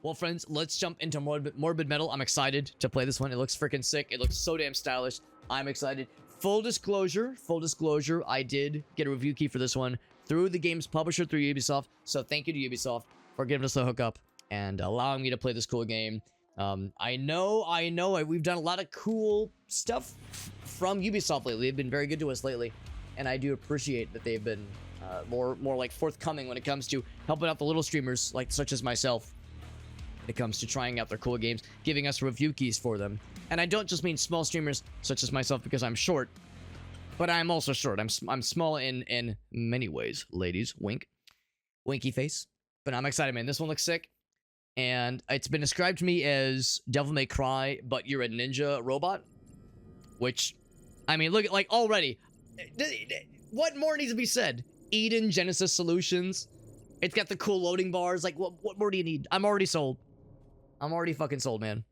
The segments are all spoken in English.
Well, friends, let's jump into Morbid Metal. I'm excited to play this one. It looks freaking sick. It looks so damn stylish. I'm excited. Full disclosure, I did get a review key for this one through the game's publisher, through Ubisoft. So thank you to Ubisoft for giving us the hookup and allowing me to play this cool game. I know, we've done a lot of cool stuff from Ubisoft lately. They've been very good to us lately, and I do appreciate that they've been more like forthcoming when it comes to helping out the little streamers like such as myself. When it comes to trying out their cool games, giving us review keys for them. And I don't just mean small streamers such as myself because I'm short, but I'm also short. I'm small in many ways, ladies. Wink. Winky face. But I'm excited, man. This one looks sick. And it's been described to me as Devil May Cry, but you're a ninja robot. Which, I mean, look, like, already. What more needs to be said? Eden, Genesis Solutions. It's got the cool loading bars. Like, what more do you need? I'm already sold. I'm already fucking sold, man.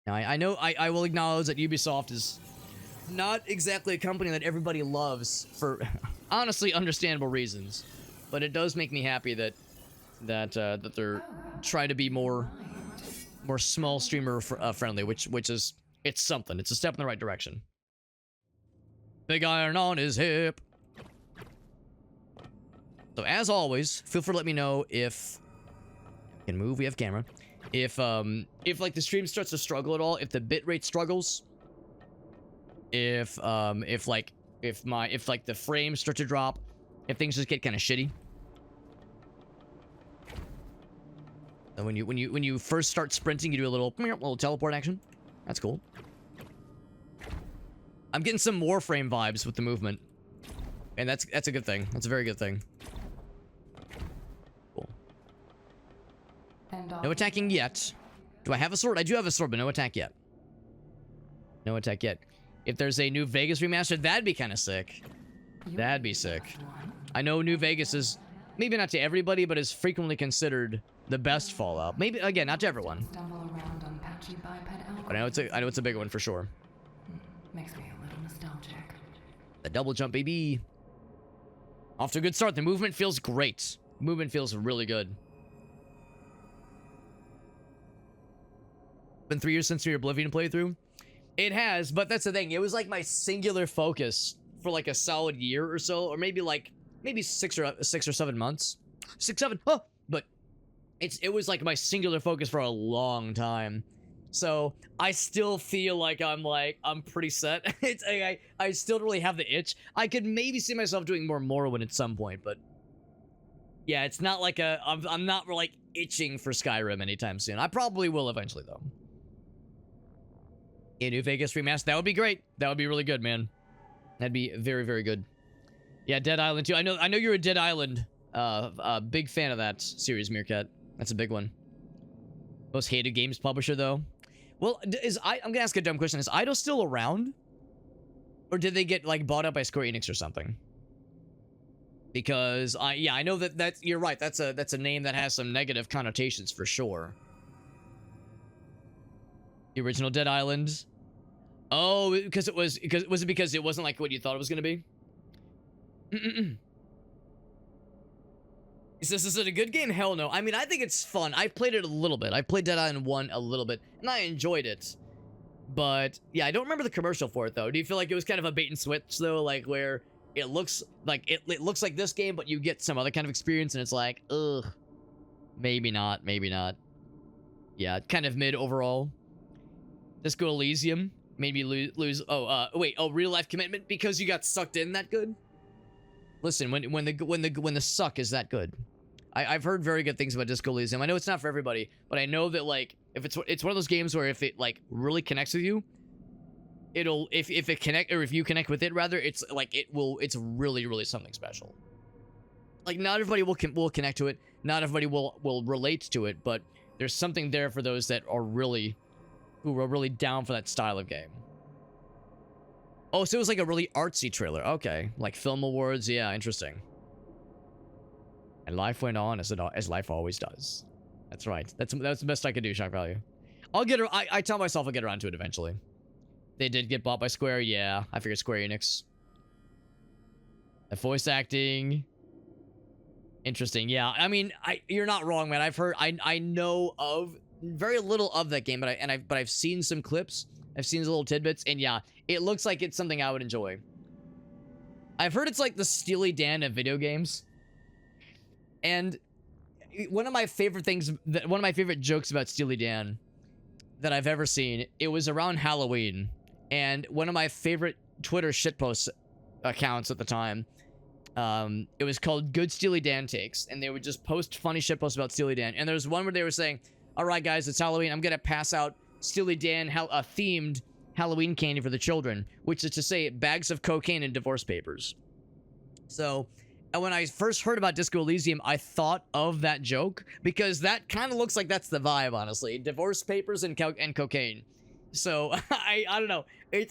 Now, I know I will acknowledge that Ubisoft is not exactly a company that everybody loves for honestly understandable reasons. But it does make me happy that they're trying to be more small streamer friendly, which is, it's something. It's a step in the right direction. Big iron on his hip. So as always, feel free to let me know if I can move. We have camera. If like the stream starts to struggle at all, if the bitrate struggles, if like the frames start to drop, if things just get kind of shitty. And when you first start sprinting, you do a little teleport action. That's cool. I'm getting some Warframe vibes with the movement, and that's a good thing. That's a very good thing. Cool. No attacking yet. Do I have a sword? I do have a sword, but no attack yet. No attack yet. If there's a New Vegas remaster, that'd be kind of sick. That'd be sick. I know New Vegas is, maybe not to everybody, but is frequently considered the best Fallout. Maybe, again, not to everyone. But I know it's a big one for sure. Makes me a little nostalgic. The double jump, baby. Off to a good start. The movement feels great. Movement feels really good. Been 3 years since your Oblivion playthrough. It has, but that's the thing. It was like my singular focus for like a solid year or so, or maybe 6 or 7 months. 6, 7. Oh, but it was like my singular focus for a long time. So I still feel like I'm pretty set. I still don't really have the itch. I could maybe see myself doing more Morrowind at some point, but yeah, it's not like I'm not like itching for Skyrim anytime soon. I probably will eventually though. A New Vegas remaster, that would be great. That would be really good, man. That'd be very, very good. Yeah, Dead Island too. I know you're a Dead Island big fan of that series, Meerkat. That's a big one. Most hated games publisher though. Well, I'm gonna ask a dumb question. Is Idle still around? Or did they get like bought up by Square Enix or something? Because I know that you're right. That's a name that has some negative connotations for sure. The original Dead Island. Oh, because it wasn't like what you thought it was gonna be? Is it a good game? Hell no. I mean, I think it's fun. I've played it a little bit. I played Dead Island 1 a little bit, and I enjoyed it. But, yeah, I don't remember the commercial for it, though. Do you feel like it was kind of a bait and switch, though? Like, where it looks like it looks like this game, but you get some other kind of experience, and it's like, ugh. Maybe not, maybe not. Yeah, kind of mid overall. Disco Elysium made me lose... real life commitment because you got sucked in that good? Listen, when the suck is that good. I've heard very good things about Disco Elysium. I know it's not for everybody, but I know that like if it's one of those games where if it like really connects with you, it'll if you connect with it rather, it's really, really something special. Like not everybody will connect to it, not everybody will relate to it, but there's something there for those that are really down for that style of game. Oh, so it was like a really artsy trailer. Okay, like film awards. Yeah, interesting. And life went on as life always does. That's right. That's the best I could do. Shock value. I'll get. I tell myself I'll get around to it eventually. They did get bought by Square. Yeah, I figured Square Enix. The voice acting. Interesting. Yeah. I mean, you're not wrong, man. I know of very little of that game, but I've seen some clips. I've seen little tidbits, and yeah, it looks like it's something I would enjoy. I've heard it's like the Steely Dan of video games. And one of my favorite jokes about Steely Dan that I've ever seen, it was around Halloween. And one of my favorite Twitter shitpost accounts at the time, it was called Good Steely Dan Takes. And they would just post funny shitposts about Steely Dan. And there's one where they were saying, all right, guys, it's Halloween. I'm going to pass out Steely Dan themed Halloween candy for the children, which is to say bags of cocaine and divorce papers. So, and when I first heard about Disco Elysium, I thought of that joke because that kind of looks like that's the vibe, honestly. Divorce papers and cocaine. So, I don't know.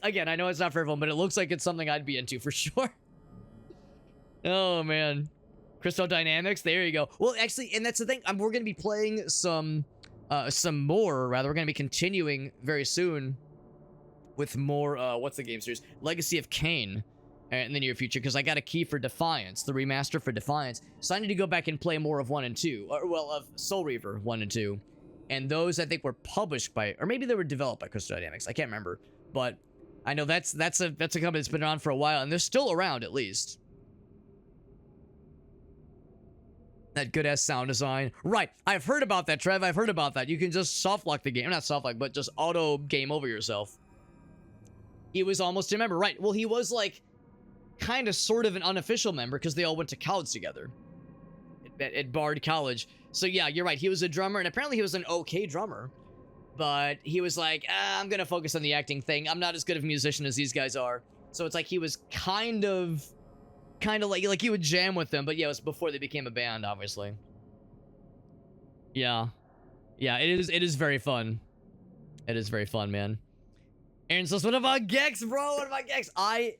Again, I know it's not for everyone, but it looks like it's something I'd be into for sure. Oh, man. Crystal Dynamics, there you go. Well, actually, and that's the thing. We're going to be playing some more, rather. We're going to be continuing very soon with more, what's the game series? Legacy of Kain in the near future, because I got a key for Defiance, the remaster for Defiance. So I need to go back and play more of 1 and 2, or well, of Soul Reaver 1 and 2. And those, I think, were published by, or maybe they were developed by Crystal Dynamics. I can't remember, but I know that's a company that's been around for a while, and they're still around at least. That good-ass sound design. Right, I've heard about that, Trev. I've heard about that. You can just soft-lock the game. Not soft-lock, but just auto-game over yourself. He was almost a member. Right, well, he was, like, kind of sort of an unofficial member because they all went to college together. At Bard College. So, yeah, you're right. He was a drummer, and apparently he was an okay drummer. But he was like, I'm going to focus on the acting thing. I'm not as good of a musician as these guys are. So it's like he was kind of like he would jam with them, but yeah, it was before they became a band, obviously. Yeah. Yeah, it is very fun. It is very fun, man. Aaron says, what about Gex, bro? What about Gex? I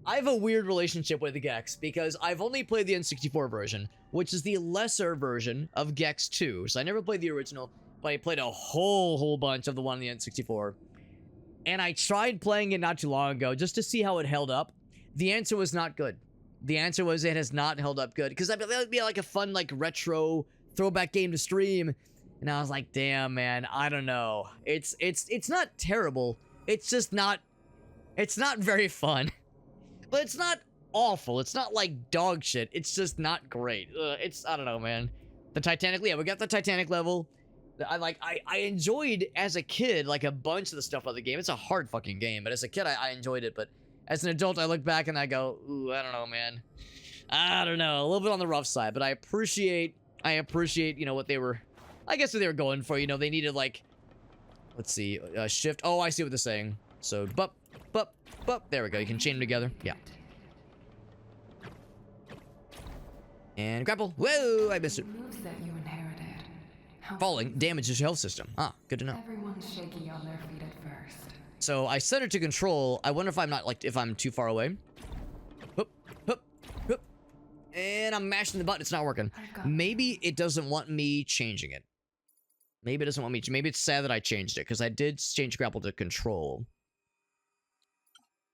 have a weird relationship with the Gex because I've only played the N64 version, which is the lesser version of Gex 2. So I never played the original, but I played a whole bunch of the one on the N64. And I tried playing it not too long ago just to see how it held up. The answer was not good. The answer was it has not held up good. Because that would be like a fun, like, retro throwback game to stream. And I was like, damn, man, I don't know. It's not terrible. It's just not... It's not very fun. But it's not awful. It's not like dog shit. It's just not great. I don't know, man. The Titanic... Yeah, we got the Titanic level. I enjoyed, as a kid, like, a bunch of the stuff of the game. It's a hard fucking game. But as a kid, I enjoyed it. But... as an adult, I look back and I go, ooh, I don't know, man. I don't know. A little bit on the rough side, but I appreciate, you know, what they were, I guess what they were going for. You know, they needed, like, let's see, shift. Oh, I see what they're saying. So, bup. There we go. You can chain them together. Yeah. And grapple. Whoa, I missed it. Moves that you inherited. Falling damages your health system. Ah, good to know. Everyone's shaky on their feet at first. So I set it to control. I wonder if I'm not, like, if I'm too far away. Hoop. And I'm mashing the button. It's not working. Maybe it doesn't want me changing it. Maybe it doesn't want me to. Maybe it's sad that I changed it, because I did change grapple to control.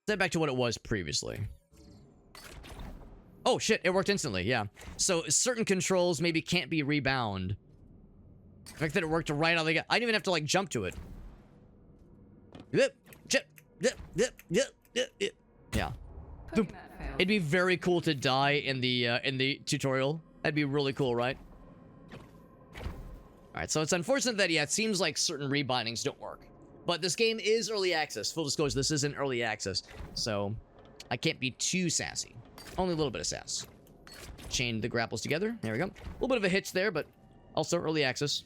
Set back to what it was previously. Oh, shit. It worked instantly. Yeah. So certain controls maybe can't be rebound. The fact that it worked right out of the gate. I didn't even have to, like, jump to it. Yeah. It'd be very cool to die in the tutorial. That'd be really cool, right? Alright, so it's unfortunate that, yeah, it seems like certain rebindings don't work. But this game is early access. Full disclosure, this isn't early access. So, I can't be too sassy. Only a little bit of sass. Chain the grapples together. There we go. A little bit of a hitch there, but also early access.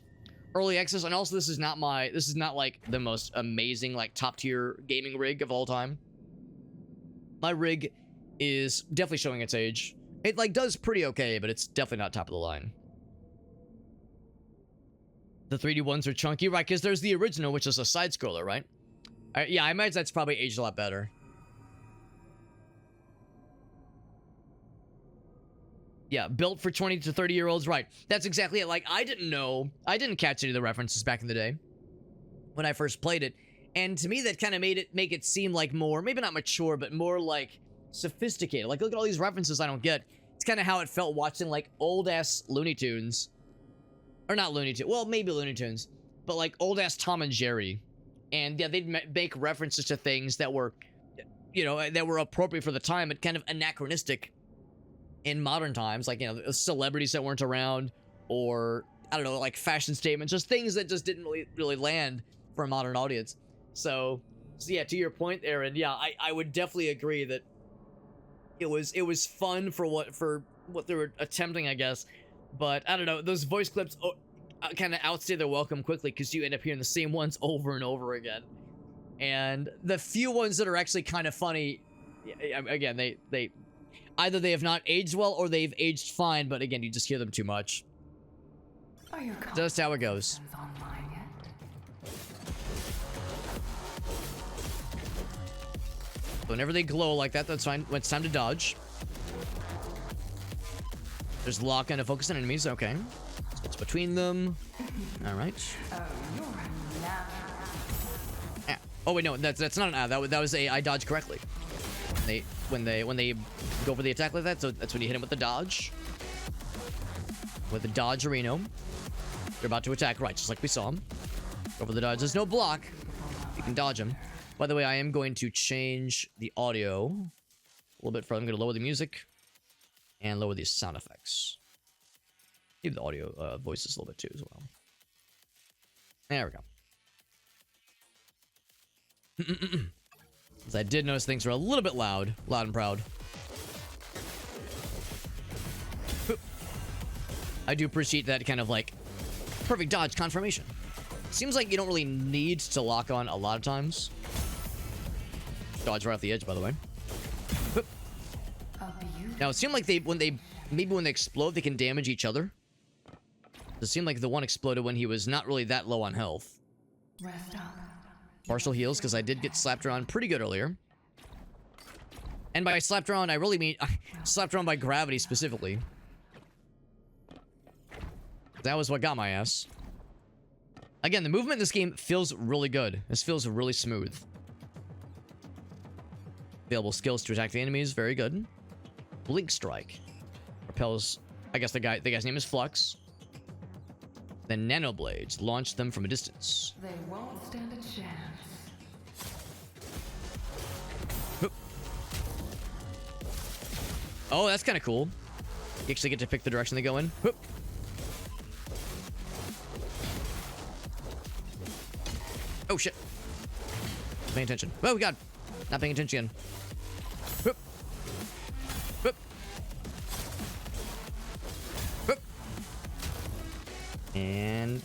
Early access, and also this is not like the most amazing, like, top tier gaming rig of all time. My rig is definitely showing its age. It, like, does pretty okay, but it's definitely not top of the line. The 3D ones are chunky, right? Because there's the original, which is a side scroller, right? Yeah, I imagine that's probably aged a lot better. Yeah, built for 20 to 30-year-olds, right. That's exactly it. Like, I didn't catch any of the references back in the day when I first played it. And to me, that kind of make it seem like more, maybe not mature, but more, like, sophisticated. Like, look at all these references I don't get. It's that's kind of how it felt watching like old ass Looney Tunes, or not Looney Tunes. Well, maybe Looney Tunes, but like old ass Tom and Jerry, and yeah, they'd make references to things that were, you know, that were appropriate for the time, but kind of anachronistic in modern times, like, you know, celebrities that weren't around, or I don't know, like fashion statements, just things that just didn't really land for a modern audience. So yeah, to your point, Aaron, yeah, I would definitely agree that it was fun for what they were attempting, I guess. But I don't know, those voice clips kind of outstay their welcome quickly because you end up hearing the same ones over and over again. And the few ones that are actually kind of funny, again, they either they have not aged well or they've aged fine, but again, you just hear them too much. Just how it goes. Whenever they glow like that, that's fine. When it's time to dodge. There's lock and a focus on enemies. Okay. It's between them. All right. Yeah. Oh wait, no, that's not an that was a I dodged correctly. When they go for the attack like that, so that's when you hit him with the dodge. With the dodge Reno. They're about to attack right, just like we saw him. Go for the dodge. There's no block. You can dodge him. By the way, I am going to change the audio a little bit further. I'm going to lower the music and lower these sound effects. Leave the audio voices a little bit too as well. There we go. I did notice things were a little bit loud and proud. I do appreciate that kind of like perfect dodge confirmation. Seems like you don't really need to lock on a lot of times. Dodge right off the edge, by the way. Now it seemed like when they explode, they can damage each other. It seemed like the one exploded when he was not really that low on health. Partial heals, because I did get slapped around pretty good earlier. And by slapped around, I really mean slapped around by gravity specifically. That was what got my ass. Again, the movement in this game feels really good. This feels really smooth. Available skills to attack the enemies, very good. Blink Strike. Repels, I guess the guy's name is Flux. Then Nano Blades launch them from a distance. They won't stand a chance. Oh, that's kind of cool. You actually get to pick the direction they go in. Oh shit. Paying attention. Oh god. Not paying attention. Whoop. Whoop. Whoop. And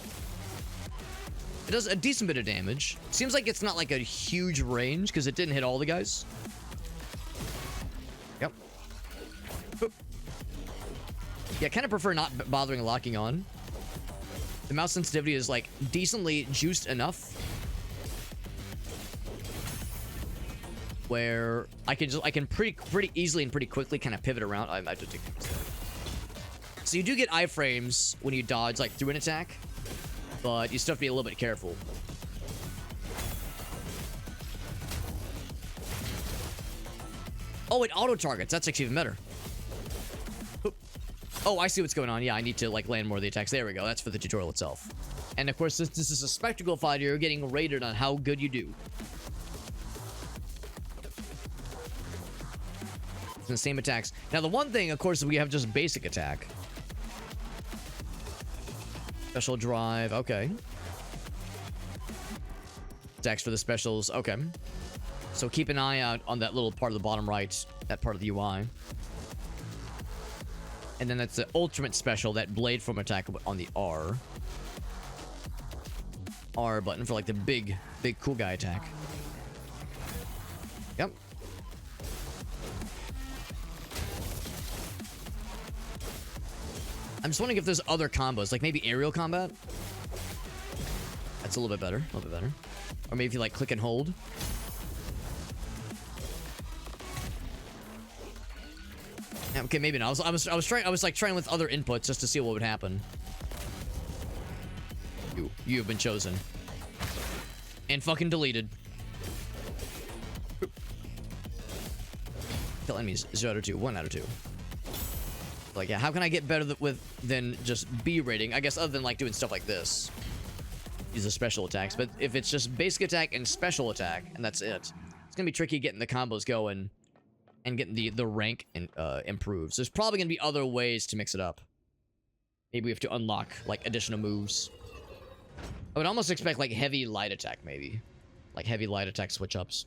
it does a decent bit of damage. Seems like it's not like a huge range because it didn't hit all the guys. Yep. Whoop. Yeah, I kind of prefer not bothering locking on. The mouse sensitivity is like decently juiced enough where I can pretty easily and pretty quickly kind of pivot around. I have to take this. So you do get iframes when you dodge like through an attack, but you still have to be a little bit careful. Oh, it auto targets. That's actually even better. Oh, I see what's going on. Yeah, I need to like land more of the attacks. There we go. That's for the tutorial itself. And of course, this is a spectacle fighter. You're getting rated on how good you do. The same attacks. Now the one thing, of course, is we have just basic attack. Special drive, okay. Attacks for the specials, okay. So keep an eye out on that little part of the bottom right, that part of the UI. And then that's the ultimate special, that blade form attack on the R. R button for like the big cool guy attack. Yep. I'm just wondering if there's other combos, like maybe aerial combat. That's a little bit better, Or maybe if you like click and hold. Yeah, okay, maybe not. I was trying with other inputs just to see what would happen. You have been chosen. And fucking deleted. Kill enemies 0 out of 2, 1 out of 2. Like, yeah, how can I get better than just B rating? I guess other than like doing stuff like this. Use the special attacks, but if it's just basic attack and special attack, and that's it, it's gonna be tricky getting the combos going and getting the rank improves. There's probably gonna be other ways to mix it up. Maybe we have to unlock like additional moves. I would almost expect like heavy light attack, maybe like heavy light attack switch ups.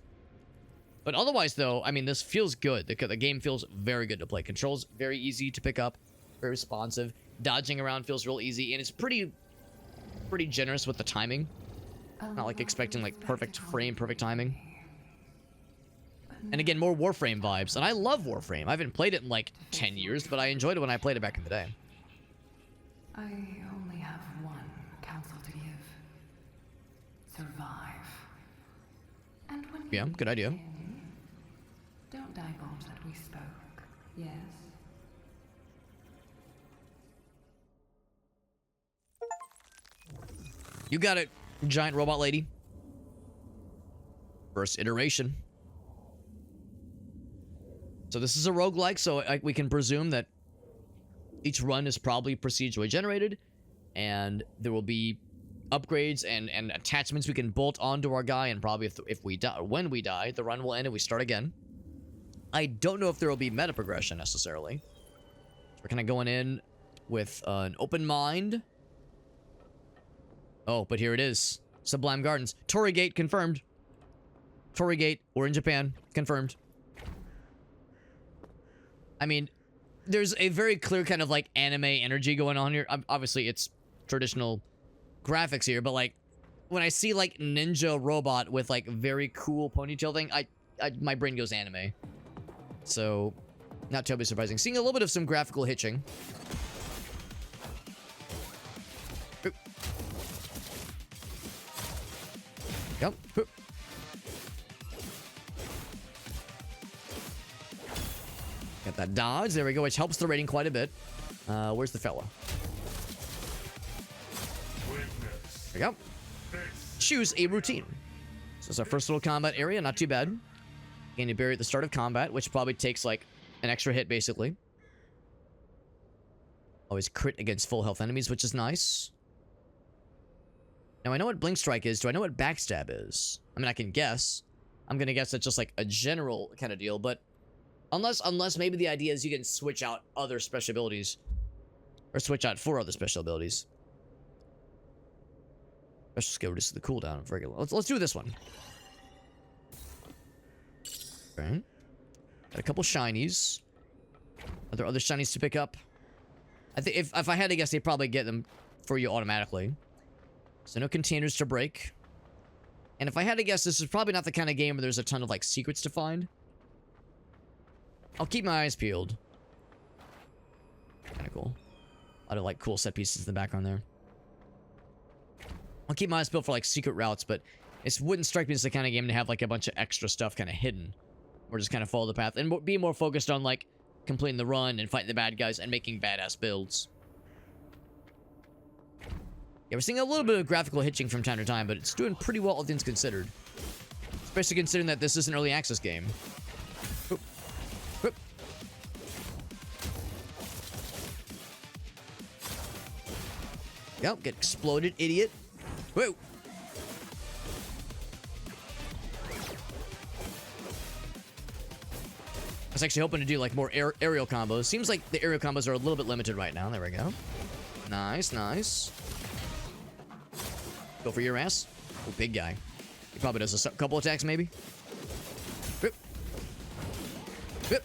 But otherwise, though, I mean, this feels good. The game feels very good to play. Controls very easy to pick up, very responsive. Dodging around feels real easy, and it's pretty generous with the timing. Not like expecting like perfect frame, perfect timing. And again, more Warframe vibes. And I love Warframe. I haven't played it in like 10 years, but I enjoyed it when I played it back in the day. I only have one counsel to give. Survive. And when Yeah, good idea. Don't divulge that we spoke. Yes. You got it, giant robot lady. First iteration. So this is a roguelike, so we can presume that each run is probably procedurally generated, and there will be upgrades and attachments we can bolt onto our guy, and probably if we die, when we die, the run will end and we start again. I don't know if there will be meta progression necessarily. We're kind of going in with an open mind. Oh, but here it is. Sublime Gardens. Torii Gate confirmed. Torii Gate, we're in Japan. Confirmed. I mean, there's a very clear kind of like anime energy going on here. Obviously, it's traditional graphics here, but like when I see like ninja robot with like very cool ponytail thing, my brain goes anime. So, not terribly surprising. Seeing a little bit of some graphical hitching. Oop. Yep. Oop. Got that dodge. There we go, which helps the rating quite a bit. Where's the fella? There we go. Choose a routine. So it's our first little combat area. Not too bad. Gain a berry at the start of combat, which probably takes like an extra hit, basically. Always crit against full health enemies, which is nice. Now I know what Blink Strike is. Do I know what Backstab is? I mean, I can guess. I'm gonna guess it's just like a general kind of deal, but unless maybe the idea is you can switch out other special abilities, or switch out 4 other special abilities. Special skill reduces the cooldown of regular. Let's do this one. Okay. Got a couple shinies. Are there other shinies to pick up? I think if I had to guess, they'd probably get them for you automatically. So no containers to break. And if I had to guess, this is probably not the kind of game where there's a ton of like secrets to find. I'll keep my eyes peeled. Kind of cool. A lot of like cool set pieces in the background there. I'll keep my eyes peeled for like secret routes, but it wouldn't strike me as the kind of game to have like a bunch of extra stuff kind of hidden. Or just kind of follow the path and be more focused on like completing the run and fighting the bad guys and making badass builds. Yeah, we're seeing a little bit of graphical hitching from time to time, but it's doing pretty well, all things considered. Especially considering that this is an early access game. Oop. Oop. Yep, get exploded, idiot. Whoa. I was actually hoping to do like more aerial combos. Seems like the aerial combos are a little bit limited right now. There we go. Nice, nice. Go for your ass. Oh, big guy. He probably does a couple attacks, maybe. Whip. Whip.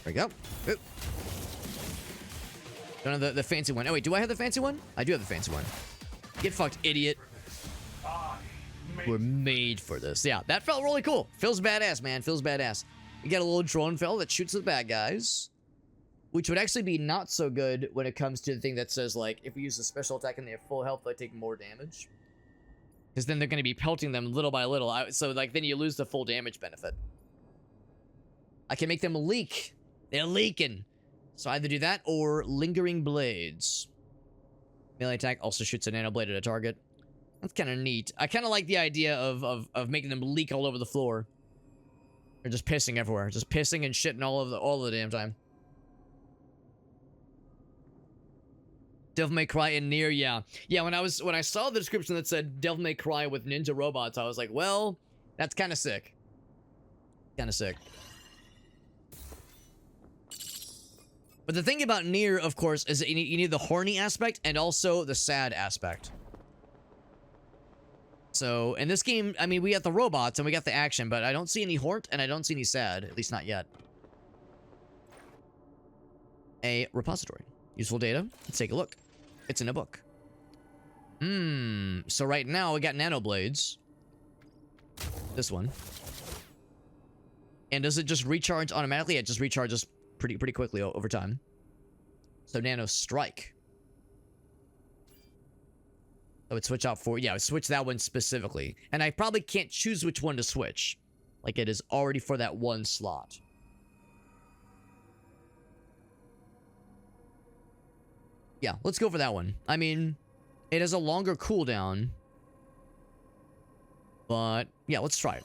There we go. Whip. Don't have the fancy one. Oh, wait, do I have the fancy one? I do have the fancy one. Get fucked, idiot. We're made for this. Yeah, that felt really cool. Feels badass, man. Feels badass. You got a little drone fella that shoots the bad guys, which would actually be not so good when it comes to the thing that says, like, if we use a special attack and they have full health, they take more damage. Because then they're going to be pelting them little by little. So, like, then you lose the full damage benefit. I can make them leak. They're leaking. So either do that or Lingering Blades. Melee attack also shoots a nano blade at a target. That's kind of neat. I kind of like the idea of making them leak all over the floor. Or just pissing everywhere. Just pissing and shitting all the damn time. Devil May Cry and Nier, yeah. Yeah, when I saw the description that said Devil May Cry with ninja robots, I was like, well, that's kind of sick. Kind of sick. But the thing about Nier, of course, is that you need the horny aspect and also the sad aspect. So, in this game, I mean, we got the robots and we got the action, but I don't see any hort and I don't see any sad, at least not yet. A repository. Useful data. Let's take a look. It's in a book. So right now we got nanoblades. This one. And does it just recharge automatically? It just recharges pretty quickly over time. So nano strike. I would switch out for, yeah, I would switch that one specifically. And I probably can't choose which one to switch. Like it is already for that one slot. Yeah, let's go for that one. I mean, it has a longer cooldown. But, yeah, let's try it.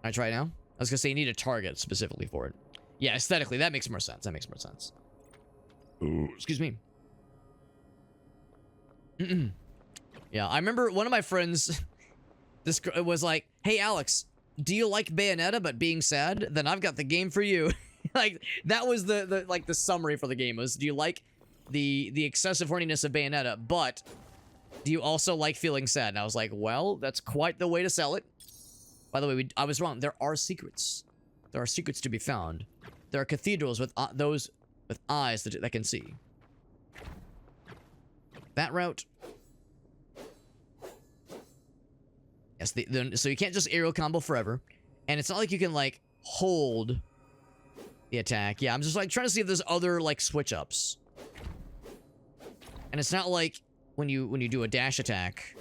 Can I try it now? I was gonna say you need a target specifically for it. Yeah, aesthetically, that makes more sense. That makes more sense. Ooh, excuse me. Yeah, I remember one of my friends this was like, hey Alex, do you like Bayonetta but being sad? Then I've got the game for you. Like that was the summary for the game was, do you like the excessive horniness of Bayonetta, but do you also like feeling sad? And I was like, well, that's quite the way to sell it. By the way, I was wrong. There are secrets. There are secrets to be found. There are cathedrals with those with eyes that can see. That route. Yes, so you can't just aerial combo forever. And it's not like you can, like, hold the attack. Yeah, I'm just, like, trying to see if there's other, like, switch-ups. And it's not like when you do a dash attack,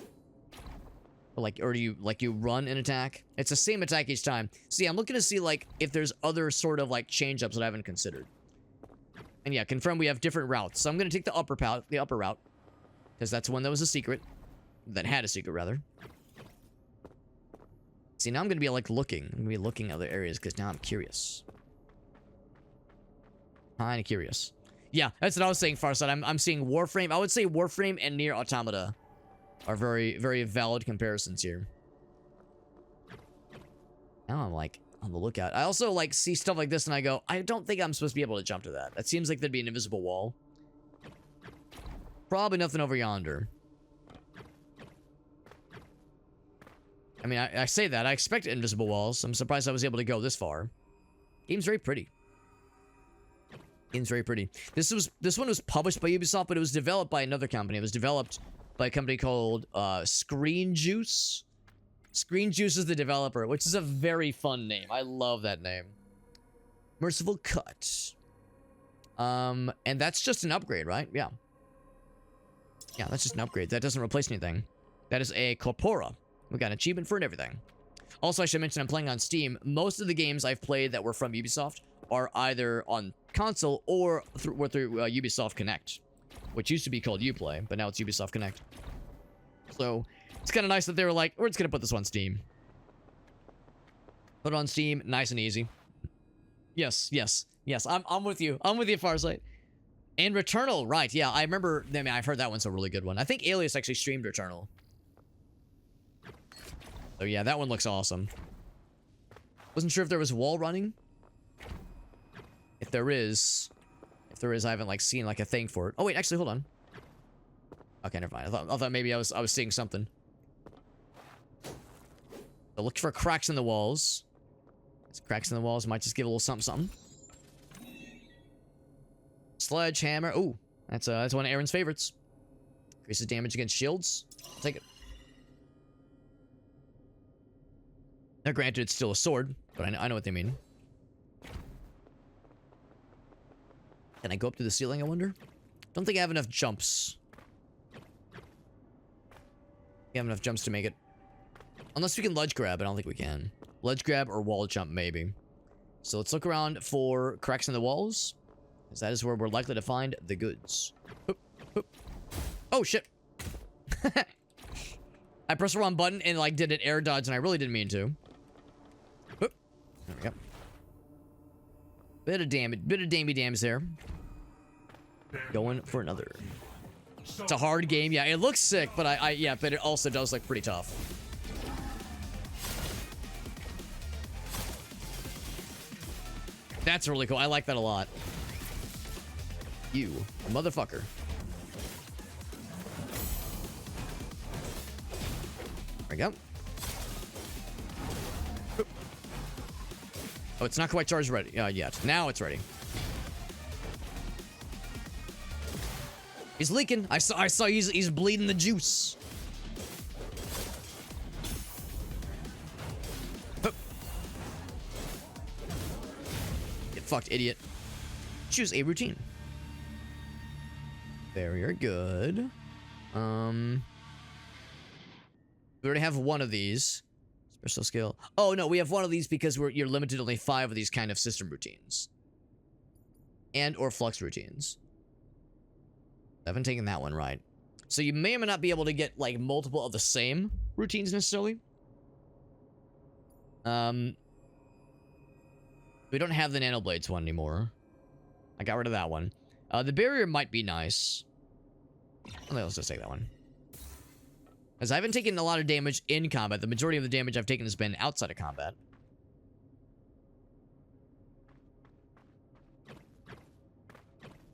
or you run an attack. It's the same attack each time. See, I'm looking to see, like, if there's other sort of, like, change-ups that I haven't considered. And yeah, confirm we have different routes. So I'm going to take the upper route. Because that's one that was a secret. That had a secret, rather. See, now I'm going to be, like, looking. I'm going to be looking at other areas, because now I'm curious. Kinda curious. Yeah, that's what I was saying, Farside. I'm seeing Warframe. I would say Warframe and Nier Automata are very, very valid comparisons here. Now I'm, like, on the lookout. I also, like, see stuff like this, and I go, I don't think I'm supposed to be able to jump to that. That seems like there'd be an invisible wall. Probably nothing over yonder. I mean, I say that. I expect invisible walls. I'm surprised I was able to go this far. Game's very pretty. Game's very pretty. This one was published by Ubisoft, but it was developed by another company. It was developed by a company called Screen Juice. Screen Juice is the developer, which is a very fun name. I love that name. Merciful Cut. And that's just an upgrade, right? Yeah. Yeah, that's just an upgrade. That doesn't replace anything. That is a Corpora. We got an achievement for it and everything. Also, I should mention I'm playing on Steam. Most of the games I've played that were from Ubisoft are either on console or through Ubisoft Connect, which used to be called Uplay, but now it's Ubisoft Connect. So, it's kind of nice that they were like, we're just going to put this on Steam. Put it on Steam, nice and easy. Yes, yes, yes, I'm with you. I'm with you, Farsight. And Returnal, right, yeah, I remember, I mean, I've heard that one's a really good one. I think Alias actually streamed Returnal. So yeah, that one looks awesome. Wasn't sure if there was wall running. If there is, I haven't like seen like a thing for it. Oh wait, actually, hold on. Okay, never mind. I thought maybe I was seeing something. So look for cracks in the walls. These cracks in the walls might just give a little something. Sledgehammer. Ooh, that's one of Aaron's favorites. Increases damage against shields. I'll take it. Now, granted, it's still a sword, but I know what they mean. Can I go up to the ceiling, I wonder? Don't think I have enough jumps. We have enough jumps to make it. Unless we can ledge grab, I don't think we can. Ledge grab or wall jump, maybe. So let's look around for cracks in the walls, because that is where we're likely to find the goods. Oop, oop. Oh, shit. I pressed the wrong button and, like, did an air dodge, and I really didn't mean to. Bit of damage there. Going for another. It's a hard game. Yeah, it looks sick, but but it also does look pretty tough. That's really cool. I like that a lot. You motherfucker. There we go. Oh, it's not quite charged ready yet. Now it's ready. He's leaking. I saw he's bleeding the juice. Get fucked, idiot. Choose a routine. Very good. We already have one of these. Special skill. Oh no, we have one of these because you're limited to only 5 of these kind of system routines. And or flux routines. I haven't taken that one right. So you may or may not be able to get like multiple of the same routines necessarily. We don't have the nanoblades one anymore. I got rid of that one. The barrier might be nice. Okay, let's just take that one. As I haven't taken a lot of damage in combat. The majority of the damage I've taken has been outside of combat.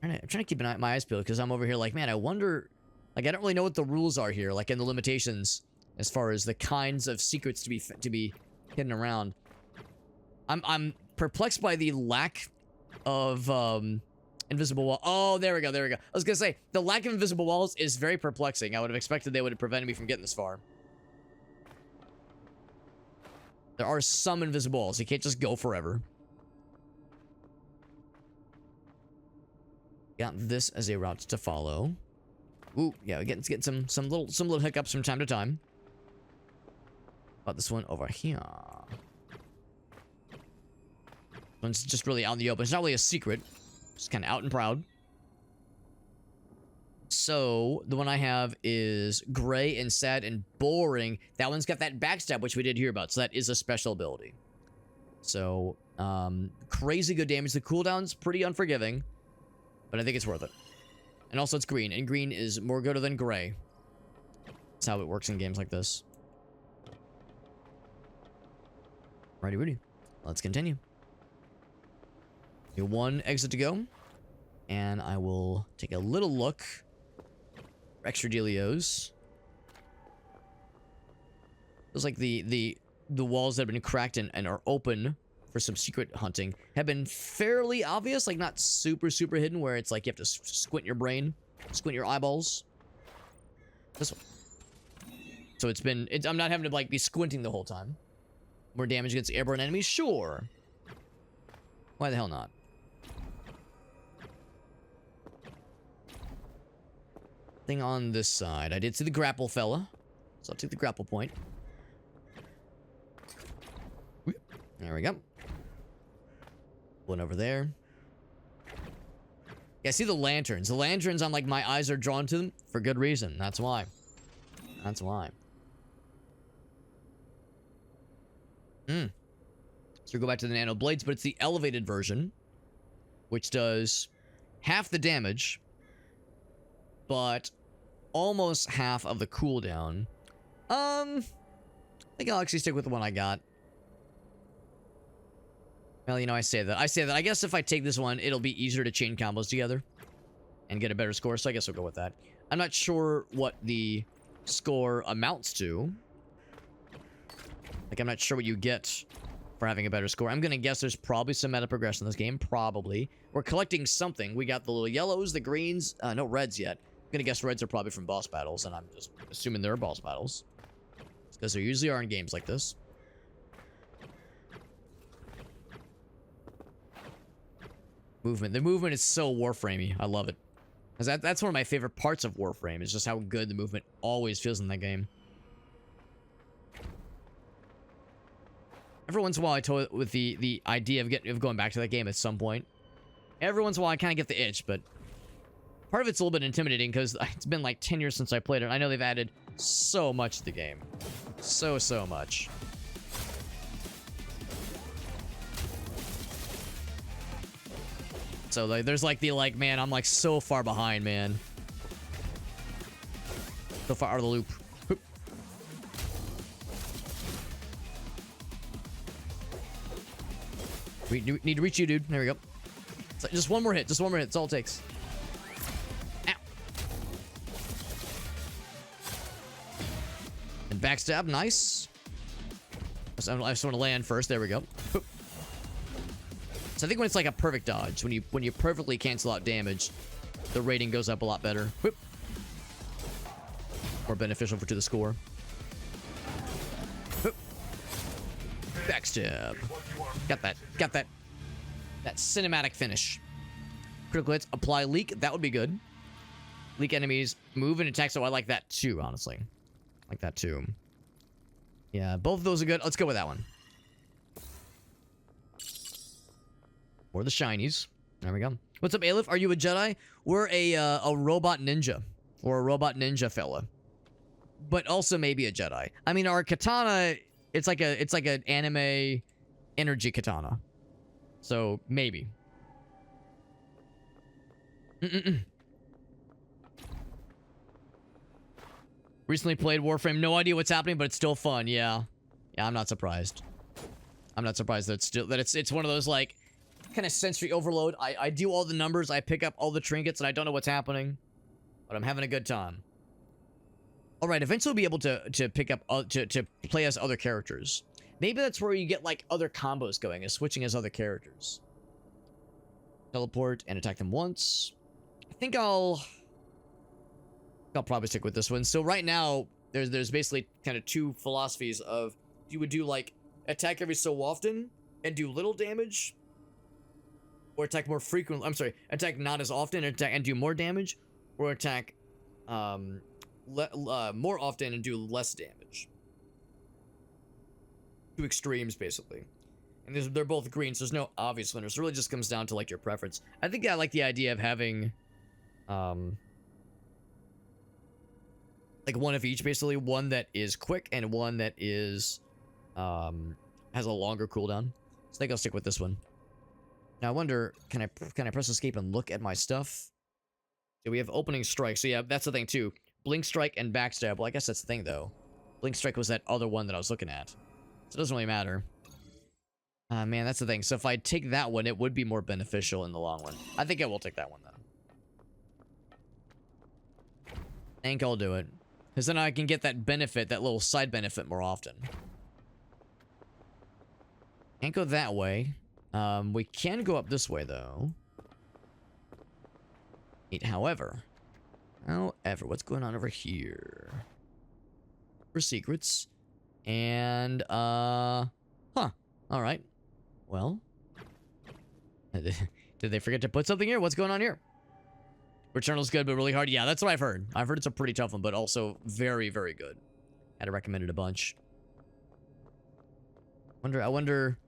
I'm trying to keep my eyes peeled because I'm over here like, man, I wonder... Like, I don't really know what the rules are here, like, in the limitations as far as the kinds of secrets to be hidden around. I'm perplexed by the lack of, invisible wall. Oh, there we go. I was gonna say, the lack of invisible walls is very perplexing. I would have expected they would have prevented me from getting this far. There are some invisible walls. You can't just go forever. Got this as a route to follow. Ooh, yeah, we're getting some little hiccups from time to time. About this one over here. One's just really out in the open. It's not really a secret. Just kind of out and proud. So, the one I have is gray and sad and boring. That one's got that backstab, which we did hear about. So that is a special ability. So, crazy good damage. The cooldown's pretty unforgiving. But I think it's worth it. And also it's green. And green is more gooder than gray. That's how it works in games like this. Righty. Let's continue. One exit to go. And I will take a little look for extra dealios. Feels like the walls that have been cracked and are open for some secret hunting have been fairly obvious, like not super hidden where it's like you have to squint your brain, squint your eyeballs. This one. So I'm not having to like be squinting the whole time. More damage against airborne enemies? Sure. Why the hell not? Thing on this side. I did see the grapple fella. So I'll take the grapple point. There we go. One over there. Yeah, see the lanterns. The lanterns, I'm like, my eyes are drawn to them for good reason. That's why. So we go back to the nano blades, but it's the elevated version, which does half the damage, but almost half of the cooldown. I think I'll actually stick with the one I got. Well, you know, I say that. I guess if I take this one, it'll be easier to chain combos together and get a better score, so I guess we'll go with that. I'm not sure what the score amounts to. Like, I'm not sure what you get for having a better score. I'm gonna guess there's probably some meta progression in this game. Probably. We're collecting something. We got the little yellows, the greens, no reds yet. I'm gonna guess reds are probably from boss battles, and I'm just assuming they're boss battles. Because there usually are in games like this. Movement. The movement is so Warframey. I love it. That's one of my favorite parts of Warframe, is just how good the movement always feels in that game. Every once in a while I toy with the idea of going back to that game at some point. Every once in a while I kind of get the itch, but part of it's a little bit intimidating because it's been like 10 years since I played it. I know they've added so much to the game. So much. So like, there's like the like, man, I'm like so far behind, man. So far out of the loop. Hoop. We need to reach you, dude. There we go. So just one more hit. Just one more hit. That's all it takes. Ow. And backstab. Nice. I just want to land first. There we go. Hoop. So I think when it's like a perfect dodge, when you perfectly cancel out damage, the rating goes up a lot better. Whoop. More beneficial to the score. Whoop. Backstab. Got that. Got that. That cinematic finish. Critical hits. Apply leak. That would be good. Leak enemies. Move and attack. So I like that too, honestly. Like that too. Yeah, both of those are good. Let's go with that one. Or the shinies. There we go. What's up, Aleph? Are you a Jedi? We're a robot ninja. Or a robot ninja fella. But also maybe a Jedi. I mean, our katana, it's like an anime energy katana. So maybe. Recently played Warframe. No idea what's happening, but it's still fun. Yeah. Yeah, I'm not surprised. I'm not surprised that it's one of those like kind of sensory overload. I do all the numbers, I pick up all the trinkets, and I don't know what's happening, but I'm having a good time. All right, eventually we'll be able to pick up to play as other characters. Maybe that's where you get like other combos going, is switching as other characters. Teleport and attack them once. I think I'll probably stick with this one. So right now there's basically kind of two philosophies of you would do like attack every so often and do little damage, or attack more frequently. I'm sorry, attack not as often and attack and do more damage, or attack more often and do less damage. Two extremes, basically. And they're both green, so there's no obvious winners. It really just comes down to like your preference. I think I like the idea of having like one of each, basically. One that is quick and one that is has a longer cooldown. So I think I'll stick with this one. Now I wonder, can I press escape and look at my stuff? So we have opening strike. So yeah, that's the thing too. Blink strike and backstab. Well, I guess that's the thing though. Blink strike was that other one that I was looking at. So it doesn't really matter. Man, that's the thing. So if I take that one, it would be more beneficial in the long run. I think I will take that one though. I think I'll do it. Because then I can get that benefit, that little side benefit more often. Can't go that way. We can go up this way, though. However, what's going on over here? For secrets. And, huh. Alright. Well. Did they forget to put something here? What's going on here? Returnal's good, but really hard. Yeah, that's what I've heard. I've heard it's a pretty tough one, but also very, very good. Had to recommend it a bunch. I wonder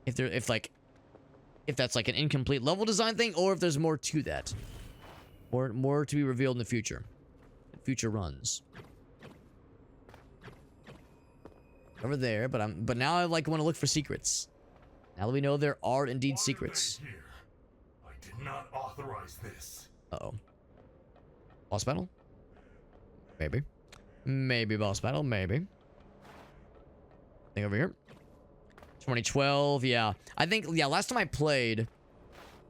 if that's like an incomplete level design thing, or if there's more to that. More to be revealed in the future. Future runs. Over there, but now I like want to look for secrets. Now that we know there are indeed secrets. I did not authorize this. Uh-oh. Boss battle? Maybe. Maybe boss battle, maybe. Thing over here. 2012, yeah. I think, yeah, last time I played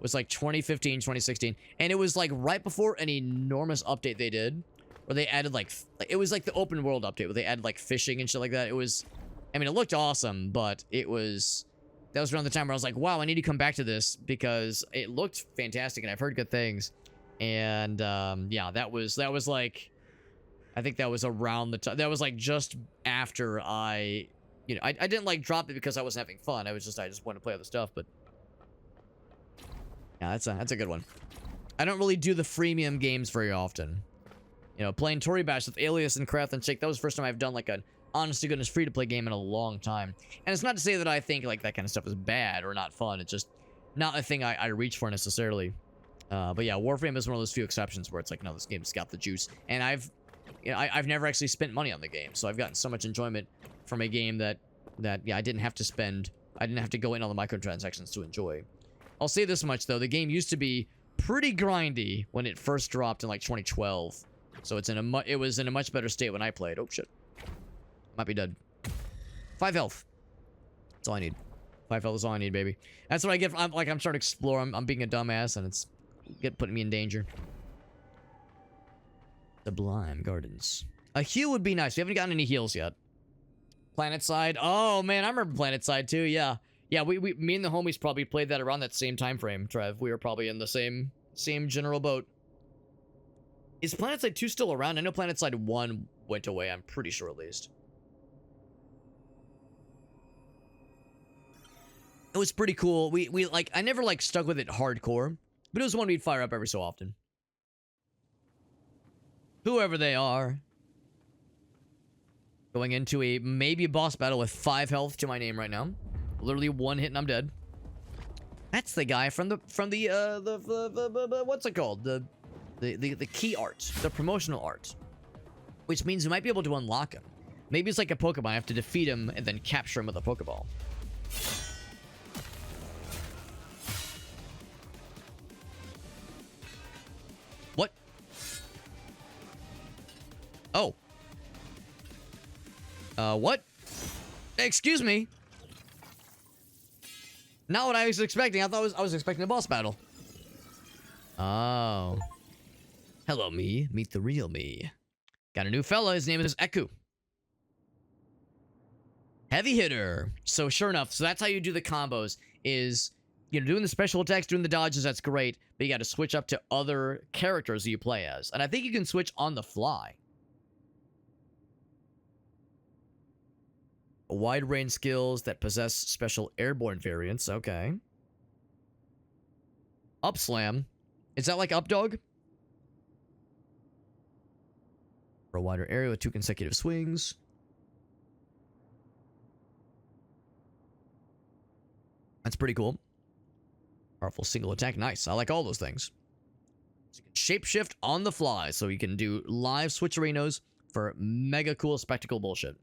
was like 2015, 2016. And it was like right before an enormous update they did. Where they added like it was like the open world update where they added like fishing and shit like that. It was, I mean, it looked awesome, but that was around the time where I was like, wow, I need to come back to this because it looked fantastic and I've heard good things. And yeah, that was like, I think that was around the time, that was like just after I didn't like drop it because I wasn't having fun. I just wanted to play other stuff, but yeah, that's a good one. I don't really do the freemium games very often. You know, playing Tory Bash with Alias and Craft and Shake, that was the first time I've done like an honest to goodness free-to-play game in a long time. And it's not to say that I think like that kind of stuff is bad or not fun. It's just not a thing I reach for necessarily. But yeah, Warframe is one of those few exceptions where it's like, no, this game's got the juice. And I've never actually spent money on the game, so I've gotten so much enjoyment from a game that yeah, I didn't have to go in on the microtransactions to enjoy. I'll say this much though, the game used to be pretty grindy when it first dropped in like 2012. So it was in a much better state when I played. Oh shit. Might be dead. 5 health. That's all I need. 5 health is all I need, baby. That's what I get. I'm trying to explore. I'm being a dumbass, and it's putting me in danger. Sublime Gardens. A heal would be nice. We haven't gotten any heals yet. Planetside. Oh man, I remember Planetside too. Yeah, yeah. Me and the homies probably played that around that same time frame. Trev, we were probably in the same general boat. Is Planetside 2 still around? I know Planetside 1 went away. I'm pretty sure, at least. It was pretty cool. We like, I never like stuck with it hardcore, but it was one we'd fire up every so often. Whoever they are. Going into a maybe boss battle with 5 health to my name right now. Literally 1 hit and I'm dead. That's the guy from the what's it called? The key art, the promotional art. Which means we might be able to unlock him. Maybe it's like a Pokemon. I have to defeat him and then capture him with a Pokeball. What? Oh. What? Excuse me. Not what I was expecting. I was expecting a boss battle. Oh. Hello, me. Meet the real me. Got a new fella. His name is Ekku. Heavy hitter. So sure enough, so that's how you do the combos. Is, you know, doing the special attacks, doing the dodges, that's great. But you got to switch up to other characters that you play as. And I think you can switch on the fly. A wide range skills that possess special airborne variants. Okay. Up slam. Is that like up dog? For a wider area with 2 consecutive swings. That's pretty cool. Powerful single attack. Nice. I like all those things. So you can shapeshift on the fly. So you can do live switcherinos for mega cool spectacle bullshit.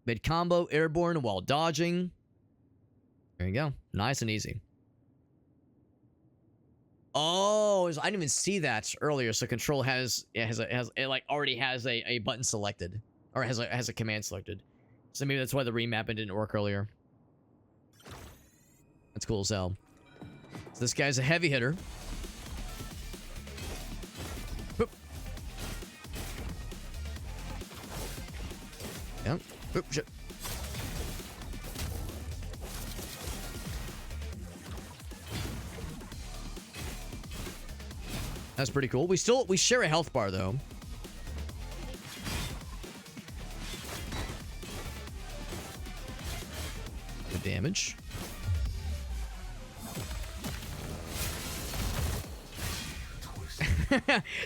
Mid combo, airborne while dodging. There you go. Nice and easy. Oh, I didn't even see that earlier. So control already has a button selected, or has a command selected. So maybe that's why the remapping didn't work earlier. That's cool as hell. So this guy's a heavy hitter. Boop. Yep. Oop, shit. That's pretty cool. We share a health bar though. Good damage.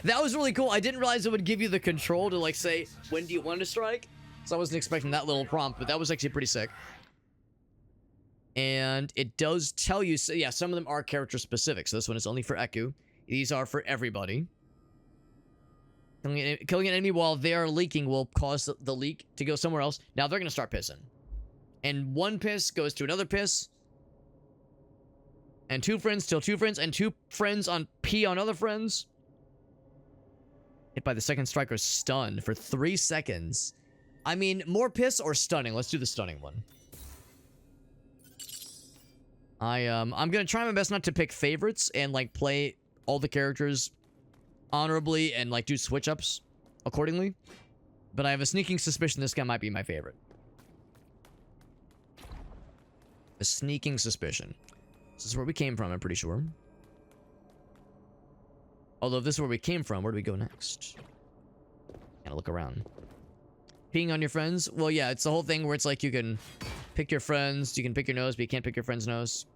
That was really cool. I didn't realize it would give you the control to like say, when do you want to strike? So I wasn't expecting that little prompt, but that was actually pretty sick. And it does tell you, so yeah, some of them are character specific. So this one is only for Ekku. These are for everybody. Killing an enemy while they are leaking will cause the leak to go somewhere else. Now they're going to start pissing. And 1 piss goes to another piss. And 2 friends till 2 friends. And 2 friends on pee on other friends. Hit by the second striker, stunned for 3 seconds. I mean, more piss or stunning? Let's do the stunning one. I'm gonna try my best not to pick favorites and like play all the characters honorably and like do switch ups accordingly. But I have a sneaking suspicion this guy might be my favorite. A sneaking suspicion. This is where we came from, I'm pretty sure. Although if this is where we came from, where do we go next? Gotta look around. Peeing on your friends? Well, yeah, it's the whole thing where it's like you can pick your friends, you can pick your nose, but you can't pick your friend's nose.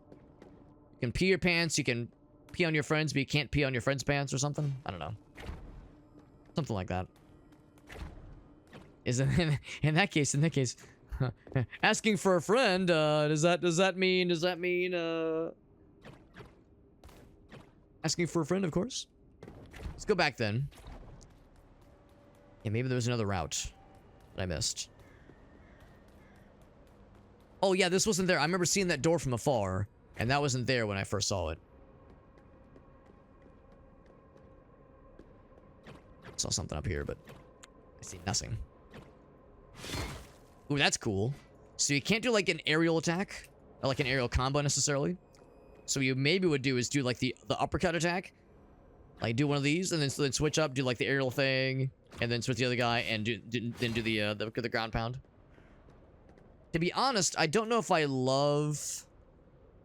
You can pee your pants, you can pee on your friends, but you can't pee on your friend's pants or something? I don't know. Something like that. Is it in that case, asking for a friend, does that mean asking for a friend, of course? Let's go back then. Yeah, maybe there was another route that I missed. Oh yeah, this wasn't there. I remember seeing that door from afar. And that wasn't there when I first saw it. Saw something up here, but I see nothing. Ooh, that's cool. So you can't do like an aerial attack, or like an aerial combo necessarily. So what you maybe would do is do like the uppercut attack. Like do one of these and then switch up, do like the aerial thing, and then switch the other guy and then do the ground pound. To be honest, I don't know if I love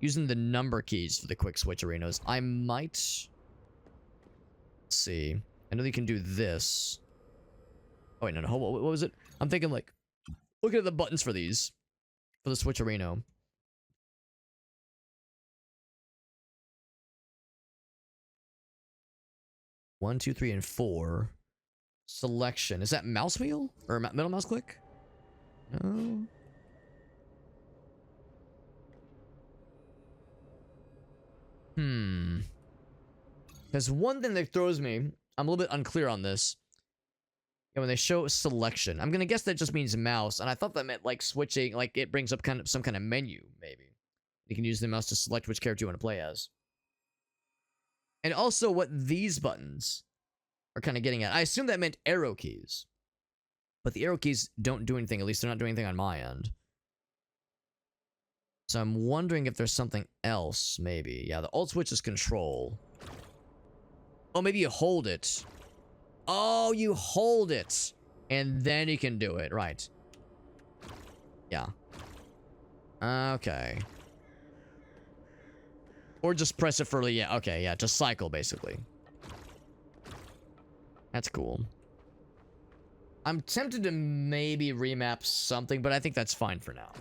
using the number keys for the quick switch arenas. I might... Let's see. I know that you can do this. Oh, wait, no. What was it? I'm thinking, like... Look at the buttons for these. For the switch arena. 1, 2, 3, and 4. Selection. Is that mouse wheel? Or middle mouse click? No. There's one thing that throws me. I'm a little bit unclear on this. And when they show selection, I'm gonna guess that just means mouse, and I thought that meant like switching, like it brings up some kind of menu, maybe. You can use the mouse to select which character you want to play as. And also what these buttons are kind of getting at. I assume that meant arrow keys. But the arrow keys don't do anything, at least they're not doing anything on my end. So I'm wondering if there's something else, maybe. Yeah, the alt switch is control. Oh, maybe you hold it. Oh, you hold it. And then you can do it. Right. Yeah. Okay. Or just press it for... Yeah, okay, yeah. Just cycle, basically. That's cool. I'm tempted to maybe remap something, but I think that's fine for now.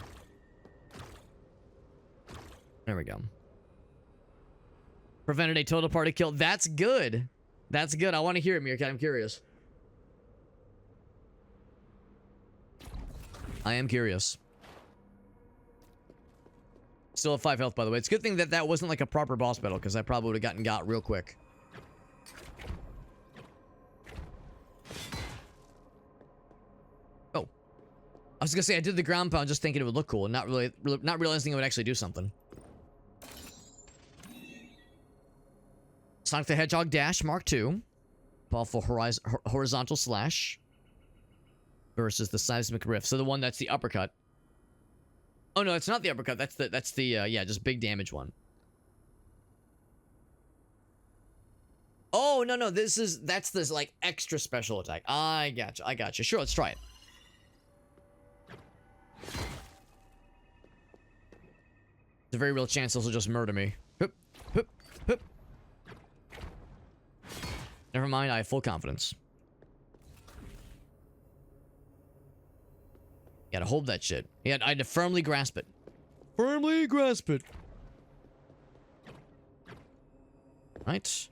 There we go. Prevented a total party kill. That's good. That's good. I want to hear it, Meerkat. I'm curious. I am curious. Still have 5 health, by the way. It's a good thing that that wasn't like a proper boss battle, because I probably would have got real quick. Oh. I was gonna say, I did the ground pound just thinking it would look cool, and not realizing it would actually do something. Sonic the Hedgehog Dash Mark II. Powerful horizontal slash. Versus the Seismic Rift. So the one that's the uppercut. Oh no, it's not the uppercut. That's the yeah, just big damage one. Oh no, that's this like extra special attack. I gotcha. Sure, let's try it. There's a very real chance this will just murder me. Hup, hup, hup. Never mind, I have full confidence. You gotta hold that shit. I had to firmly grasp it. Firmly grasp it. Right.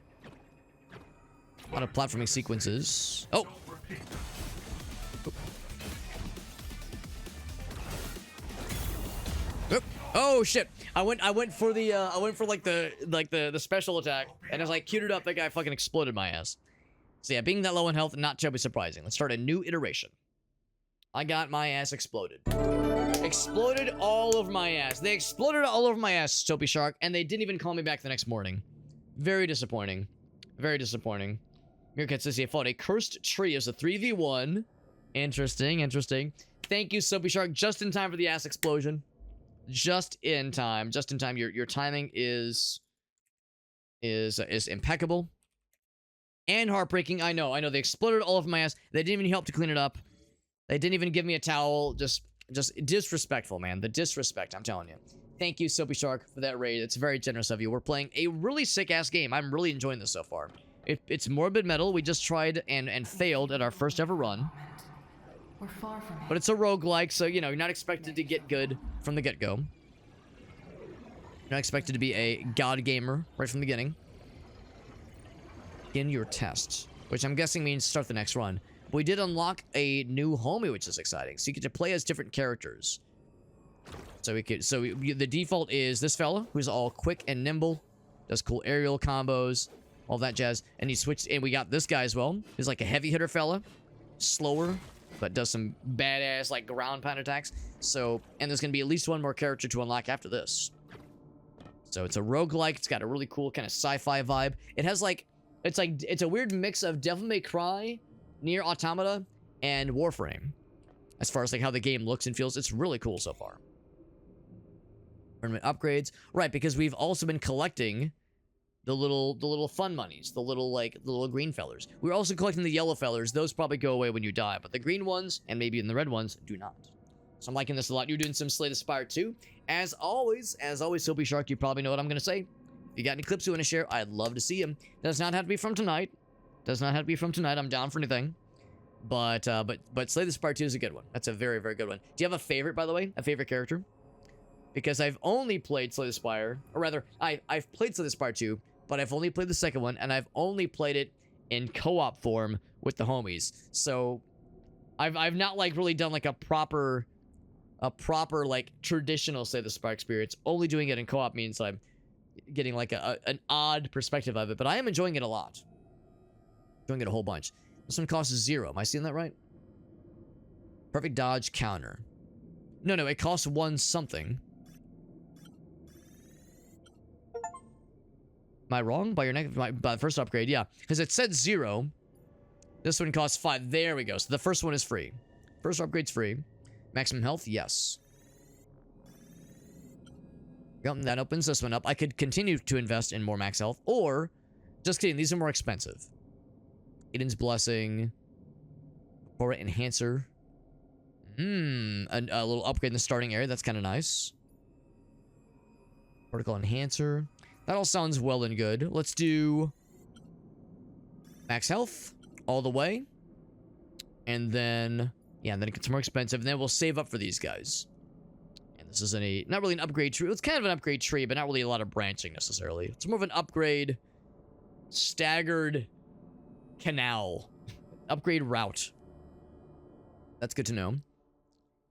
A lot of platforming sequences. Oh! Oh shit! I went for the like the special attack, and as I queued it up, that guy fucking exploded my ass. So yeah, being that low in health, not terribly surprising. Let's start a new iteration. I got my ass exploded. Exploded all over my ass. They exploded all over my ass, Soapy Shark, and they didn't even call me back the next morning. Very disappointing. Very disappointing. Meerkat says he fought a cursed tree as a 3v1. Interesting, interesting. Thank you, Soapy Shark, just in time for the ass explosion. Just in time. Just in time. Your timing is impeccable. And heartbreaking. I know. They exploded all over my ass. They didn't even help to clean it up. They didn't even give me a towel. Just disrespectful, man. The disrespect, I'm telling you. Thank you, Soapy Shark, for that raid. It's very generous of you. We're playing a really sick-ass game. I'm really enjoying this so far. It's Morbid Metal. We just tried and failed at our first ever run. We're far from it. But it's a roguelike, so, you know, you're not expected to get good from the get-go. You're not expected to be a god gamer right from the beginning. Begin your test, which I'm guessing means start the next run. We did unlock a new homie, which is exciting. So you get to play as different characters. So the default is this fella, who's all quick and nimble, does cool aerial combos, all that jazz. And he switched, and we got this guy as well. He's like a heavy hitter fella, slower, but does some badass like ground pound attacks. So, and there's gonna be at least one more character to unlock after this. So it's a roguelike. It's got a really cool kind of sci-fi vibe. It has like it's a weird mix of Devil May Cry, Nier Automata, and Warframe. As far as like how the game looks and feels, it's really cool so far. Tournament upgrades, right? Because we've also been collecting the little fun monies, the little green fellers. We're also collecting the yellow fellers. Those probably go away when you die, but the green ones and maybe in the red ones do not. So I'm liking this a lot. You're doing some Slay the Spire too. As always, Soapy Shark, you probably know what I'm gonna say. If you got any clips you want to share, I'd love to see them. Does not have to be from tonight. Does not have to be from tonight. I'm down for anything. But Slay the Spire 2 is a good one. That's a very, very good one. Do you have a favorite, by the way? A favorite character? Because I've only played Slay the Spire, or rather, I've played Slay the Spire 2, but I've only played the second one, and I've only played it in co-op form with the homies. So I've not like really done like a proper like traditional Slay the Spire experience. Only doing it in co-op means I'm getting like an odd perspective of it, but I am enjoying it a lot. Enjoying it a whole bunch. This one costs 0. Am I seeing that right? Perfect dodge counter. No, it costs 1 something. Am I wrong? By the first upgrade, yeah. Because it said 0. This one costs 5. There we go. So the first one is free. First upgrade's free. Maximum health, yes. Yep, that opens this one up. I could continue to invest in more max health, or just kidding, these are more expensive. Eden's Blessing. Aura Enhancer. A little upgrade in the starting area. That's kind of nice. Particle Enhancer. That all sounds well and good. Let's do max health all the way. And then, yeah, and then it gets more expensive. And then we'll save up for these guys. And this isn't not really an upgrade tree. It's kind of an upgrade tree, but not really a lot of branching necessarily. It's more of an upgrade staggered canal. Upgrade route. That's good to know. And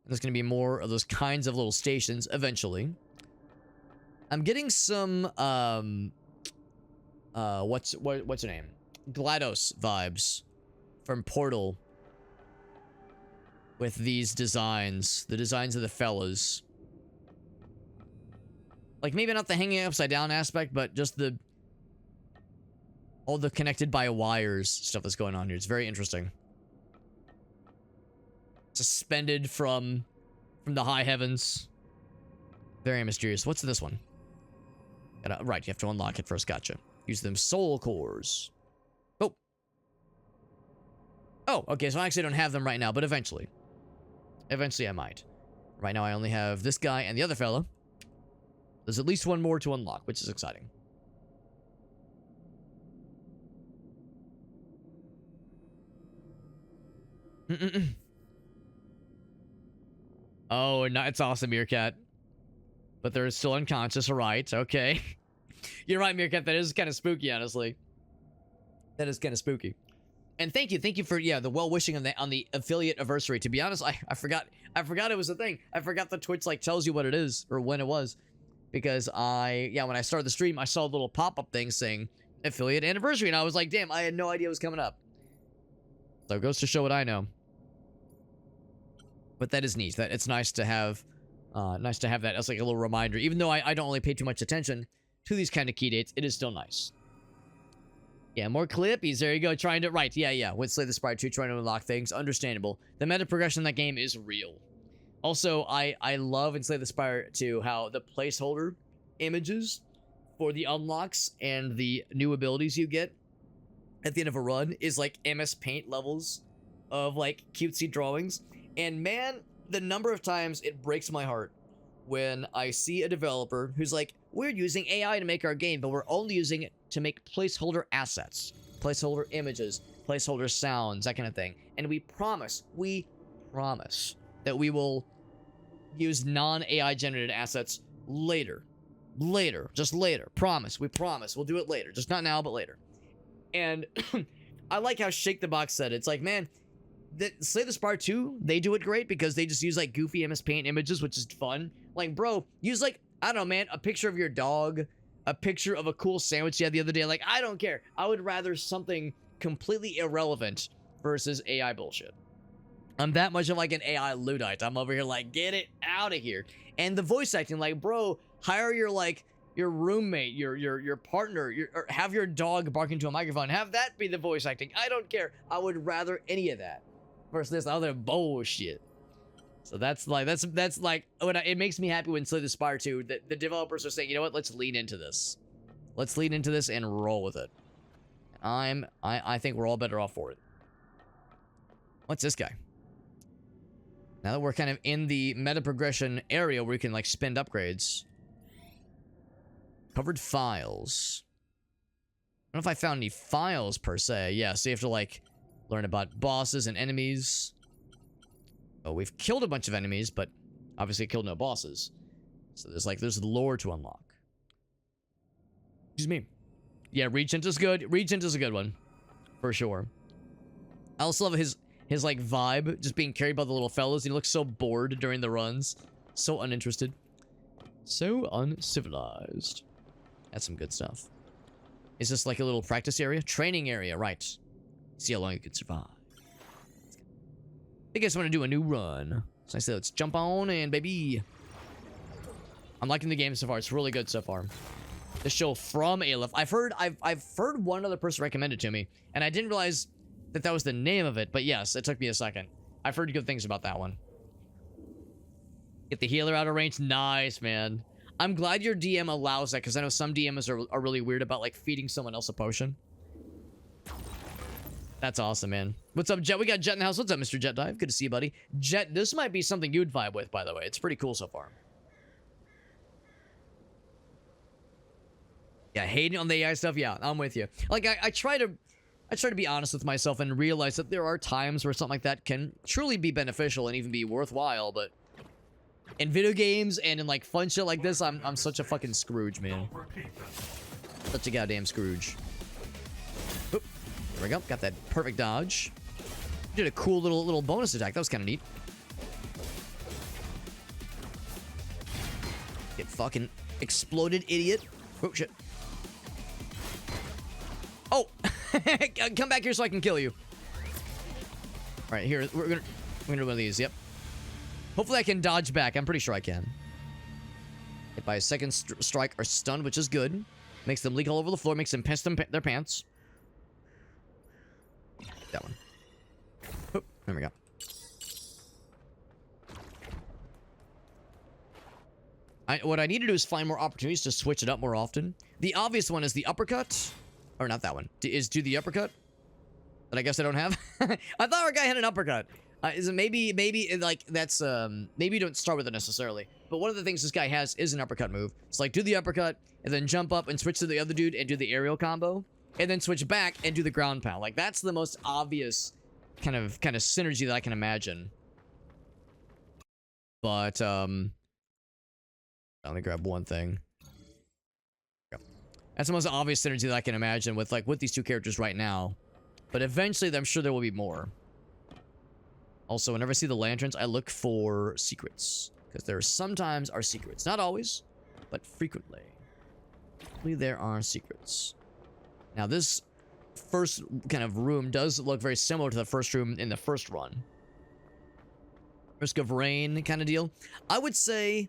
there's going to be more of those kinds of little stations eventually. I'm getting some, what's her name? GLaDOS vibes from Portal with these designs. The designs of the fellas. Like, maybe not the hanging upside down aspect, but just all the connected by wires stuff that's going on here. It's very interesting. Suspended from the high heavens. Very mysterious. What's this one? Right, you have to unlock it first. Gotcha. Use them soul cores. Oh, okay, so I actually don't have them right now, but eventually. Eventually I might. Right now I only have this guy and the other fella. There's at least one more to unlock, which is exciting. Oh, no, it's awesome, Meerkat. But they're still unconscious, right? Okay. You're right, Meerkat. That is kind of spooky, honestly. That is kind of spooky. And thank you for the well wishing on the affiliate anniversary. To be honest, I forgot it was a thing. I forgot the Twitch like tells you what it is or when it was, because when I started the stream, I saw a little pop up thing saying affiliate anniversary, and I was like, damn, I had no idea it was coming up. So it goes to show what I know. But that is neat. That it's nice to have that as like a little reminder. Even though I don't really pay too much attention to these kind of key dates, it is still nice. Yeah, more clippies. There you go. Trying to... Right. Yeah. With Slay the Spire 2, trying to unlock things. Understandable. The meta progression in that game is real. Also, I love in Slay the Spire 2 how the placeholder images for the unlocks and the new abilities you get at the end of a run is like MS Paint levels of like cutesy drawings. And man, the number of times it breaks my heart when I see a developer who's like, we're using AI to make our game, but we're only using it to make placeholder assets, placeholder images, placeholder sounds, that kind of thing. And we promise that we will use non-AI generated assets later, just later. We promise. We'll do it later. Just not now, but later. And I like how Shake the Box said it. It's like, man, Slay the Spire 2, they do it great because they just use like goofy MS Paint images, which is fun. Like, bro, use like, I don't know, man, a picture of your dog, a picture of a cool sandwich you had the other day. Like, I don't care. I would rather something completely irrelevant versus AI bullshit. I'm that much of like an AI Luddite. I'm over here like, get it out of here. And the voice acting, like, bro, hire your like your roommate, your partner, or have your dog bark into a microphone. Have that be the voice acting. I don't care. I would rather any of that versus this other bullshit. So that's like it makes me happy when Slay the Spire 2 that the developers are saying, you know what, let's lean into this. Let's lean into this and roll with it. I think we're all better off for it. What's this guy? Now that we're kind of in the meta progression area where we can like spend upgrades. Covered files. I don't know if I found any files per se. Yeah, so you have to like learn about bosses and enemies. Oh, we've killed a bunch of enemies, but obviously killed no bosses. So there's lore to unlock. Excuse me. Yeah, Regent is good. Regent is a good one. For sure. I also love his like vibe, just being carried by the little fellas. He looks so bored during the runs. So uninterested. So uncivilized. That's some good stuff. Is this like a little practice area? Training area, right. See how long you can survive. I guess I want to do a new run. So I said, let's jump on in, baby. I'm liking the game so far. It's really good so far. The show from Aleph. I've heard one other person recommend it to me, and I didn't realize that that was the name of it. But yes, it took me a second. I've heard good things about that one. Get the healer out of range. Nice, man. I'm glad your DM allows that, because I know some DMs are really weird about like feeding someone else a potion. That's awesome, man. What's up, Jet? We got Jet in the house. What's up, Mr. Jet Dive? Good to see you, buddy. Jet, this might be something you'd vibe with, by the way. It's pretty cool so far. Yeah, hating on the AI stuff. Yeah, I'm with you. Like, I try to be honest with myself and realize that there are times where something like that can truly be beneficial and even be worthwhile, but in video games and in like fun shit like this, I'm such a fucking Scrooge, man. Such a goddamn Scrooge. Oop. There we go. Got that perfect dodge. Did a cool little bonus attack. That was kind of neat. Get fucking exploded, idiot. Oh shit. Oh, come back here so I can kill you. All right, here we're gonna do one of these. Yep. Hopefully I can dodge back. I'm pretty sure I can. Hit by a second strike or stun, which is good. Makes them leak all over the floor. Makes them piss their pants. That one. Oop, there we go. What I need to do is find more opportunities to switch it up more often. The obvious one is the uppercut. Or not that one. Is do the uppercut. That I guess I don't have. I thought our guy had an uppercut. Is it maybe like that's maybe you don't start with it necessarily. But one of the things this guy has is an uppercut move. It's like do the uppercut and then jump up and switch to the other dude and do the aerial combo. And then switch back and do the ground pound. Like that's the most obvious kind of synergy that I can imagine. But let me grab one thing. That's the most obvious synergy that I can imagine with these two characters right now. But eventually I'm sure there will be more. Also, whenever I see the lanterns, I look for secrets. Because there sometimes are secrets. Not always, but frequently. There are secrets. Now this first kind of room does look very similar to the first room in the first run. Risk of Rain kind of deal. I would say,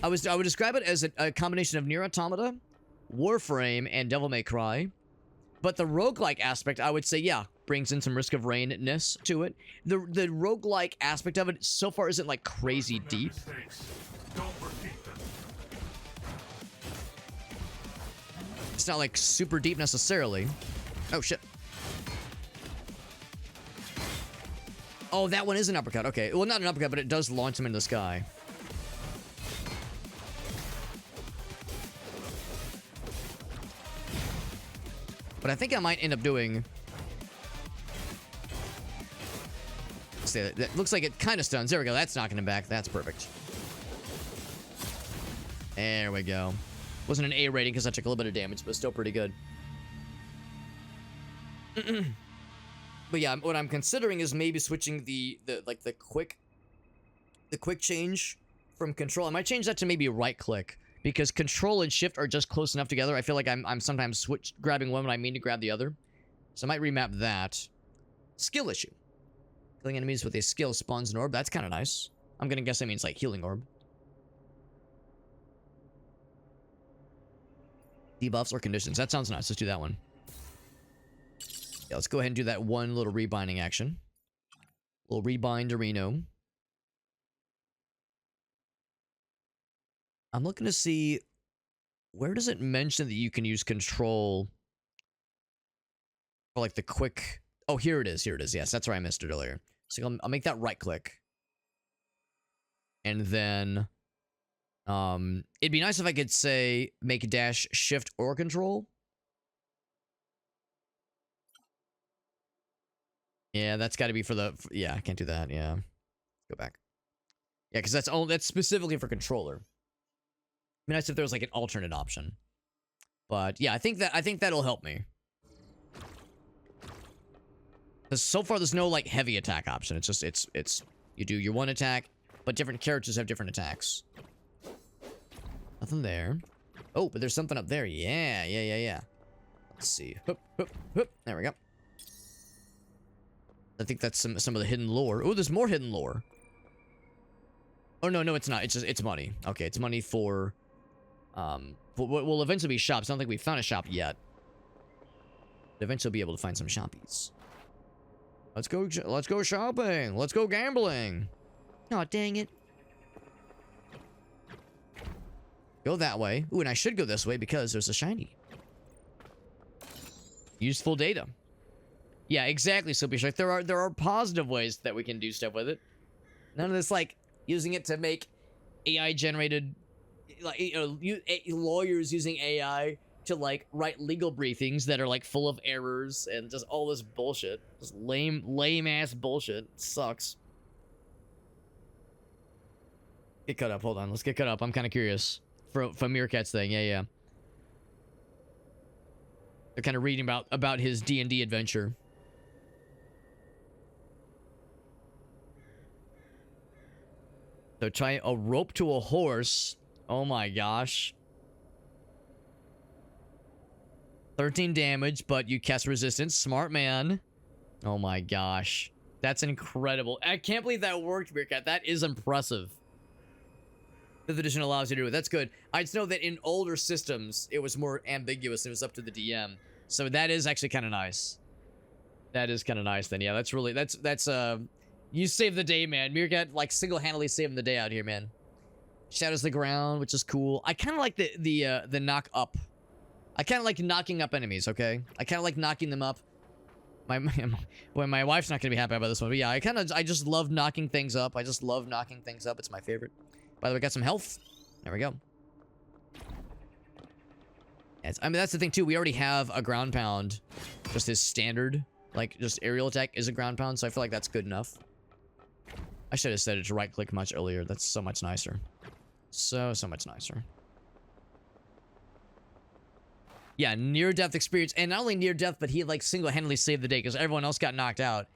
I would describe it as a combination of Nier Automata, Warframe, and Devil May Cry. But the roguelike aspect, I would say, yeah, brings in some Risk of Rain-ness to it. The roguelike aspect of it so far isn't like crazy deep. It's not like super deep necessarily. Oh shit. Oh, that one is an uppercut. Okay, well, not an uppercut, but it does launch him into the sky. But I think I might end up doing... Let's say that looks like it kind of stuns. There we go. That's knocking him back. That's perfect. There we go. Wasn't an A rating because I took a little bit of damage, but still pretty good. But yeah, what I'm considering is maybe switching the quick change from control. I might change that to maybe right click. Because control and shift are just close enough together. I feel like I'm sometimes grabbing one when I mean to grab the other. So I might remap that. Skill issue. Killing enemies with a skill spawns an orb. That's kind of nice. I'm gonna guess that means like healing orb. Debuffs or conditions. That sounds nice. Let's do that one. Yeah, let's go ahead and do that one little rebinding action. Little rebinderino. I'm looking to see, where does it mention that you can use control for like the quick... Oh, here it is. Here it is. Yes, that's where I missed it earlier. So I'll make that right click. And then it'd be nice if I could say make dash shift or control. Yeah, that's got to be for the... Yeah, I can't do that. Yeah. Go back. Yeah, because that's specifically for controller. It'd be nice if there was like an alternate option. But yeah, I think that'll help me. Because so far there's no like heavy attack option. It's just it's you do your one attack, but different characters have different attacks. Nothing there. Oh, but there's something up there. Yeah. Let's see. Hup, hup, hup. There we go. I think that's some of the hidden lore. Oh, there's more hidden lore. Oh no, it's not. It's money. Okay, it's money for what will eventually be shops. I don't think we found a shop yet. But eventually be able to find some shoppies. Let's go shopping. Let's go gambling. Oh, dang it. Go that way. Ooh, and I should go this way because there's a shiny. Useful data. Yeah, exactly, Soapy Shark. There are positive ways that we can do stuff with it. None of this like using it to make AI generated, like, you know, lawyers using AI to like write legal briefings that are like full of errors and just all this bullshit. Just lame ass bullshit. It sucks. Get cut up. Hold on. Let's get cut up. I'm kind of curious. From Meerkat's thing. Yeah. They're kind of reading about his D&D adventure. So try a rope to a horse. Oh my gosh. 13 damage, but you cast resistance. Smart man. Oh my gosh. That's incredible. I can't believe that worked, Meerkat. That is impressive. The edition allows you to do it. That's good. I just know that in older systems, it was more ambiguous. It was up to the DM. So that is actually kind of nice. That is kind of nice then. Yeah, that's you saved the day, man. Meerkat, like, single-handedly saving the day out here, man. Shadows the ground, which is cool. I kind of like the knock up. I kind of like knocking up enemies, okay? I kind of like knocking them up. My wife's not going to be happy about this one, but yeah, I just love knocking things up. I just love knocking things up. It's my favorite. By the way, got some health. There we go. I mean, that's the thing, too. We already have a ground pound. Just his standard, like, just aerial attack is a ground pound, so I feel like that's good enough. I should have said it to right-click much earlier. That's so much nicer. So much nicer. Yeah, near-death experience. And not only near-death, but he, like, single-handedly saved the day because everyone else got knocked out.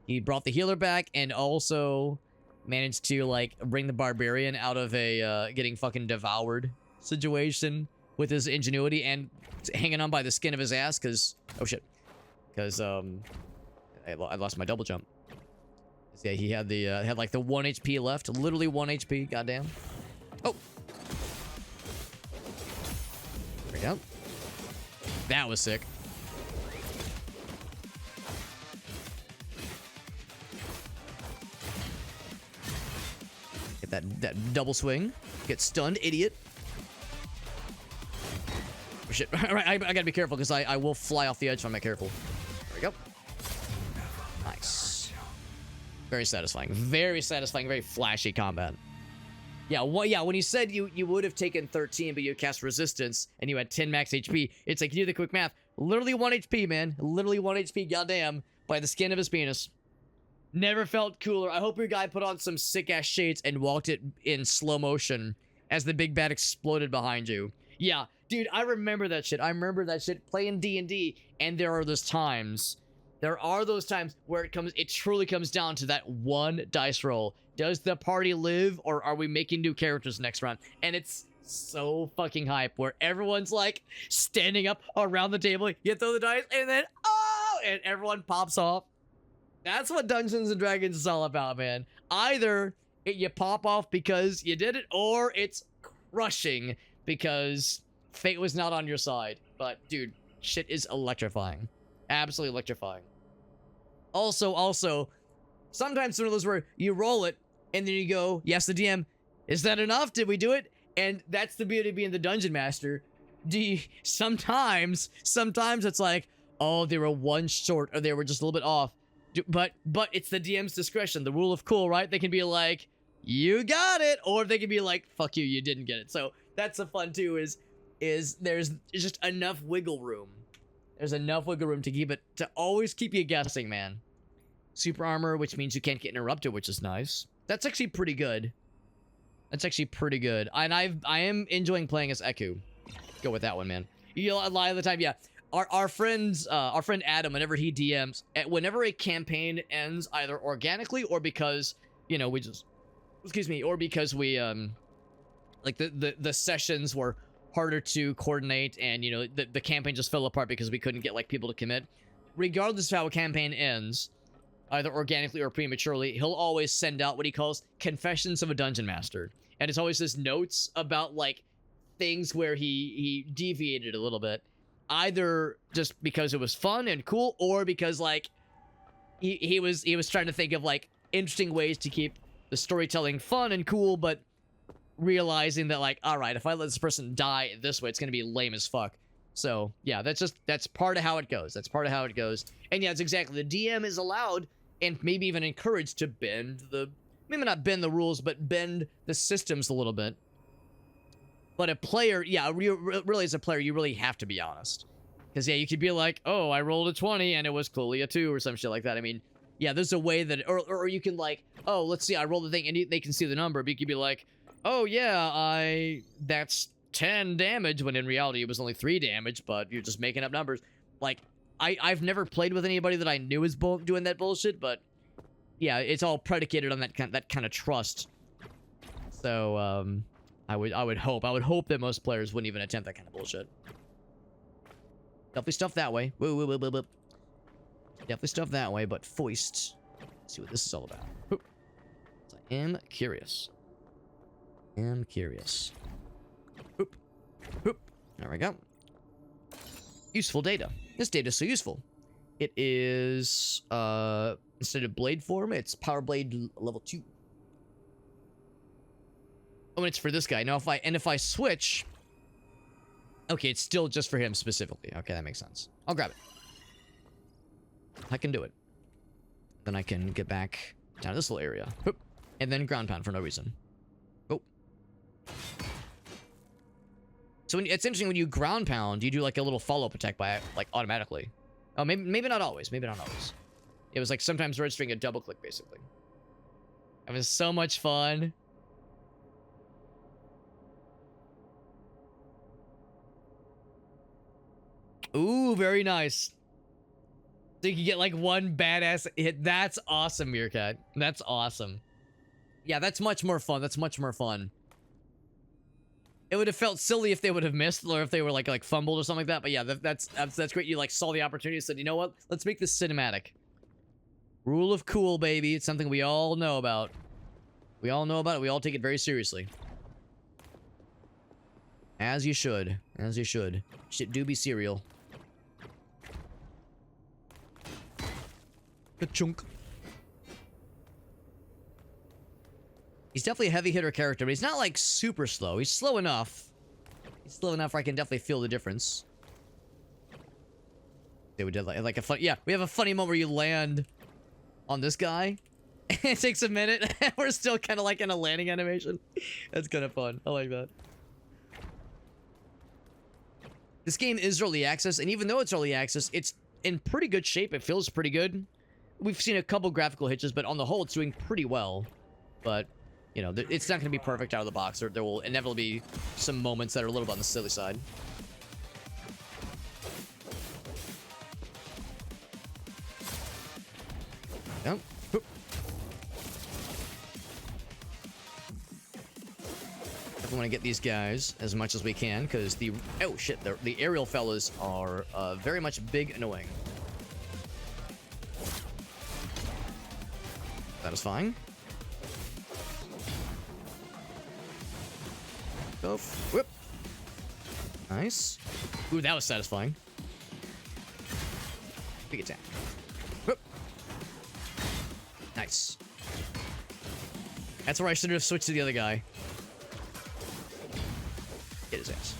He brought the healer back and also managed to, like, bring the barbarian out of a getting fucking devoured situation with his ingenuity and hanging on by the skin of his ass because... Oh, shit. Because, I lost my double jump. Yeah, he had the, had, like, the 1 HP left. Literally 1 HP, goddamn. Oh! There we go. That was sick. Get that double swing. Get stunned, idiot. Oh, shit. Alright, I gotta be careful because I will fly off the edge if I'm not careful. There we go. Nice. Very satisfying. Very satisfying. Very flashy combat. Yeah, well, yeah, when you said you would have taken 13, but you cast resistance, and you had 10 max HP, it's like, you do the quick math. Literally 1 HP, man. Literally 1 HP, goddamn, by the skin of his penis. Never felt cooler. I hope your guy put on some sick-ass shades and walked it in slow motion as the big bad exploded behind you. Yeah, dude, I remember that shit. I remember that shit playing D&D, and there are those times where it truly comes down to that one dice roll. Does the party live, or are we making new characters next round? And it's so fucking hype, where everyone's like standing up around the table, you throw the dice, and then and everyone pops off. That's what Dungeons and Dragons is all about, man. Either you pop off because you did it, or it's crushing because fate was not on your side. But, dude, shit is electrifying. Absolutely electrifying. Also, sometimes one of those where you roll it, and then you go, yes, the DM, is that enough? Did we do it? And that's the beauty of being the Dungeon Master. Sometimes it's like, oh, they were one short, or they were just a little bit off. But it's the DM's discretion, the rule of cool, right? They can be like, you got it, or they can be like, fuck you, you didn't get it. So that's the fun too, is there's just enough wiggle room. There's enough wiggle room to always keep you guessing, man. Super armor, which means you can't get interrupted, which is nice. That's actually pretty good. That's actually pretty good. And I am enjoying playing as Ekku. Go with that one, man. You know, a lot of the time, yeah. Our friend Adam, whenever he DMs, whenever a campaign ends either organically or because, you know, or because we like the sessions were harder to coordinate, and you know the campaign just fell apart because we couldn't get like people to commit. Regardless of how a campaign ends, either organically or prematurely, he'll always send out what he calls Confessions of a Dungeon Master, and it's always his notes about like things where he deviated a little bit, either just because it was fun and cool, or because like he was trying to think of like interesting ways to keep the storytelling fun and cool, but realizing that like, all right, if I let this person die this way, it's gonna be lame as fuck. So yeah, that's part of how it goes. That's part of how it goes. And yeah, it's exactly, the DM is allowed and maybe even encouraged to maybe not bend the rules, but bend the systems a little bit. But a player, yeah, really as a player, you really have to be honest. Because, yeah, you could be like, oh, I rolled a 20 and it was clearly a 2 or some shit like that. I mean, yeah, there's a way that, or you can like, oh, let's see, I rolled the thing and they can see the number, but you could be like, oh, yeah, that's 10 damage, when in reality it was only 3 damage, but you're just making up numbers. Like, I've never played with anybody that I knew was doing that bullshit, but yeah, it's all predicated on that kind of trust. So, I would hope that most players wouldn't even attempt that kind of bullshit. Definitely stuff that way. Woo. Definitely stuff that way, but foist. Let's see what this is all about. So I am curious. Hoop. There we go. Useful data. This data is so useful. It is, instead of blade form, it's power blade level 2. Oh, and it's for this guy. Now, if I switch... Okay, it's still just for him specifically. Okay, that makes sense. I'll grab it. I can do it. Then I can get back down to this little area. Hoop. And then ground pound for no reason. Oh. So it's interesting when you ground pound, you do like a little follow-up attack by like automatically. Oh, maybe not always. Maybe not always. It was like sometimes registering a double click basically. It was so much fun. Ooh, very nice. So you can get like one badass hit. That's awesome, Meerkat. That's awesome. Yeah, that's much more fun. That's much more fun. It would have felt silly if they would have missed, or if they were like fumbled or something like that. But yeah, that's great. You like saw the opportunity and said, you know what? Let's make this cinematic. Rule of cool, baby. It's something we all know about. We all know about it. We all take it very seriously. As you should. As you should. Shit do be serial. Good chunk. He's definitely a heavy hitter character, but he's not like super slow. He's slow enough. He's slow enough where I can definitely feel the difference. Yeah, we did like a fun. Yeah, we have a funny moment where you land on this guy. It takes a minute. We're still kind of like in a landing animation. That's kind of fun. I like that. This game is early access, and even though it's early access, it's in pretty good shape. It feels pretty good. We've seen a couple graphical hitches, but on the whole, it's doing pretty well. But, you know, it's not going to be perfect out of the box. There will inevitably be some moments that are a little bit on the silly side. Yep. Whoop. We want to get these guys as much as we can, because the... Oh, shit. The aerial fellas are very much big and annoying. Satisfying. Go. Whoop. Nice. Ooh, that was satisfying. Big attack. Whoop. Nice. That's where I should have switched to the other guy. Get his ass.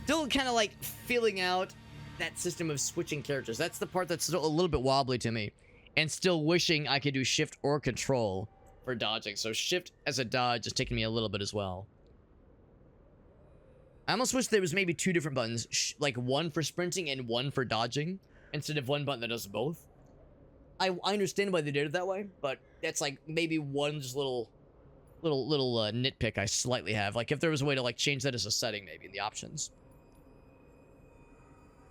Still kind of like feeling out that system of switching characters. That's the part that's still a little bit wobbly to me. And still wishing I could do shift or control for dodging. So shift as a dodge is taking me a little bit as well. I almost wish there was maybe two different buttons. Like one for sprinting and one for dodging. Instead of one button that does both. I understand why they did it that way. But that's like maybe one just little nitpick I slightly have. Like if there was a way to like change that as a setting maybe in the options.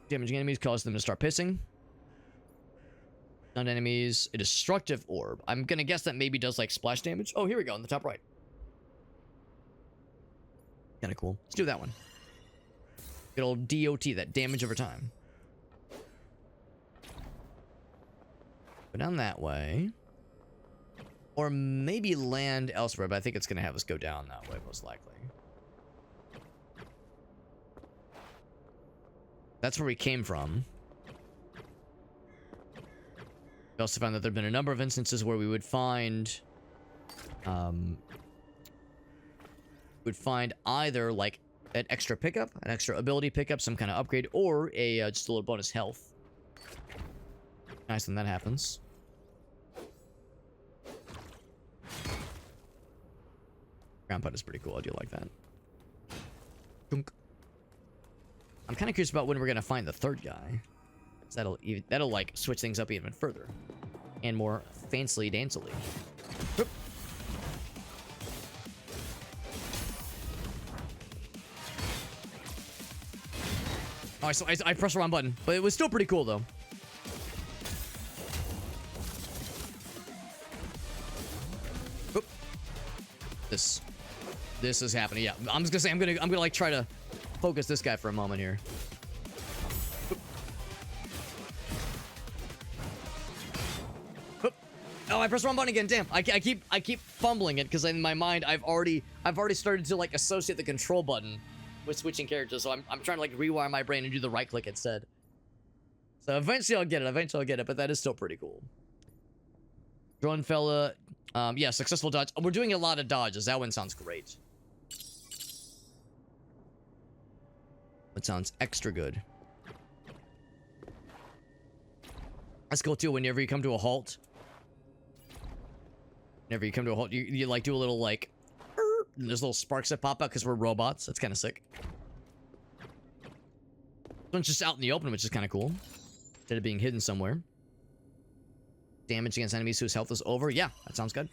Damaging enemies cause them to start pissing. Stunned enemies, a destructive orb. I'm gonna guess that maybe does like splash damage. Oh, here we go in the top right. Kind of cool. Let's do that one. Good old DOT, that damage over time. Go down that way. Or maybe land elsewhere, but I think it's gonna have us go down that way most likely. That's where we came from. We also found that there have been a number of instances where we would find either like an extra pickup, an extra ability pickup, some kind of upgrade, or a just a little bonus health. Nice when that happens. Ground putt is pretty cool. I do like that. Dunk. I'm kind of curious about when we're gonna find the third guy. That'll like switch things up even further and more fancily dancily. Whoop. Oh, I pressed the wrong button, but it was still pretty cool though. Whoop. This is happening. Yeah, I'm just gonna say I'm gonna like try to focus this guy for a moment here. Oh, I pressed the wrong button again. Damn. I keep fumbling it because in my mind I've already started to like associate the control button with switching characters. So I'm trying to like rewire my brain and do the right click instead. So eventually I'll get it. But that is still pretty cool. Drone fella. Yeah, successful dodge. Oh, we're doing a lot of dodges. That one sounds great. That sounds extra good. That's cool too. Whenever you come to a halt. Whenever you come to a halt, you like do a little like, and there's little sparks that pop out because we're robots. That's kind of sick. This one's just out in the open, which is kind of cool. Instead of being hidden somewhere. Damage against enemies whose health is over. Yeah, that sounds good.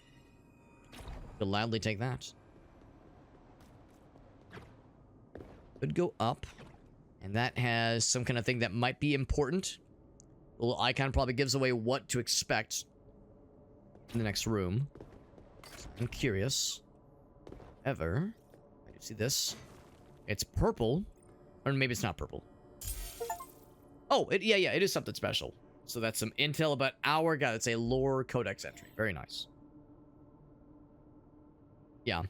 Could loudly take that. Could go up. And that has some kind of thing that might be important. The little icon probably gives away what to expect in the next room. I'm curious. I do see this. It's purple. Or maybe it's not purple. Oh, yeah, it is something special. So that's some intel about our guy. That's a lore codex entry. Very nice. Yeah.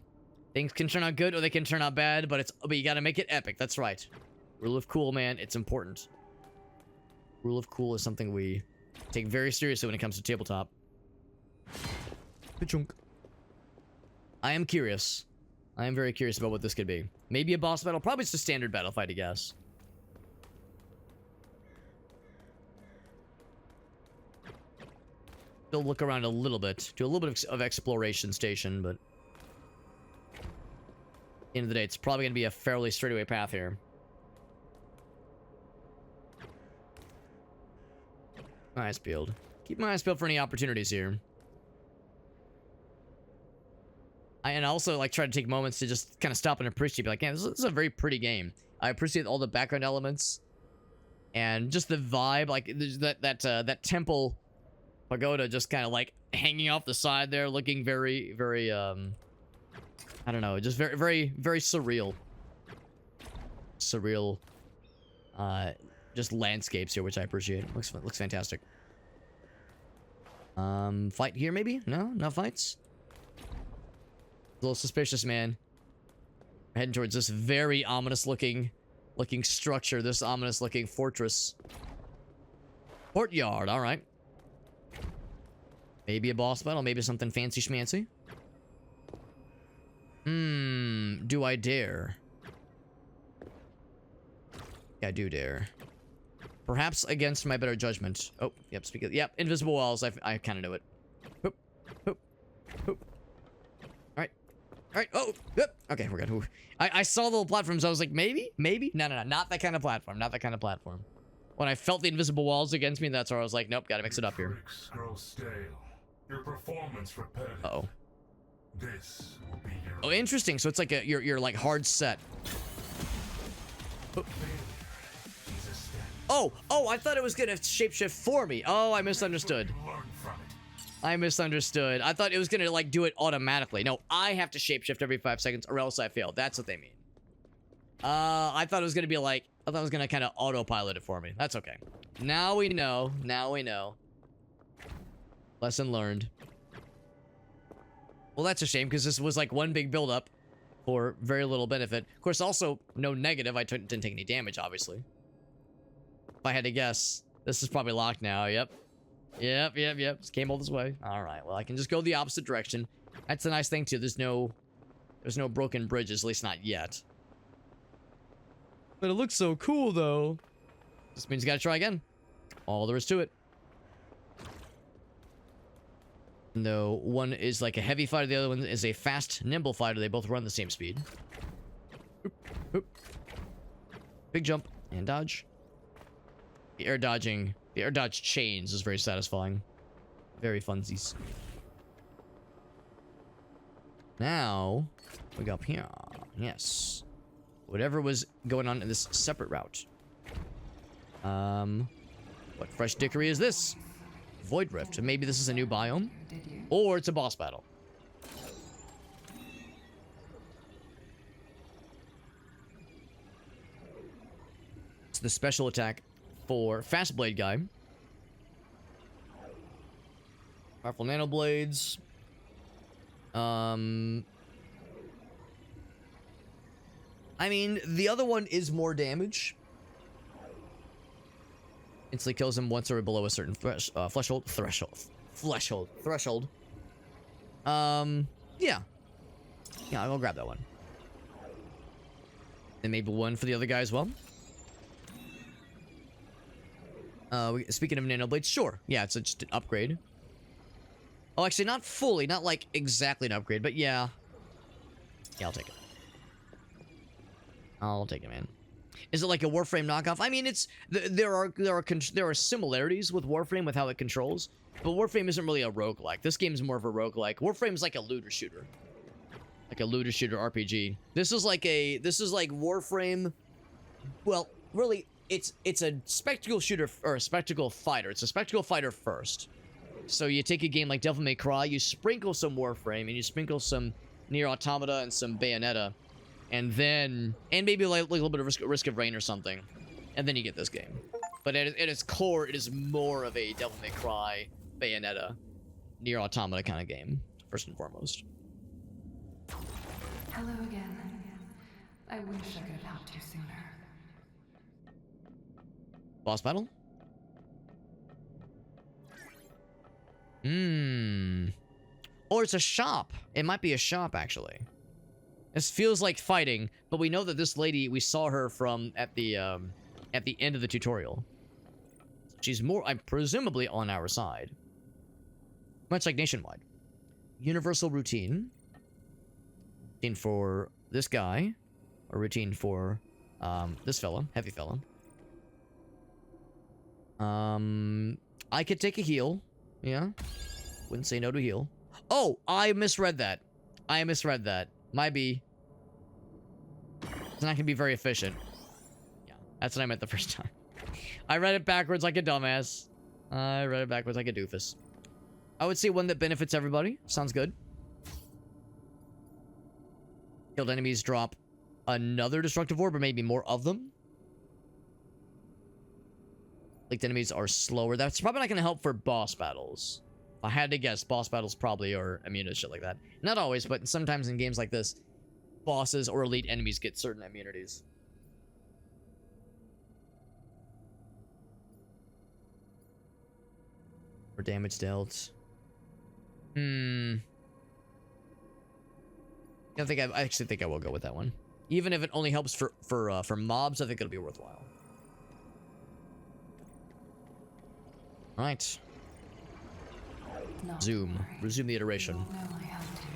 Things can turn out good or they can turn out bad, but you gotta make it epic. That's right. Rule of cool, man. It's important. Rule of cool is something we take very seriously when it comes to tabletop. Chunk. I am curious. I am very curious about what this could be. Maybe a boss battle. Probably just a standard battle, if I had to guess. Still look around a little bit. Do a little bit of exploration station, but... at the end of the day, it's probably going to be a fairly straightaway path here. My eyes peeled. Keep my eyes peeled for any opportunities here. And also like try to take moments to just kind of stop and appreciate. Be like, man, this is a very pretty game. I appreciate all the background elements and just the vibe. Like that temple pagoda just kind of like hanging off the side there, looking very, very I don't know, just very, very, very surreal. Just landscapes here, which I appreciate. Looks fantastic. Fight here maybe? No fights. A little suspicious, man. Heading towards this very ominous looking structure, this ominous looking fortress. Courtyard, alright. Maybe a boss battle, maybe something fancy schmancy. Do I dare? Yeah, I do dare. Perhaps against my better judgment. Oh, yep, yep, invisible walls, I kind of knew it. Hoop, hoop, hoop. Alright. Alright, oh, yep. Okay, we're good. Ooh. I saw the little platforms, I was like, maybe? No, not that kind of platform, not that kind of platform. When I felt the invisible walls against me, that's where I was like, nope, gotta mix it up here. Tricks grow stale. Your performance repetitive. Uh-oh. This will be your Oh, interesting. So it's like you're like hard set. Oh. Oh, I thought it was gonna shapeshift for me. Oh, I misunderstood. learn from it. I misunderstood. I thought it was gonna like do it automatically. No, I have to shapeshift every 5 seconds or else I fail. That's what they mean. I thought it was gonna be like, I thought it was gonna kind of autopilot it for me. That's okay. Now we know. Now we know. Lesson learned. Well, that's a shame because this was like one big build-up for very little benefit. Of course, also no negative. I didn't take any damage, obviously. If I had to guess, this is probably locked now. Yep. Just came all this way. All right. Well, I can just go the opposite direction. That's a nice thing too. There's no broken bridges, at least not yet. But it looks so cool though. This means you gotta try again. All there is to it. No, one is like a heavy fighter, the other one is a fast, nimble fighter. They both run the same speed. Oop, oop. Big jump and dodge. The air dodge chains is very satisfying. Very funsies. Now, we go up here. Yes. Whatever was going on in this separate route. What fresh dickery is this? Void Rift. Maybe this is a new biome. Or it's a boss battle. It's the special attack for Fast Blade guy. Powerful nano blades. I mean, the other one is more damage. Instantly kills him once or below a certain threshold. Yeah, I'll grab that one. And maybe one for the other guy as well. Speaking of nano blades, sure. Yeah, it's just an upgrade. Oh, actually, not fully, not like exactly an upgrade, but yeah. Yeah, I'll take it. I'll take it, man. Is it like a Warframe knockoff? I mean, it's there are similarities with Warframe with how it controls, but Warframe isn't really a roguelike. This game is more of a roguelike. Warframe's like a looter shooter. Like a looter shooter RPG. This is like Warframe. Well, really, it's a spectacle shooter or a spectacle fighter. It's a spectacle fighter first. So you take a game like Devil May Cry, you sprinkle some Warframe, and you sprinkle some Nier Automata and some Bayonetta, and maybe like a little bit of Risk of Rain or something, and then you get this game. But at its core, it is more of a Devil May Cry, Bayonetta, Nier Automata kind of game, first and foremost. Hello again. I wish I could have helped you sooner. Boss battle? Or it's a shop. It might be a shop, actually. This feels like fighting, but we know that this lady, we saw her from at the end of the tutorial. She's I'm presumably on our side. Much like Nationwide. Universal routine. Routine for this guy. Or routine for this fella, heavy fella. I could take a heal. Yeah. Wouldn't say no to heal. Oh, I misread that. Might be. It's not gonna be very efficient. Yeah, that's what I meant the first time. I read it backwards like a dumbass. I read it backwards like a doofus. I would say one that benefits everybody. Sounds good. Killed enemies drop another destructive orb, or maybe more of them. Linked enemies are slower. That's probably not going to help for boss battles. If I had to guess, boss battles probably are immune to shit like that. Not always, but sometimes in games like this, bosses or elite enemies get certain immunities. Or damage dealt. I actually think I will go with that one. Even if it only helps for mobs, I think it'll be worthwhile. All right. Zoom. Resume the iteration. No, I have to.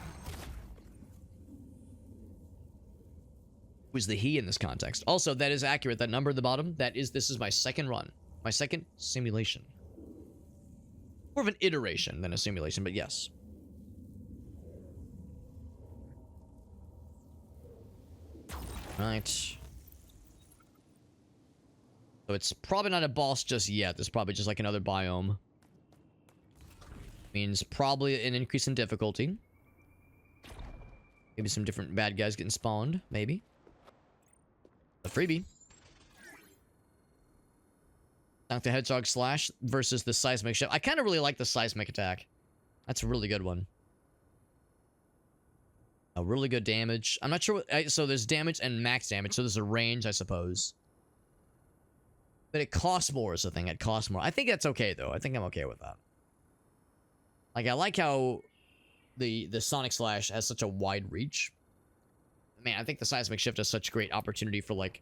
Who's the he in this context? Also, that is accurate. That number at the bottom, this is my second run. My second simulation. More of an iteration than a simulation, but yes. Right. So it's probably not a boss just yet. It's probably just like another biome. Means probably an increase in difficulty. Maybe some different bad guys getting spawned. Maybe. A freebie. Knock the Hedgehog Slash versus the Seismic Shift. I kind of really like the Seismic attack. That's a really good one. A really good damage. I'm not sure what... So there's damage and max damage. So there's a range, I suppose. But it costs more is the thing. It costs more. I think that's okay, though. I think I'm okay with that. Like, I like how the Sonic Slash has such a wide reach. Man, I think the Seismic Shift has such great opportunity for, like...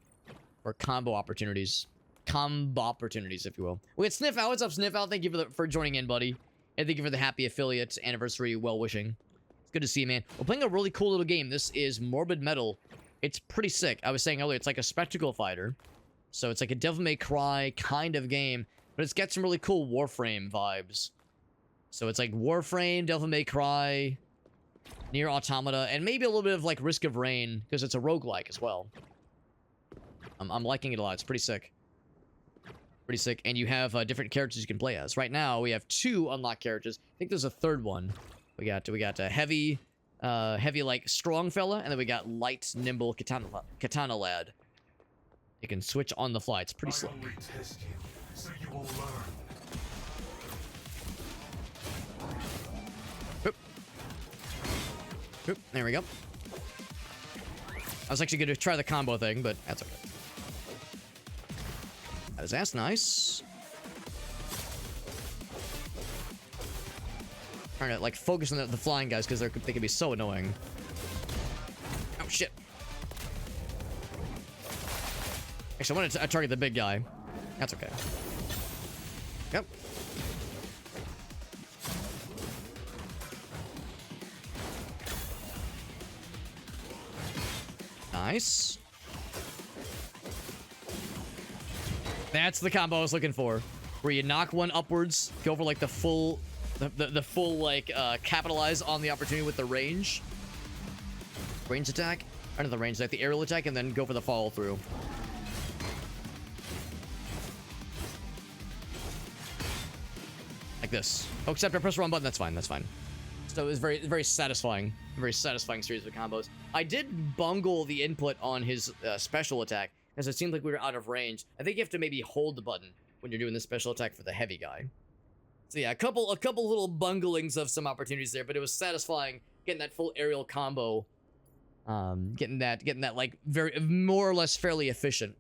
For combo opportunities. Combo opportunities, if you will. We got Sniff Out. What's up, Sniff Out? Thank you for joining in, buddy. And thank you for the happy affiliate anniversary well-wishing. It's good to see you, man. We're playing a really cool little game. This is Morbid Metal. It's pretty sick. I was saying earlier, it's like a spectacle fighter. So it's like a Devil May Cry kind of game. But it's got some really cool Warframe vibes. So it's like Warframe, Devil May Cry, Nier Automata, and maybe a little bit of like Risk of Rain, because it's a roguelike as well. I'm liking it a lot. It's pretty sick. Pretty sick. And you have different characters you can play as. Right now, we have 2 unlocked characters. I think there's a third one. We got a heavy like strong fella, and then we got light, nimble katana lad. You can switch on the fly. It's pretty slick. I only test you, so you will learn. Oop. Oop. There we go. I was actually going to try the combo thing, but that's okay. That's nice. Trying to like focus on the flying guys because they can be so annoying. Oh shit! Actually, I wanted to target the big guy. That's okay. Yep. Nice. That's the combo I was looking for. Where you knock one upwards, go for like the full like capitalize on the opportunity with the range attack, or not the range attack, the aerial attack, and then go for the follow through. Like this. Oh, except I press the wrong button. That's fine. That's fine. So it was very satisfying. Very satisfying series of combos. I did bungle the input on his special attack because it seemed like we were out of range. I think you have to maybe hold the button when you're doing the special attack for the heavy guy. So yeah, a couple little bunglings of some opportunities there, but it was satisfying getting that full aerial combo. Getting that like very more or less fairly efficient.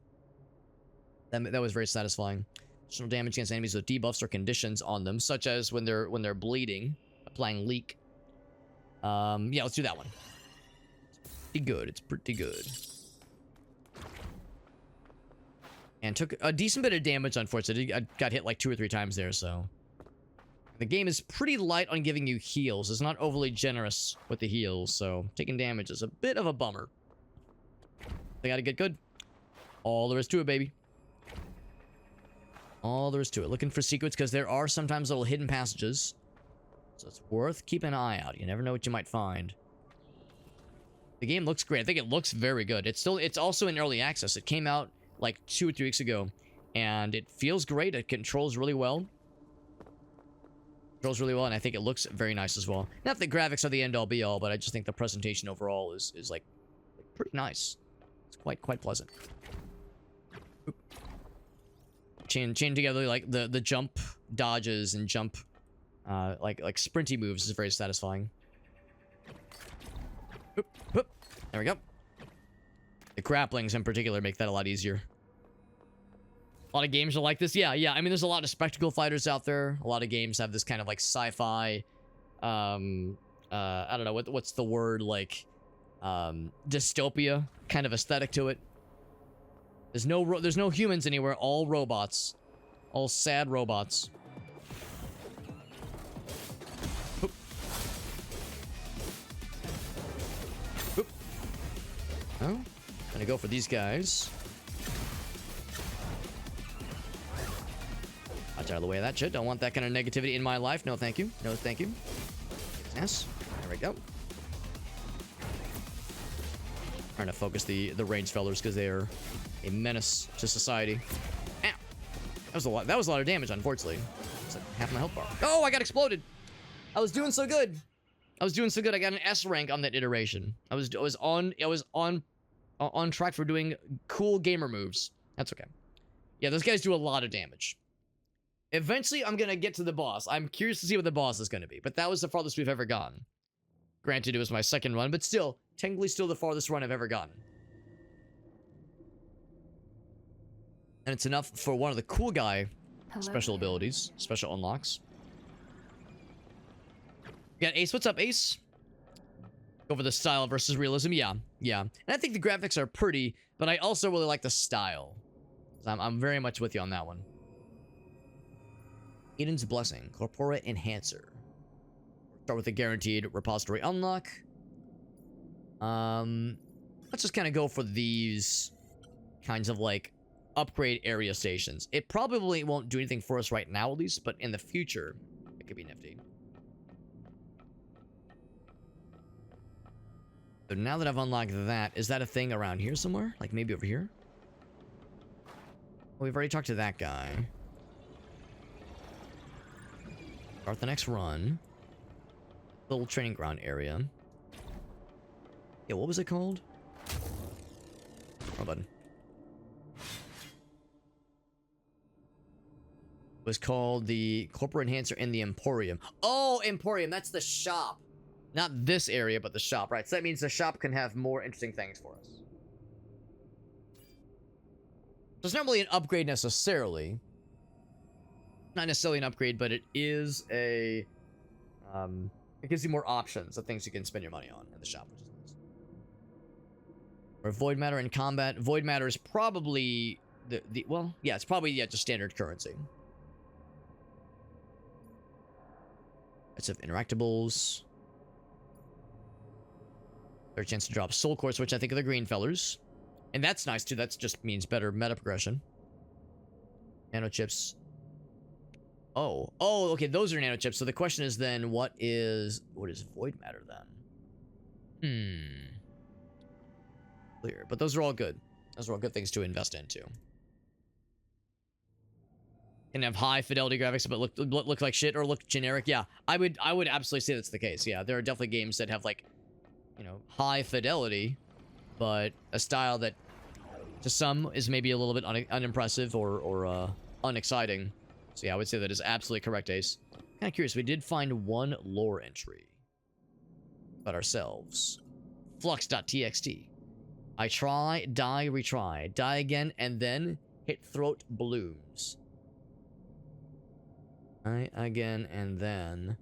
That was very satisfying. Additional damage against enemies with debuffs or conditions on them, such as when they're bleeding, applying leak. Yeah, let's do that one. It's pretty good. It's pretty good. And took a decent bit of damage, unfortunately. I got hit like 2 or 3 times there, so... The game is pretty light on giving you heals. It's not overly generous with the heals, so taking damage is a bit of a bummer. They gotta get good. All there is to it, baby. All there is to it. Looking for secrets, because there are sometimes little hidden passages. So it's worth keeping an eye out. You never know what you might find. The game looks great. I think it looks very good. It's also in early access. It came out like 2 or 3 weeks ago, and it feels great. It controls really well. And I think it looks very nice as well. Not that graphics are the end-all be-all, but I just think the presentation overall is like pretty nice. It's quite pleasant. Oop. Chain together like the jump dodges and jump like sprinty moves is very satisfying. Oop, oop. There we go. The grapplings in particular make that a lot easier. A lot of games are like this. Yeah. I mean, there's a lot of spectacle fighters out there. A lot of games have this kind of like sci-fi, I don't know, what's the word, like, dystopia kind of aesthetic to it. There's no humans anywhere, all robots. All sad robots. Boop. Boop. Oh, gonna go for these guys. Watch out of the way of that shit. Don't want that kind of negativity in my life. No, thank you. No, thank you. Yes. There we go. Trying to focus the range fellers because they are a menace to society. Ow. That was a lot of damage, unfortunately. It's like half my health bar. Oh, I got exploded. I was doing so good. I got an S rank on that iteration. I was on track for doing cool gamer moves. That's okay. Yeah, those guys do a lot of damage. Eventually, I'm gonna get to the boss. I'm curious to see what the boss is gonna be, but that was the farthest we've ever gone. Granted, it was my second run, but still, technically still the farthest run I've ever gotten. And it's enough for one of the cool guy special abilities, special unlocks. Yeah, Ace, what's up, Ace? Go for the style versus realism, yeah. And I think the graphics are pretty, but I also really like the style. I'm very much with you on that one. Eden's Blessing, Corpora Enhancer. Start with a guaranteed repository unlock. Let's just kind of go for these kinds of like upgrade area stations. It probably won't do anything for us right now, at least, but in the future, it could be nifty. So now that I've unlocked that, is that a thing around here somewhere? Like maybe over here? Well, we've already talked to that guy. Start the next run. Little training ground area. Yeah, what was it called? Oh, button. It was called the Corporate Enhancer and the Emporium. Oh, Emporium, that's the shop. Not this area, but the shop, right? So that means the shop can have more interesting things for us. So it's not really an upgrade necessarily. Not necessarily an upgrade, but it is a... it gives you more options of things you can spend your money on in the shop, which is nice. Or Void Matter in combat. Void Matter is probably well, yeah, it's probably just standard currency. It's of interactables. There's a chance to drop soul quartz, which I think are the green fellers. And that's nice too. That just means better meta progression. Nano chips. Oh, okay, those are nano chips. So the question is then, what is void matter then? Clear. But those are all good. Those are all good things to invest into. Can have high fidelity graphics, but look like shit or look generic. Yeah, I would absolutely say that's the case. Yeah, there are definitely games that have like, you know, high fidelity, but a style that to some is maybe a little bit unimpressive or unexciting. So yeah, I would say that is absolutely correct, Ace. Kind of curious, we did find one lore entry about ourselves. Flux.txt. I try, die, retry. Die again, and then hit throat blooms. Die again, and then...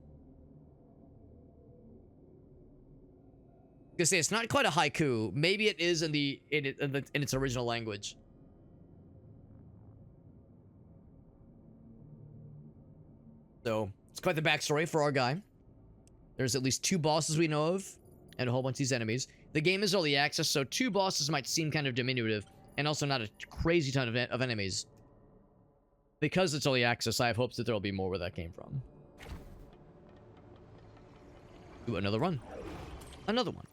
I was gonna say, it's not quite a haiku. Maybe it is in its original language. So, it's quite the backstory for our guy. There's at least 2 bosses we know of, and a whole bunch of these enemies. The game is early access, so 2 bosses might seem kind of diminutive, and also not a crazy ton of enemies. Because it's early access, I have hopes that there will be more where that came from. Ooh, another run. Another one.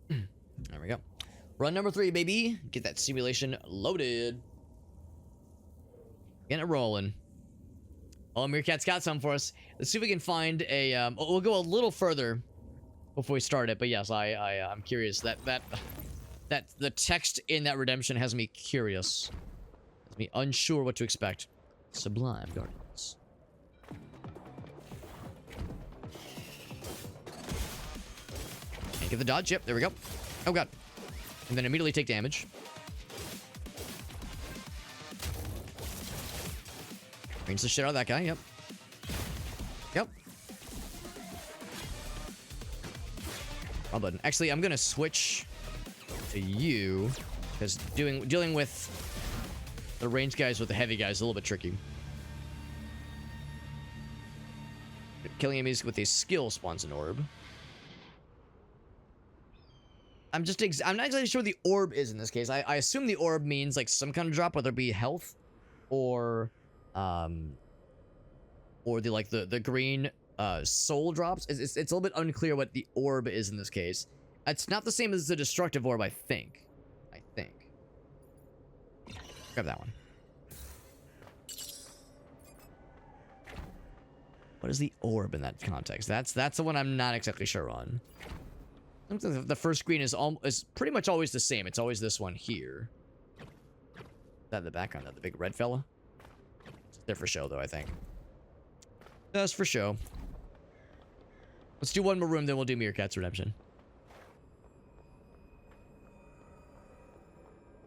There we go. Run number 3, baby. Get that simulation loaded. Get it rolling. Oh, Meerkat's got some for us. Let's see if we can find a... we'll go a little further before we start it. But yes, I'm curious. That the text in that redemption has me curious. Has me unsure what to expect. Sublime Guardians. Get the dodge. Yep, there we go. Oh, God. And then immediately take damage. Range the shit out of that guy. Yep. Yep. Well done. Actually, I'm going to switch to you. Because dealing with the range guys with the heavy guys is a little bit tricky. Killing enemies with a skill spawns an orb. I'm not exactly sure what the orb is in this case. I assume the orb means like some kind of drop, whether it be health or the green soul drops. It's a little bit unclear what the orb is in this case. It's not the same as the destructive orb, I think. Grab that one. What is the orb in that context? That's the one I'm not exactly sure on. The first screen is pretty much always the same. It's always this one here. Is that in the background? The big red fella? It's there for show, though, I think. That's for show. Let's do one more room, then we'll do Meerkat's Redemption.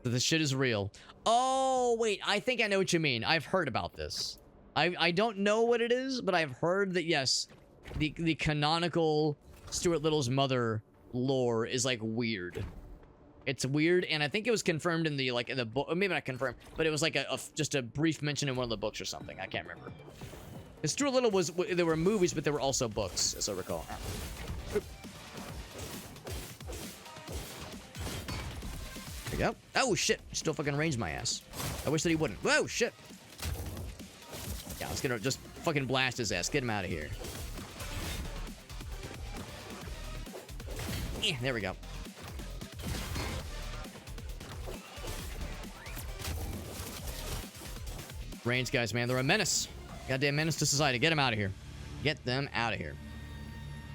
So this shit is real. Oh, wait. I think I know what you mean. I've heard about this. I don't know what it is, but I've heard that, yes, the canonical Stuart Little's mother lore is, like, weird. It's weird, and I think it was confirmed in the book. Maybe not confirmed, but it was, like, just a brief mention in one of the books or something. I can't remember. Stuart Little there were movies, but there were also books, as I recall. There we go. Oh, shit. Still fucking ranged my ass. I wish that he wouldn't. Whoa, shit. Yeah, I was gonna just fucking blast his ass. Get him out of here. Yeah, there we go. Range guys, man. They're a menace. Goddamn menace to society. Get them out of here. Get them out of here.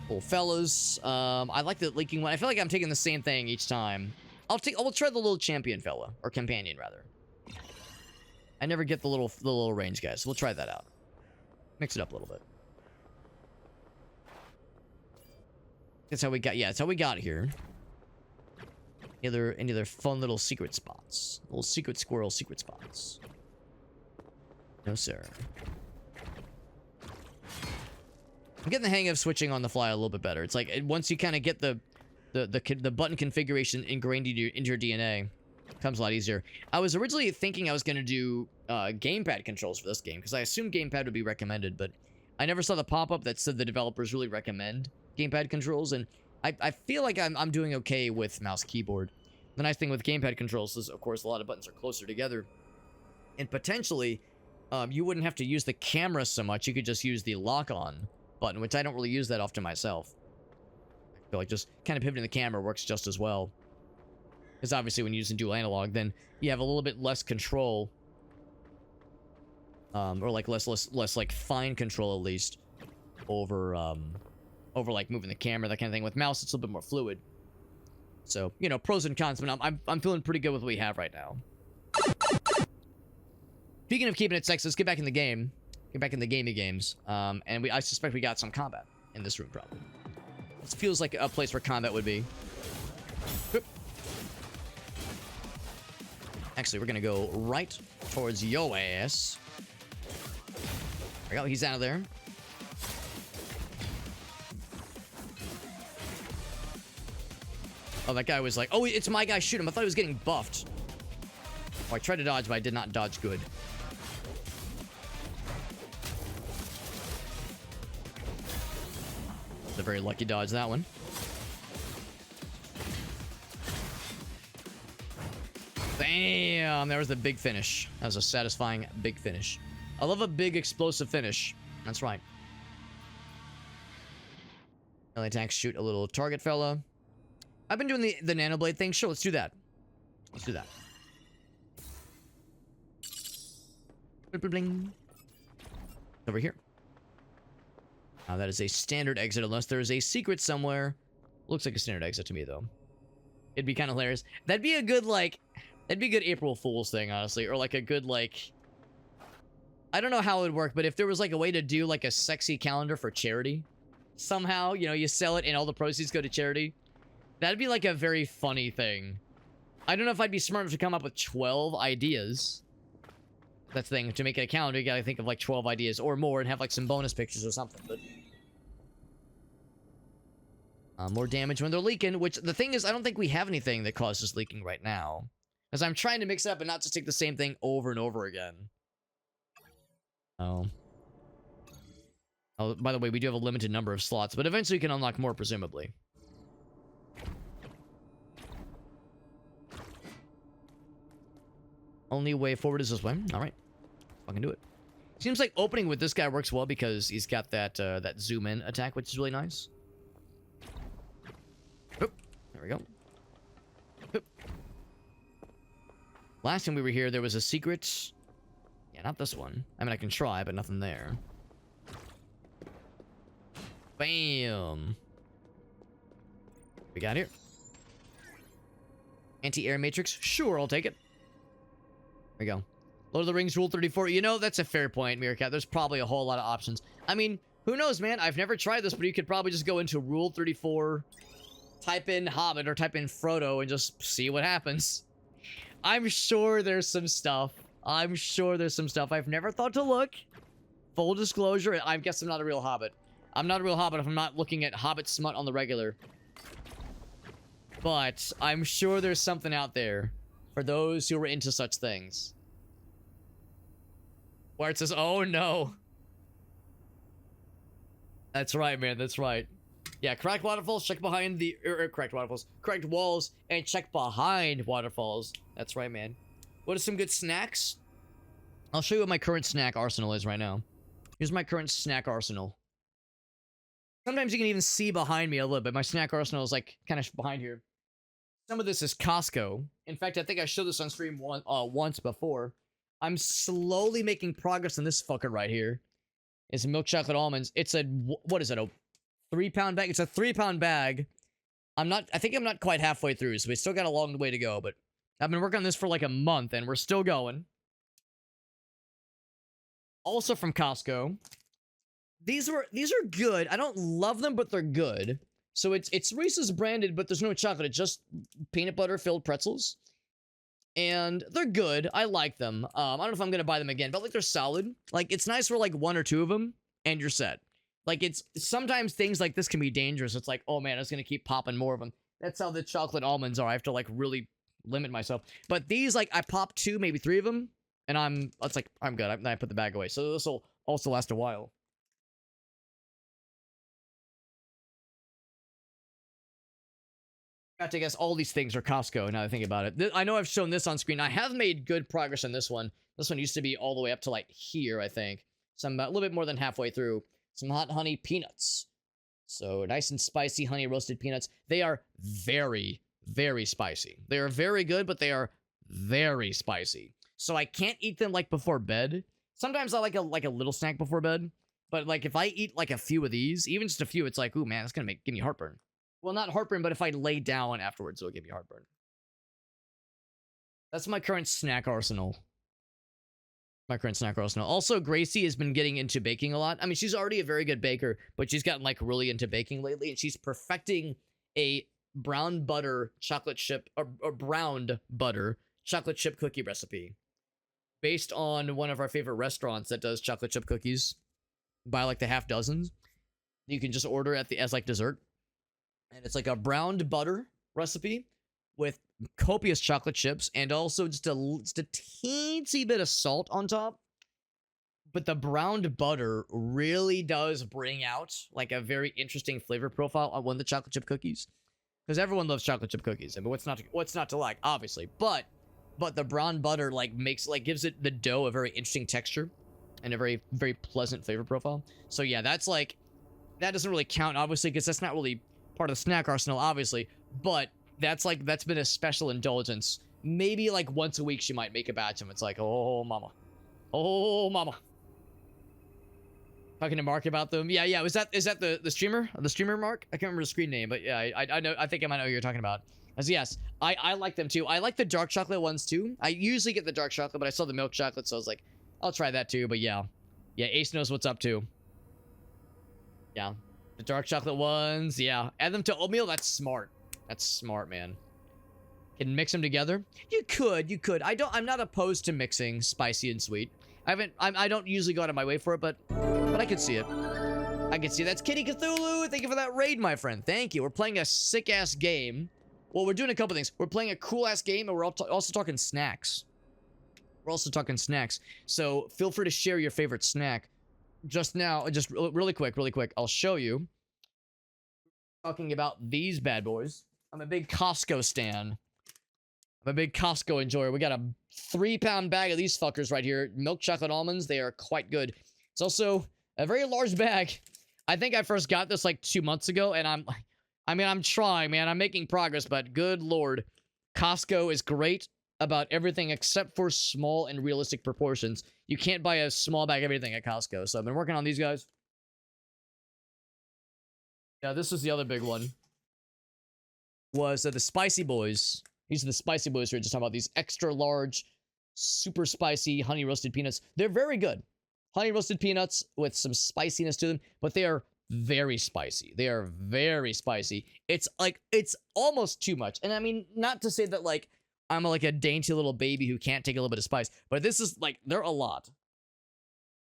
Cool fellas. I like the leaking one. I feel like I'm taking the same thing each time. I'll try the little champion fella. Or companion, rather. I never get the little range guys, so we'll try that out. Mix it up a little bit. That's how we got, yeah, that's how we got here. Any other fun little secret spots? Little secret squirrel secret spots. No, sir. I'm getting the hang of switching on the fly a little bit better. It's like, once you kind of get the button configuration ingrained into your DNA, it comes a lot easier. I was originally thinking I was going to do gamepad controls for this game, because I assumed gamepad would be recommended, but I never saw the pop-up that said the developers really recommend gamepad controls, and I feel like I'm doing okay with mouse keyboard. The nice thing with gamepad controls is, of course, a lot of buttons are closer together, and potentially you wouldn't have to use the camera so much. You could just use the lock-on button, which I don't really use that often myself. I feel like just kind of pivoting the camera works just as well. Because obviously when using dual analog, then you have a little bit less control. Or like less like fine control at least over like moving the camera, that kind of thing. With mouse, it's a little bit more fluid. So, you know, pros and cons, but I'm feeling pretty good with what we have right now. Speaking of keeping it sexy, let's get back in the game. Get back in the gamey games. And I suspect we got some combat in this room, probably. This feels like a place where combat would be. Whoop. Actually, we're gonna go right towards yo ass. There we go, he's out of there. Oh, that guy was like, oh, it's my guy, shoot him. I thought he was getting buffed. Oh, I tried to dodge, but I did not dodge good. A very lucky dodge, that one. Bam! There was the big finish. That was a satisfying big finish. I love a big explosive finish. That's right. Melee attacks shoot a little target fella. I've been doing the nanoblade thing. Sure, let's do that. Let's do that. Bling. Over here. That is a standard exit, unless there is a secret somewhere. Looks like a standard exit to me, though. It'd be kind of hilarious. That'd be a good, like... That'd be a good April Fool's thing, honestly. Or, like, a good, like... I don't know how it would work, but if there was, like, a way to do, like, a sexy calendar for charity... Somehow, you know, you sell it and all the proceeds go to charity... That'd be like a very funny thing. I don't know if I'd be smart enough to come up with 12 ideas. That's the thing. To make an account, you gotta think of like 12 ideas or more and have like some bonus pictures or something. But more damage when they're leaking, which the thing is, I don't think we have anything that causes leaking right now. Because I'm trying to mix it up and not just take the same thing over and over again. Oh, by the way, we do have a limited number of slots, but eventually we can unlock more, presumably. Only way forward is this way. All right. Fucking do it. Seems like opening with this guy works well because he's got that that zoom in attack, which is really nice. Oop. There we go. Oop. Last time we were here, there was a secret. Yeah, not this one. I mean, I can try, but nothing there. Bam. We got here. Anti-air matrix. Sure, I'll take it. There we go. Lord of the Rings Rule 34. You know, that's a fair point, Meerkat. There's probably a whole lot of options. I mean, who knows, man? I've never tried this, but you could probably just go into Rule 34, type in Hobbit or type in Frodo, and just see what happens. I'm sure there's some stuff. I'm sure there's some stuff I've never thought to look. Full disclosure, I guess I'm not a real Hobbit. I'm not a real Hobbit if I'm not looking at Hobbit smut on the regular. But I'm sure there's something out there for those who are into such things. Where it says, oh no. That's right, man, that's right. Yeah, cracked waterfalls, check behind the... correct waterfalls. Correct walls, and check behind waterfalls. That's right, man. What are some good snacks? I'll show you what my current snack arsenal is right now. Here's my current snack arsenal. Sometimes you can even see behind me a little bit. My snack arsenal is like kind of behind here. Some of this is Costco. In fact, I think I showed this on stream once before. I'm slowly making progress on this fucker right here. It's milk chocolate almonds. It's a, what is it, a 3-pound bag? It's a 3-pound bag. I think I'm not quite halfway through, so we still got a long way to go, but I've been working on this for like a month, and we're still going. Also from Costco. These are good. I don't love them, but they're good. So it's Reese's branded, but there's no chocolate. It's just peanut butter filled pretzels. And they're good. I like them. I don't know if I'm gonna buy them again, but like they're solid. Like it's nice for like 1 or 2 of them, and you're set. Like it's sometimes things like this can be dangerous. It's like, oh man, I was gonna keep popping more of them. That's how the chocolate almonds are. I have to like really limit myself. But these, like, I pop 2, maybe 3 of them, and it's like I'm good. Then I put the bag away. So this will also last a while. I have to guess all these things are Costco now that I think about it. I know I've shown this on screen. I have made good progress on this one. This one used to be all the way up to like here, I think. So I'm about a little bit more than halfway through. Some hot honey peanuts. So nice and spicy honey roasted peanuts. They are very, very spicy. They are very good, but they are very spicy. So I can't eat them like before bed. Sometimes I like a little snack before bed. But like if I eat like a few of these, even just a few, it's like, ooh man, it's gonna give me heartburn. Well, not heartburn, but if I lay down afterwards, it'll give me heartburn. That's my current snack arsenal. Also, Gracie has been getting into baking a lot. I mean, she's already a very good baker, but she's gotten like really into baking lately, and she's perfecting a brown butter chocolate chip, or browned butter chocolate chip cookie recipe based on one of our favorite restaurants that does chocolate chip cookies. Buy like the half dozens. You can just order as like dessert. And it's like a browned butter recipe with copious chocolate chips and also just a teensy bit of salt on top. But the browned butter really does bring out like a very interesting flavor profile on one of the chocolate chip cookies. Because everyone loves chocolate chip cookies. I mean, what's not to like, obviously. But the brown butter gives it the dough a very interesting texture and a very, very pleasant flavor profile. So yeah, that doesn't really count, obviously, because that's not really part of the snack arsenal, obviously, but that's been a special indulgence. Maybe like once a week she might make a batch of them. It's like, oh mama, talking to Mark about them. Yeah, is that the streamer Mark? I can't remember the screen name, but yeah, I think I might know who you're talking about. As yes, I like them too. I like the dark chocolate ones too. I usually get the dark chocolate, but I saw the milk chocolate, so I was like, I'll try that too. But yeah, Ace knows what's up too. Yeah. The dark chocolate ones, yeah. Add them to oatmeal, that's smart. That's smart, man. Can mix them together? You could. I'm not opposed to mixing spicy and sweet. I don't usually go out of my way for it, but I could see it. I can see that's Kitty Cthulhu. Thank you for that raid, my friend. Thank you. We're playing a sick-ass game. Well, we're doing a couple things. We're playing a cool-ass game, and we're also talking snacks. We're also talking snacks. So feel free to share your favorite snack. Just now, just really quick, I'll show you. Talking about these bad boys. I'm a big Costco stan. I'm a big Costco enjoyer. We got a 3-pound bag of these fuckers right here. Milk chocolate almonds. They are quite good. It's also a very large bag. I think I first got this like 2 months ago, and I'm trying, man. I'm making progress, but good lord. Costco is great about everything except for small and realistic proportions. You can't buy a small bag of everything at Costco, so I've been working on these guys. Yeah, this was the other big one. Was the Spicy Boys. These are the Spicy Boys we were just talking about. These extra large, super spicy honey roasted peanuts. They're very good. Honey roasted peanuts with some spiciness to them, but they are very spicy. They are very spicy. It's like, it's almost too much. And I mean, not to say that like, I'm like a dainty little baby who can't take a little bit of spice, but this is like, they're a lot.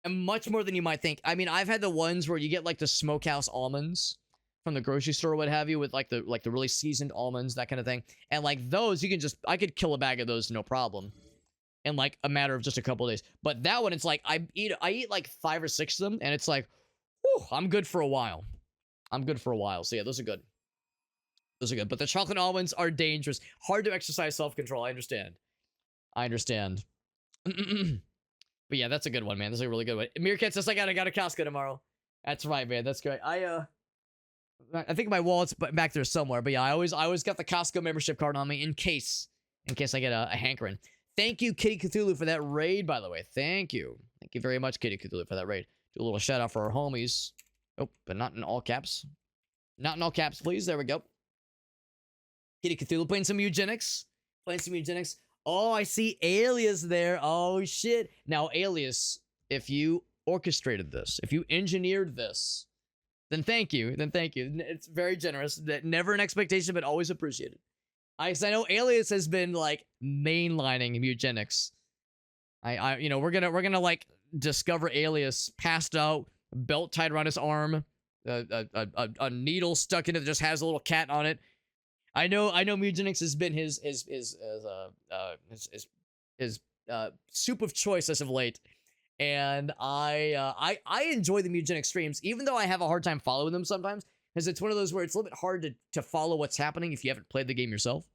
And much more than you might think. I mean, I've had the ones where you get like the smokehouse almonds from the grocery store or what have you, with like the really seasoned almonds, that kind of thing. And like those, you can just, I could kill a bag of those no problem in like a matter of just a couple of days. But that one, it's like I eat like 5 or 6 of them, and it's like, whew, I'm good for a while. I'm good for a while. So yeah, those are good. Those are good. But the chocolate almonds are dangerous. Hard to exercise self-control. I understand. But yeah, that's a good one, man. That's a really good one. Meerkat says I got a Costco tomorrow. That's right, man. That's great. I think my wallet's back there somewhere. But yeah, I always got the Costco membership card on me in case I get a hankering. Thank you, Kitty Cthulhu, for that raid, by the way. Thank you. Thank you very much, Kitty Cthulhu, for that raid. Do a little shout out for our homies. Oh, but not in all caps. Not in all caps, please. There we go. Kitty Cthulhu playing some eugenics. Oh, I see Alias there. Oh, shit. Now, Alias, if you orchestrated this, if you engineered this, then thank you. It's very generous. Never an expectation, but always appreciated. I know Alias has been like mainlining eugenics. We're gonna like discover Alias passed out, belt tied around his arm, a needle stuck in it that just has a little cat on it. I know eugenics has been his soup of choice as of late, and I enjoy the eugenic streams, even though I have a hard time following them sometimes, because it's one of those where it's a little bit hard to follow what's happening if you haven't played the game yourself.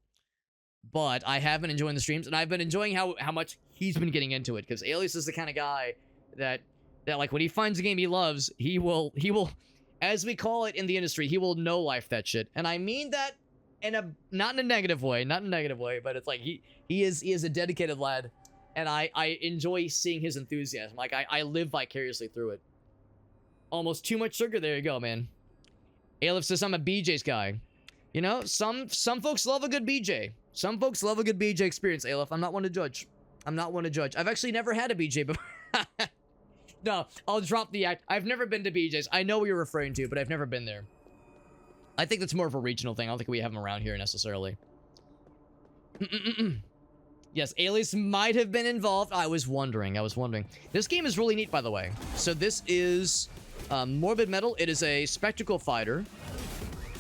But I have been enjoying the streams, and I've been enjoying how much he's been getting into it, because Alias is the kind of guy that like when he finds a game he loves, he will, as we call it in the industry, he will no life that shit. And I mean that not in a negative way, but it's like he is a dedicated lad, and I enjoy seeing his enthusiasm. Like I live vicariously through it. Almost too much sugar. There you go, man. Aleph says I'm a BJ's guy. You know, some folks love a good BJ. Some folks love a good BJ experience, Aleph. I'm not one to judge. I've actually never had a BJ before. No, I'll drop the act. I've never been to BJ's. I know what you're referring to, but I've never been there. I think that's more of a regional thing. I don't think we have them around here necessarily. Yes, Alias might have been involved. I was wondering. This game is really neat, by the way. So this is Morbid Metal. It is a spectacle fighter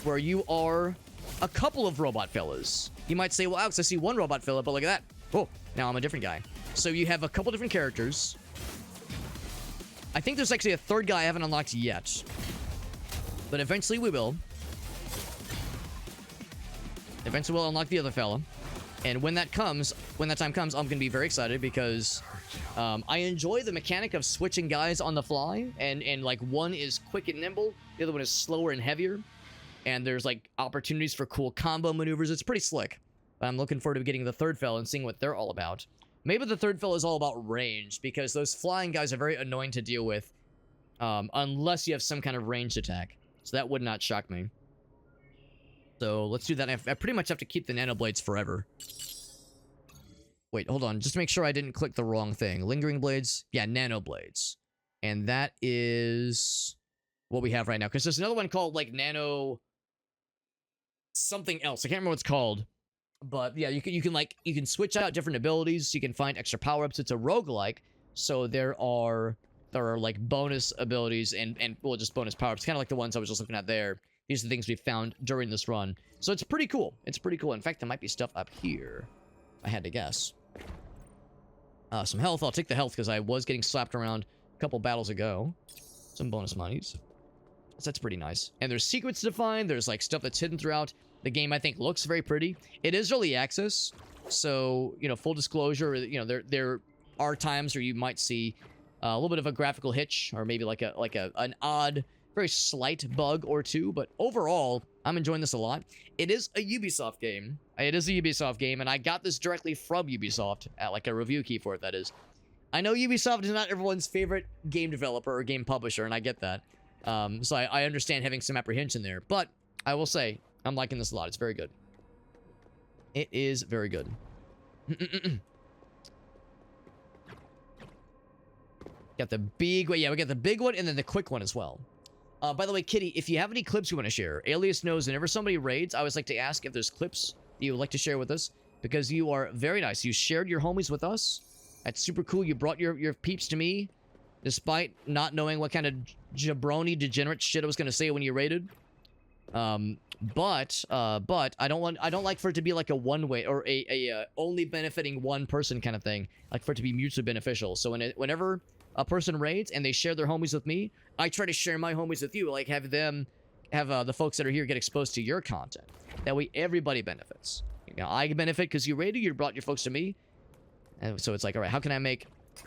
where you are a couple of robot fellas. You might say, well, Alex, I see one robot fella, but look at that. Oh, now I'm a different guy. So you have a couple different characters. I think there's actually a third guy I haven't unlocked yet, but eventually we will. Eventually we'll unlock the other fella. And when that time comes, I'm gonna be very excited, because I enjoy the mechanic of switching guys on the fly, and like one is quick and nimble, the other one is slower and heavier, and there's like opportunities for cool combo maneuvers. It's pretty slick. But I'm looking forward to getting the third fella and seeing what they're all about. Maybe the third fella is all about range, because those flying guys are very annoying to deal with, unless you have some kind of ranged attack. So that would not shock me. So let's do that. I pretty much have to keep the nanoblades forever. Wait, hold on. Just to make sure I didn't click the wrong thing. Lingering blades. Yeah, nanoblades. And that is what we have right now. Because there's another one called, like, nano something else. I can't remember what it's called. But yeah, you can switch out different abilities. You can find extra power-ups. It's a roguelike, so there are like bonus abilities and well, just bonus power-ups, kind of like the ones I was just looking at there. These are the things we found during this run. So it's pretty cool. It's pretty cool. In fact, there might be stuff up here. I had to guess. Some health. I'll take the health because I was getting slapped around a couple battles ago. Some bonus monies. So that's pretty nice. And there's secrets to find. There's like stuff that's hidden throughout. The game, I think, looks very pretty. It is early access, so, you know, full disclosure, you know, there are times where you might see a little bit of a graphical hitch, or maybe like an odd, very slight bug or two, but overall, I'm enjoying this a lot. It is a Ubisoft game. It is a Ubisoft game, and I got this directly from Ubisoft, at like a review key for it, that is. I know Ubisoft is not everyone's favorite game developer or game publisher, and I get that. So I understand having some apprehension there, but I will say, I'm liking this a lot. It's very good. It is very good. Got the big one. Yeah, we got the big one and then the quick one as well. By the way, Kitty, if you have any clips you want to share, Alias knows whenever somebody raids, I always like to ask if there's clips that you would like to share with us, because you are very nice. You shared your homies with us. That's super cool. You brought your peeps to me, despite not knowing what kind of jabroni degenerate shit I was going to say when you raided. But I don't like for it to be like a one-way or a only benefiting one person kind of thing. I like for it to be mutually beneficial. So whenever a person raids and they share their homies with me, I try to share my homies with you. Like have the folks that are here get exposed to your content. That way everybody benefits. You know, I benefit because you raided, you brought your folks to me, and so it's like, all right, how can I make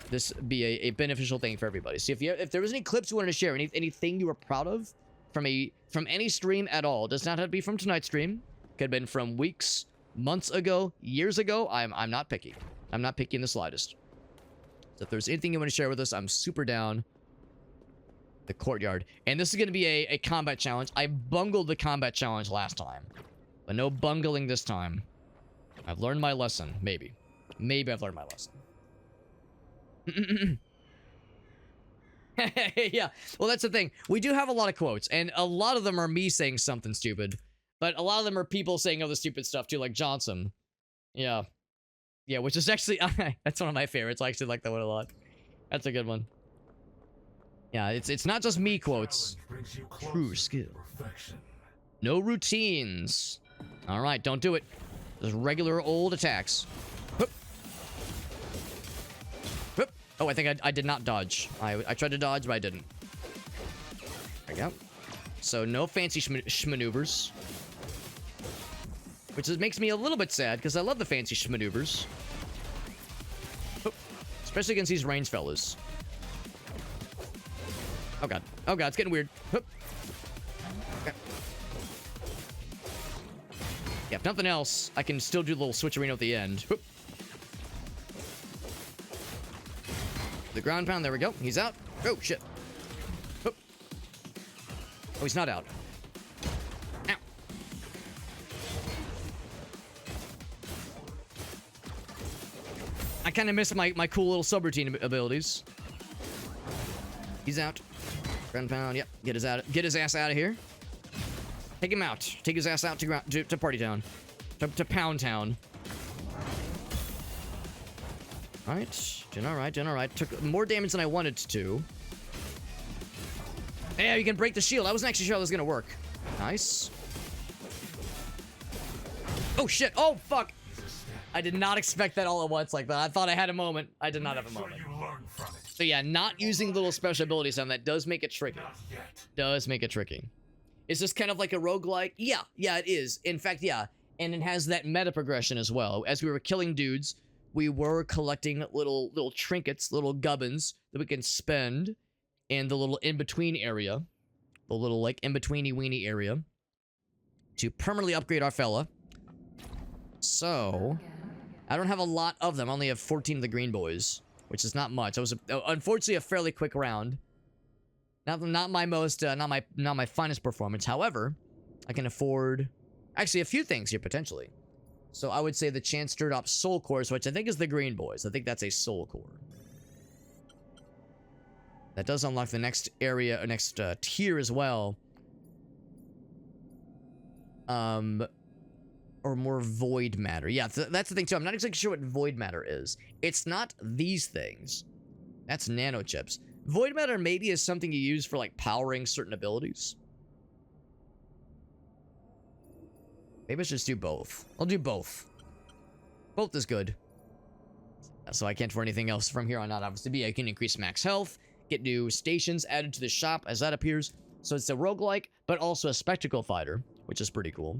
this be a beneficial thing for everybody? See, if there was any clips you wanted to share, anything you were proud of from any stream at all, does not have to be from tonight's stream. Could have been from weeks, months ago, years ago. I'm not picky. I'm not picky in the slightest. So if there's anything you want to share with us, I'm super down. The courtyard. And this is going to be a combat challenge. I bungled the combat challenge last time, but no bungling this time. I've learned my lesson. Maybe I've learned my lesson. Yeah, well, that's the thing. We do have a lot of quotes, and a lot of them are me saying something stupid, but a lot of them are people saying other stupid stuff too, like Johnson. Yeah, which is actually that's one of my favorites. I actually like that one a lot. That's a good one. Yeah, it's not just me quotes. True skill. No routines. All right, don't do it. Just regular old attacks. Whoop. Whoop. Oh, I think I did not dodge. I tried to dodge, but I didn't. There we go. So no fancy maneuvers. Which makes me a little bit sad, because I love the fancy maneuvers. Especially against these range fellas. Oh god. Oh god, it's getting weird. Whoop. Okay. Yeah, if nothing else, I can still do a little switcherino at the end. Whoop. The ground pound, there we go. He's out. Oh, shit. Whoop. Oh, he's not out. Ow. I kind of miss my cool little subroutine abilities. He's out. Ground pound, yep. Get his ass out of here. Take him out. Take his ass out to Party Town. To Pound Town. Alright. Doing alright. Took more damage than I wanted to. Yeah, you can break the shield. I wasn't actually sure how this was gonna work. Nice. Oh shit. Oh fuck. I did not expect that all at once like that. I thought I had a moment. I did not have a moment. So yeah, not using little special abilities on that does make it tricky. Does make it tricky. Is this kind of like a roguelike? Yeah, it is. In fact, yeah. And it has that meta progression as well. As we were killing dudes, we were collecting little trinkets, little gubbins that we can spend in the little in-between area. The little, like, in-betweeny-weeny area. To permanently upgrade our fella. So, I don't have a lot of them. I only have 14 of the green boys, which is not much. It was, unfortunately, a fairly quick round. Not my most, not my finest performance. However, I can afford, actually, a few things here, potentially. So I would say the chance to drop soul cores, which I think is the green boys. I think that's a soul core. That does unlock the next area, or next tier as well. Or more void matter. Yeah, that's the thing too. I'm not exactly sure what void matter is. It's not these things. That's nanochips. Void matter maybe is something you use for like powering certain abilities. Maybe I should just do both. I'll do both. Both is good. So I can't for anything else from here on out. Obviously, I can increase max health, get new stations added to the shop as that appears. So it's a roguelike, but also a spectacle fighter, which is pretty cool.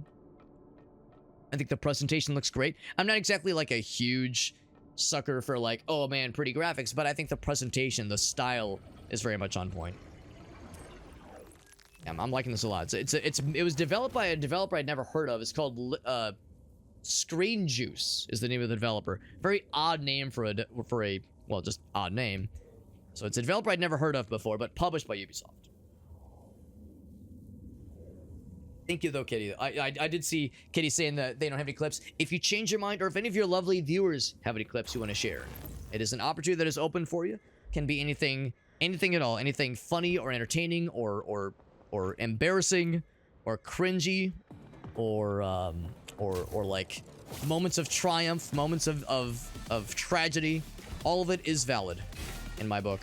I think the presentation looks great. I'm not exactly like a huge sucker for like, oh man, pretty graphics, but I think the presentation, the style is very much on point. Yeah, I'm liking this a lot. It was developed by a developer I'd never heard of. It's called Screen Juice is the name of the developer. Very odd name for a well, just odd name. So it's a developer I'd never heard of before, but published by Ubisoft. Thank you though, Kitty. I did see Kitty saying that they don't have any clips. If you change your mind, or if any of your lovely viewers have any clips you want to share, it is an opportunity that is open for you. Can be anything at all. Anything funny or entertaining or embarrassing or cringy or like moments of triumph, moments of tragedy. All of it is valid in my book.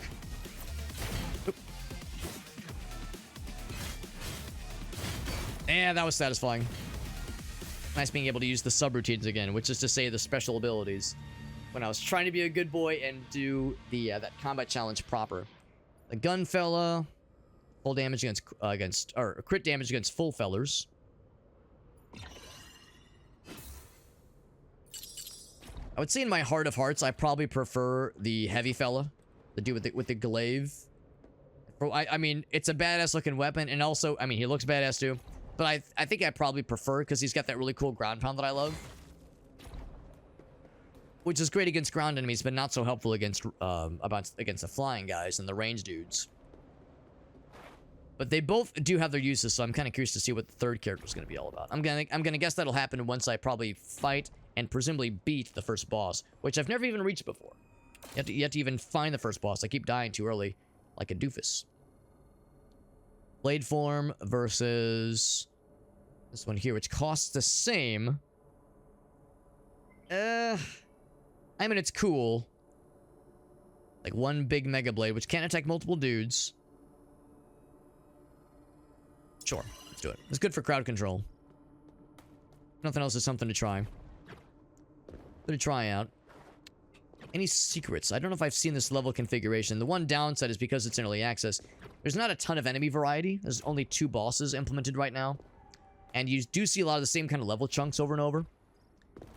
Yeah, that was satisfying. Nice being able to use the subroutines again, which is to say the special abilities. When I was trying to be a good boy and do the that combat challenge proper. The gun fella, full damage against or crit damage against full fellers. I would say in my heart of hearts, I probably prefer the heavy fella, the dude with the glaive. I mean, it's a badass looking weapon, and also, I mean, he looks badass too. But I think I probably prefer because he's got that really cool ground pound that I love. Which is great against ground enemies, but not so helpful against against the flying guys and the range dudes. But they both do have their uses, so I'm kind of curious to see what the third character is going to be all about. I'm gonna guess that'll happen once I probably fight and presumably beat the first boss, which I've never even reached before. You have to even find the first boss. I keep dying too early, like a doofus. Blade form versus this one here, which costs the same. I mean, it's cool. Like one big mega blade, which can't attack multiple dudes. Sure, let's do it. It's good for crowd control. Nothing else is something to try. Something to try out. Any secrets? I don't know if I've seen this level configuration. The one downside is because it's in early access. There's not a ton of enemy variety. There's only 2 bosses implemented right now. And you do see a lot of the same kind of level chunks over and over.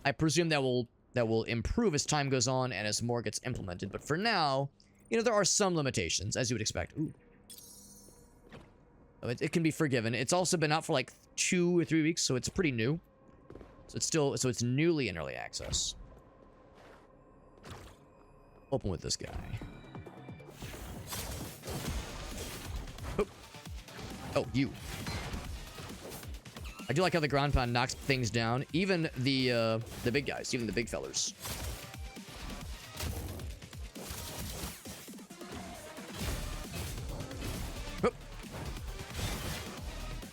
I presume that will improve as time goes on and as more gets implemented. But for now, you know, there are some limitations, as you would expect. Ooh. It can be forgiven. It's also been out for like 2 or 3 weeks, so it's pretty new. So it's newly in early access. Open with this guy. Oh, you. I do like how the ground pound knocks things down. Even the big guys, even the big fellers. Oop.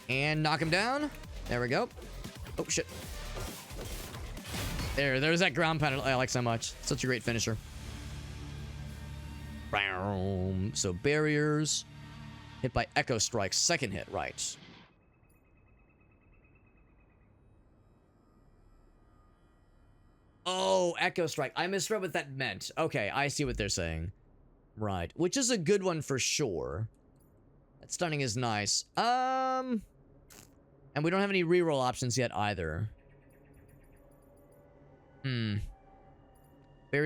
And knock him down. There we go. Oh, shit. There's that ground pound I like so much. Such a great finisher. So barriers. Hit by Echo Strike. Second hit, right. Oh, Echo Strike. I misread what that meant. Okay, I see what they're saying. Right. Which is a good one for sure. That stunning is nice. And we don't have any reroll options yet either. Barrier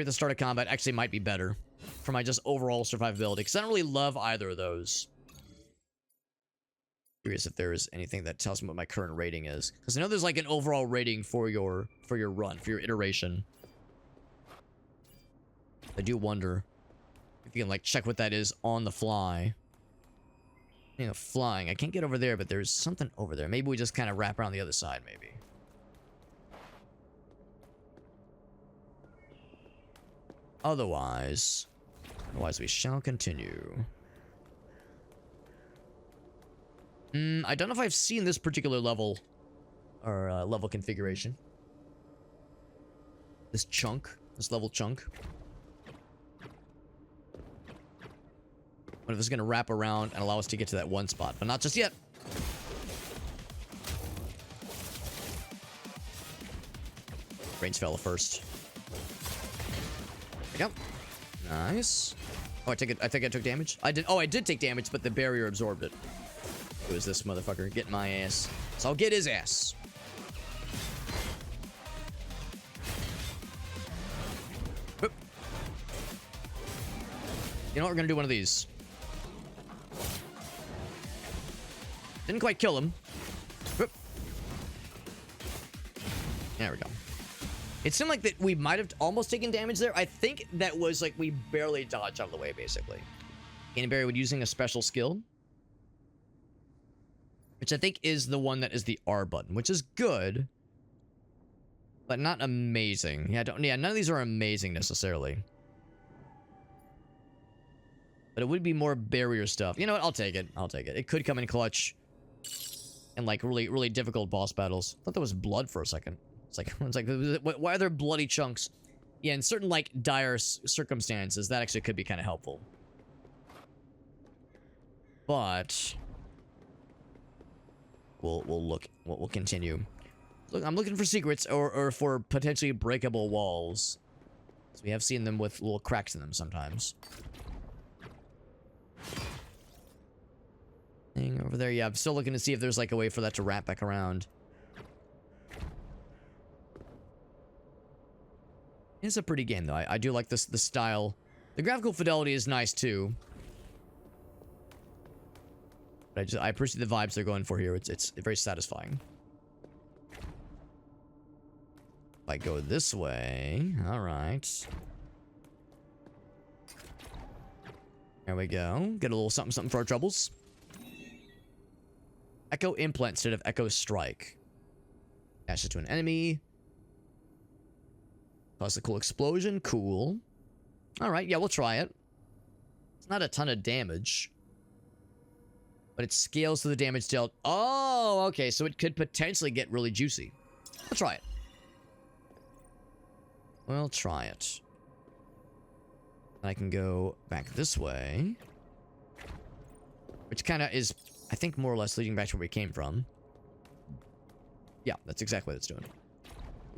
at the start of combat actually might be better for my just overall survivability, because I don't really love either of those. Curious if there is anything that tells me what my current rating is, because I know there's like an overall rating for your run, for your iteration. I do wonder if you can like check what that is on the fly. You know, flying. I can't get over there, but there's something over there. Maybe we just kind of wrap around the other side, maybe. Otherwise we shall continue. I don't know if I've seen this particular level or level configuration. This chunk. This level chunk. What if it's gonna wrap around and allow us to get to that one spot? But not just yet. Range fella first. There we go. Nice. Oh, I think I took damage. I did take damage, but the barrier absorbed it. It was this motherfucker getting my ass. So I'll get his ass. Whoop. You know what? We're gonna do one of these. Didn't quite kill him. Whoop. There we go. It seemed like that we might have almost taken damage there. I think that was like we barely dodged out of the way, basically. Gaining barrier with using a special skill. Which I think is the one that is the R button, which is good. But not amazing. Yeah, none of these are amazing necessarily. But it would be more barrier stuff. You know what? I'll take it. I'll take it. It could come in clutch. And like really, really difficult boss battles. I thought there was blood for a second. It's like, why are there bloody chunks? Yeah, in certain like dire circumstances, that actually could be kind of helpful. But we'll continue. Look, I'm looking for secrets or for potentially breakable walls. So we have seen them with little cracks in them sometimes. Thing over there, yeah. I'm still looking to see if there's like a way for that to wrap back around. It's a pretty game though. I do like the style. The graphical fidelity is nice too. But I appreciate the vibes they're going for here. It's very satisfying. If I go this way, all right. There we go. Get a little something for our troubles. Echo implant instead of echo strike. Dash it to an enemy. Cause a cool explosion. Cool. Alright, yeah, we'll try it. It's not a ton of damage. But it scales to the damage dealt. Oh, okay, so it could potentially get really juicy. We'll try it. We'll try it. I can go back this way. Which kind of is, I think, more or less leading back to where we came from. Yeah, that's exactly what it's doing.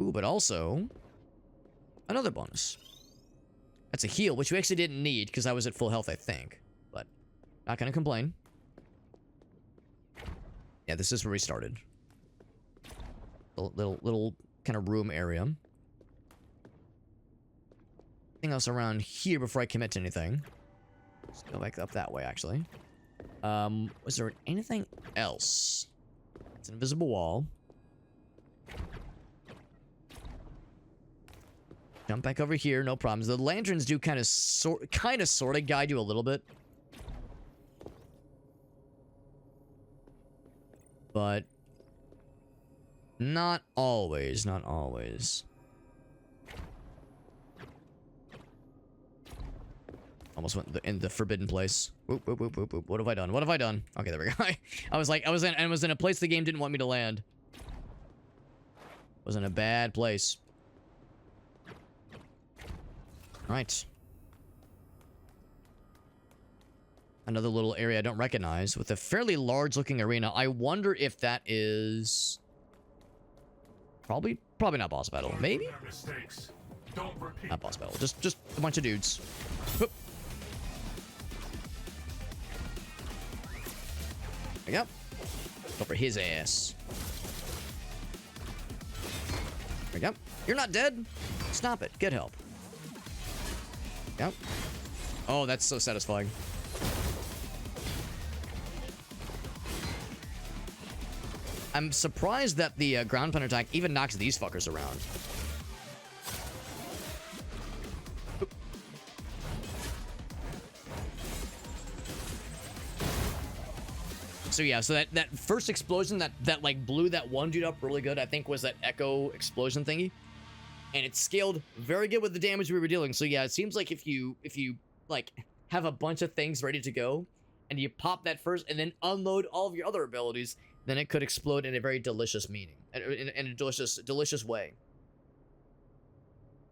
Ooh, but also another bonus. That's a heal, which we actually didn't need because I was at full health, I think. But not gonna complain. Yeah, this is where we started. Little kind of room area. Anything else around here before I commit to anything? Let's go back up that way, actually. Was there anything else? It's an invisible wall. Jump back over here, no problems. The lanterns do kind of sort of guide you a little bit. But not always, not always. Almost went in the forbidden place. Whoop, whoop, whoop, whoop, whoop. What have I done? What have I done? Okay, there we go. I was in a place the game didn't want me to land. Was in a bad place. Right. Another little area I don't recognize with a fairly large looking arena. I wonder if that is probably not boss battle. Maybe? Not boss battle. Just a bunch of dudes. Whoop. There we go. Go for his ass. There we go. You're not dead. Stop it. Get help. Yep. Oh, that's so satisfying. I'm surprised that the ground pound attack even knocks these fuckers around. Oop. So yeah, so that first explosion that like blew that one dude up really good, I think was that echo explosion thingy. And it scaled very good with the damage we were dealing. So yeah, it seems like if you like have a bunch of things ready to go and you pop that first and then unload all of your other abilities, then it could explode in a very delicious meaning. In a delicious way.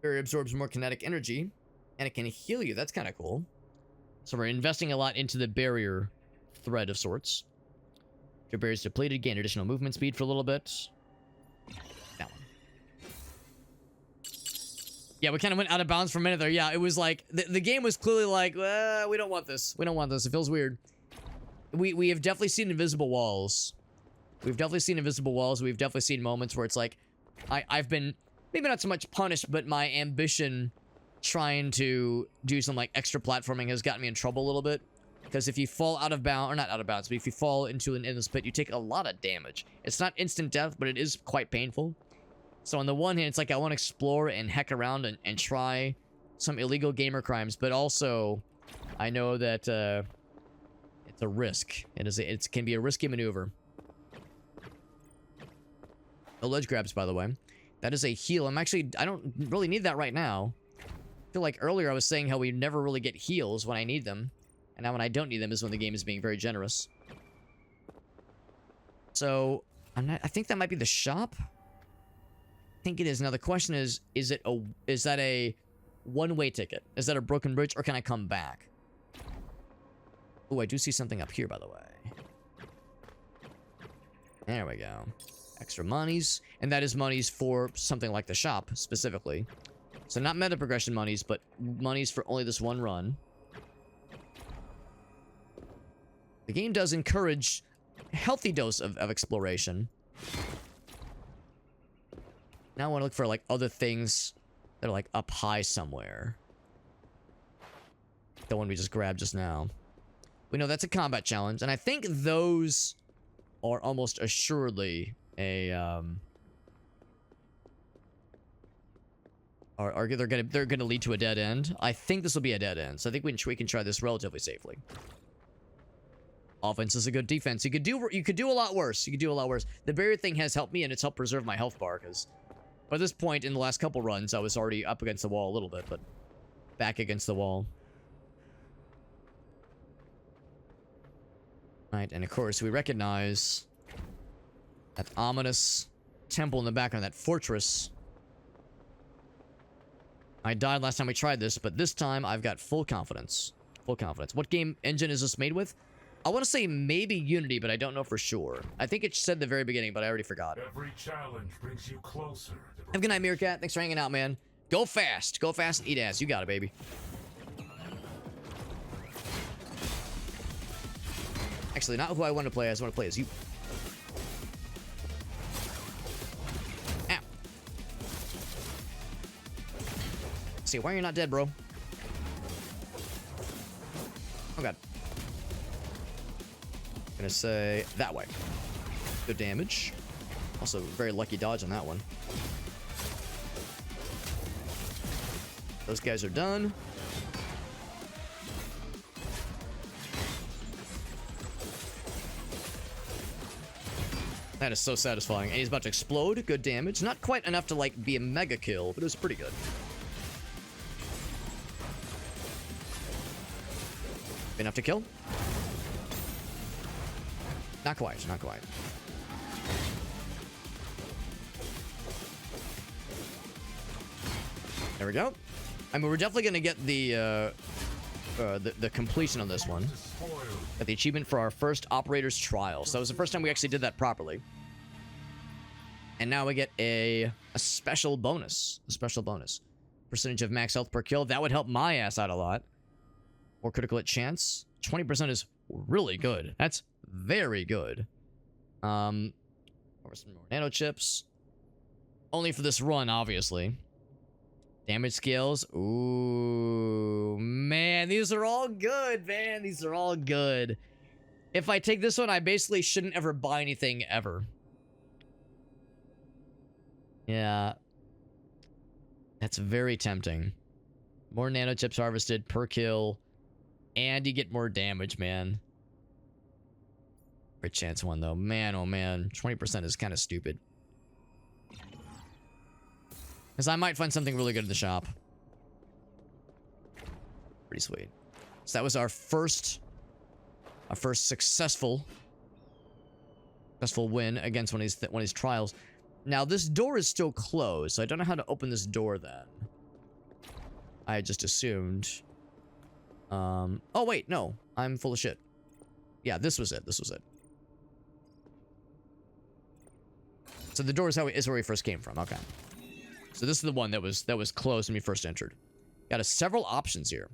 Barrier absorbs more kinetic energy, and it can heal you. That's kind of cool. So we're investing a lot into the barrier thread of sorts. If your barrier is depleted, gain additional movement speed for a little bit. That one. Yeah, we kind of went out of bounds for a minute there. Yeah, it was like, the game was clearly like, we don't want this. We don't want this. It feels weird. We have definitely seen invisible walls. We've definitely seen invisible walls. We've definitely seen moments where it's like, I've been, maybe not so much punished, but my ambition trying to do some like extra platforming has gotten me in trouble a little bit. Because if you fall out of bounds, or not out of bounds, but if you fall into an endless pit, you take a lot of damage. It's not instant death, but it is quite painful. So on the one hand, it's like I want to explore and heck around and try some illegal gamer crimes, but also I know that it's a risk. It can be a risky maneuver. No ledge grabs, by the way. That is a heal. I don't really need that right now. I feel like earlier I was saying how we never really get heals when I need them. And now when I don't need them is when the game is being very generous. So, I think that might be the shop. I think it is. Now the question is that a one-way ticket? Is that a broken bridge, or can I come back? Oh, I do see something up here, by the way. There we go. Extra monies. And that is monies for something like the shop, specifically. So not meta progression monies, but monies for only this one run. The game does encourage a healthy dose of exploration. Now I want to look for, like, other things that are, like, up high somewhere. The one we just grabbed just now. We know that's a combat challenge, and I think those are almost assuredly a, they're gonna lead to a dead end. I think this will be a dead end, so I think we can try this relatively safely. Offense is a good defense. You could do a lot worse. You could do a lot worse. The barrier thing has helped me, and it's helped preserve my health bar, because by this point in the last couple runs, I was already up against the wall a little bit, but back against the wall. Right, and of course, we recognize that ominous temple in the background, that fortress. I died last time we tried this, but this time I've got full confidence. Full confidence. What game engine is this made with? I want to say maybe Unity, but I don't know for sure. I think it said at the very beginning, but I already forgot. Every challenge brings you closer. Have a good night, Meerkat. Thanks for hanging out, man. Go fast. Go fast and eat ass. You got it, baby. Actually, not who I want to play as. I want to play as you. Ow. See, why are you not dead, bro? Oh, God. Gonna say that way. Good damage. Also, very lucky dodge on that one. Those guys are done. That is so satisfying. And he's about to explode. Good damage. Not quite enough to, like, be a mega kill, but it was pretty good. Enough to kill? Not quite, not quite. There we go. I mean, we're definitely gonna get the completion on this one. Got the achievement for our first operator's trial. So that was the first time we actually did that properly. And now we get a special bonus. A special bonus. Percentage of max health per kill. That would help my ass out a lot. More critical hit chance. 20% is really good. That's very good. Or some more nano chips. Only for this run, obviously. Damage scales. Ooh, man, these are all good, man. These are all good. If I take this one, I basically shouldn't ever buy anything ever. Yeah. That's very tempting. More nano chips harvested per kill. And you get more damage, man. Great chance one, though. Man, oh man. 20% is kind of stupid. Because I might find something really good in the shop. Pretty sweet. So that was our first successful win against one of these trials. Now, this door is still closed, so I don't know how to open this door then. I just assumed. Oh wait, no, I'm full of shit. Yeah, this was it. This was it. So the door is where we first came from. Okay. So this is the one that was closed when we first entered. Got several options here.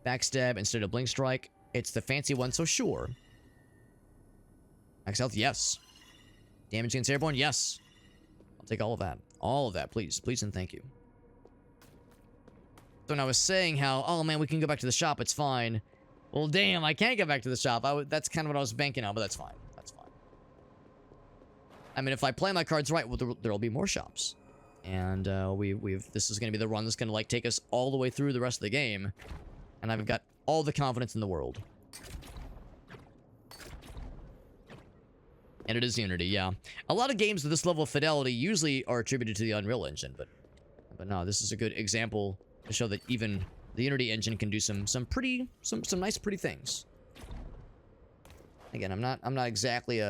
Backstab instead of blink strike. It's the fancy one, so sure. Max health, yes. Damage against airborne, yes. I'll take all of that. All of that, please. Please and thank you. So when I was saying how, oh man, we can go back to the shop, it's fine. Well, damn, I can't get back to the shop. That's kind of what I was banking on, but that's fine. That's fine. I mean, if I play my cards right, well, there'll be more shops. And this is going to be the run that's going to like take us all the way through the rest of the game. And I've got all the confidence in the world. And it is Unity, yeah. A lot of games with this level of fidelity usually are attributed to the Unreal Engine, but no, this is a good example to show that even the Unity engine can do some nice pretty things. Again, I'm not exactly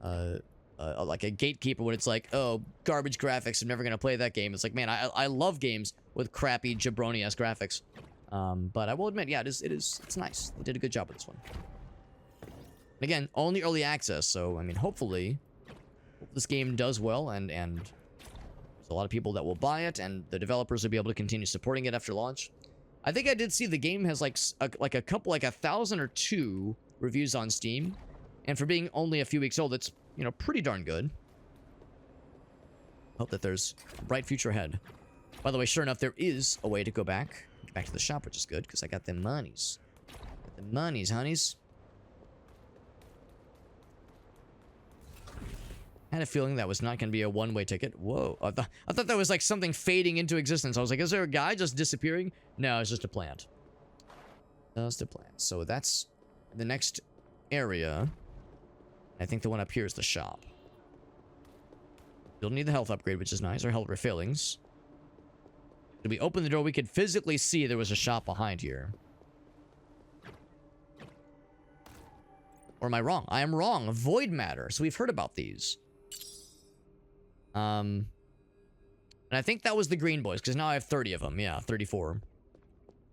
like a gatekeeper when it's like, oh, garbage graphics, I'm never gonna play that game. It's like, man, I love games with crappy jabroni-ass graphics. But I will admit, yeah, it's nice. They did a good job with this one. Again, only early access, so I mean, hopefully this game does well, and there's a lot of people that will buy it, and the developers will be able to continue supporting it after launch. I think I did see the game has like a couple, like 1,000 or 2 reviews on Steam, and for being only a few weeks old, it's, you know, pretty darn good. Hope that there's a bright future ahead. By the way, sure enough, there is a way to go back to the shop, which is good because I got them monies. Got the monies, honeys. I had a feeling that was not going to be a one-way ticket. Whoa. I thought that was like something fading into existence. I was like, is there a guy just disappearing? No, it's just a plant. Just a plant. So that's the next area. I think the one up here is the shop. You'll need the health upgrade, which is nice, or health refillings. When we opened the door, we could physically see there was a shop behind here. Or am I wrong? I am wrong. Void matter. So we've heard about these. And I think that was the green boys, because now I have 30 of them. Yeah, 34.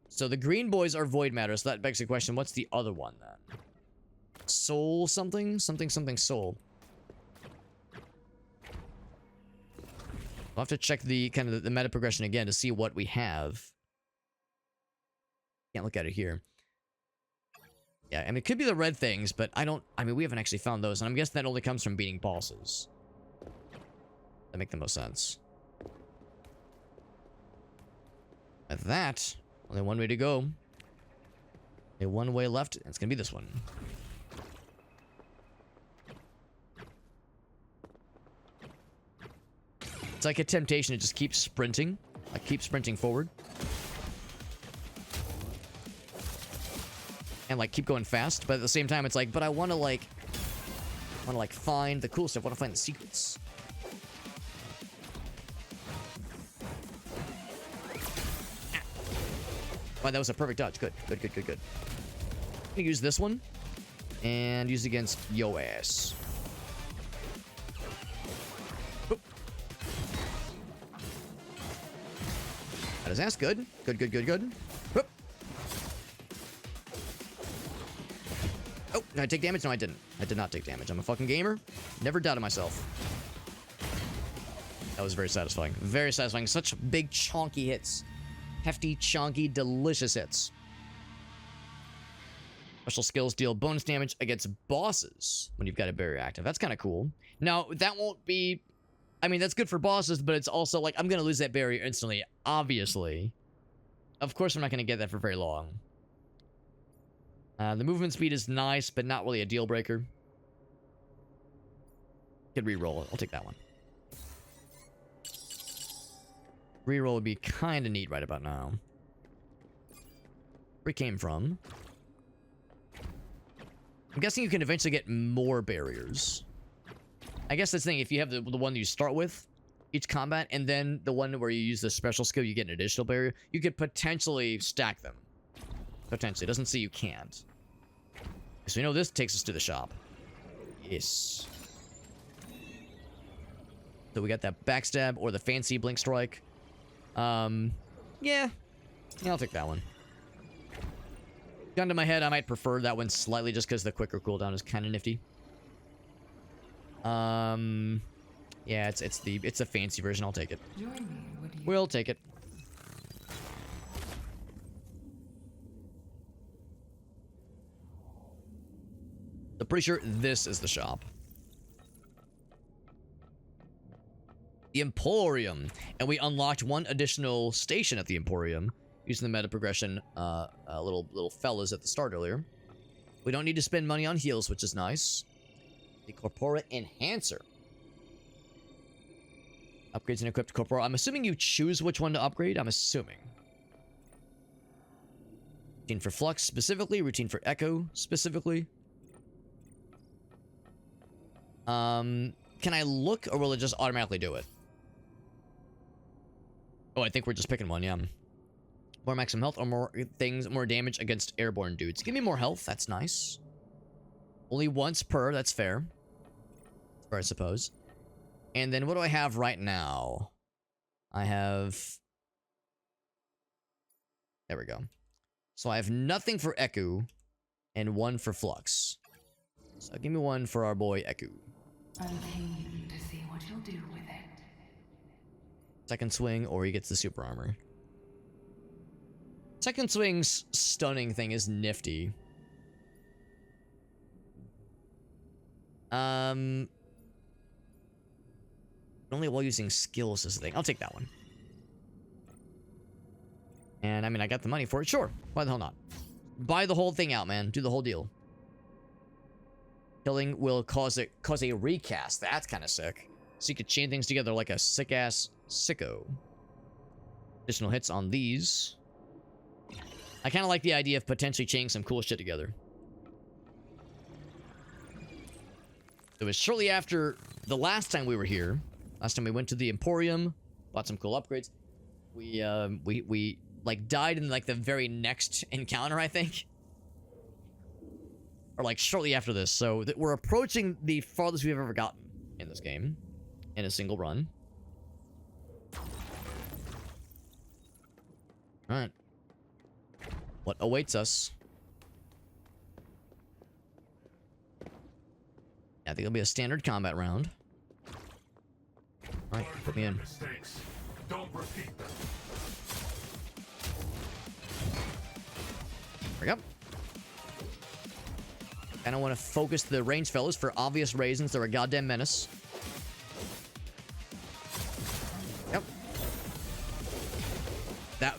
So the green boys are void matter, so that begs the question, what's the other one then? Soul something? Something soul. I'll have to check the kind of the meta progression again to see what we have. Can't look at it here. Yeah, I mean, it could be the red things, but I mean, we haven't actually found those, and I'm guessing that only comes from beating bosses. That make the most sense. At that, only one way to go. A one way left, and it's gonna be this one. It's like a temptation to just keep sprinting. Like, keep sprinting forward. And, like, keep going fast. But at the same time, it's like, but I want to find the cool stuff. I want to find the secrets. Wow, that was a perfect dodge. Good. I'm gonna use this one. And use it against yo ass. Oop. That is ass. Good. Oop. Oh, did I take damage? No, I didn't. I did not take damage. I'm a fucking gamer. Never doubted myself. That was very satisfying. Very satisfying. Such big, chonky hits. Hefty, chonky, delicious hits. Special skills deal bonus damage against bosses when you've got a barrier active. That's kind of cool. Now, that won't be... I mean, that's good for bosses, but it's also like, I'm going to lose that barrier instantly, obviously. Of course, I'm not going to get that for very long. The movement speed is nice, but not really a deal breaker. Could reroll it. I'll take that one. Reroll would be kind of neat right about now. Where it came from. I'm guessing you can eventually get more barriers. I guess that's the thing. If you have the one that you start with, each combat, and then the one where you use the special skill, you get an additional barrier, you could potentially stack them. Potentially. It doesn't say you can't. So you know this takes us to the shop. Yes. So we got that backstab or the fancy blink strike. Yeah, I'll take that one. Gun to my head, I might prefer that one slightly just because the quicker cooldown is kind of nifty. Yeah, it's a fancy version. I'll take it. Join me, would you? We'll take it. I'm pretty sure this is the shop. The Emporium. And we unlocked one additional station at the Emporium using the meta progression little fellas at the start earlier. We don't need to spend money on heals, which is nice. The Corpora Enhancer. Upgrades and equipped Corpora. I'm assuming you choose which one to upgrade. I'm assuming. Routine for Flux specifically. Routine for Ekku specifically. Can I look or will it just automatically do it? Oh, I think we're just picking one, yeah. More maximum health or more things, more damage against airborne dudes. Give me more health, that's nice. Only once per, that's fair. Fair, I suppose. And then what do I have right now? I have... There we go. So I have nothing for Ekku and one for Flux. So give me one for our boy Ekku. I'm keen to see what you'll do with it. Second swing, or he gets the super armor. Second swing's stunning thing is nifty. Only while using skills is the thing. I'll take that one. And I mean, I got the money for it. Sure. Why the hell not? Buy the whole thing out, man. Do the whole deal. Killing will cause a recast. That's kind of sick. So you could chain things together like a sick-ass sicko. Additional hits on these. I kind of like the idea of potentially chaining some cool shit together. It was shortly after the last time we were here. Last time we went to the Emporium, bought some cool upgrades. We like died in like the very next encounter, I think. Or like shortly after this. So we're approaching the farthest we've ever gotten in this game. In a single run. Alright. What awaits us? I think it'll be a standard combat round. Alright, put me in. Mistakes. Don't repeat them. There we go. I don't want to focus the range fellas for obvious reasons. They're a goddamn menace. Yep.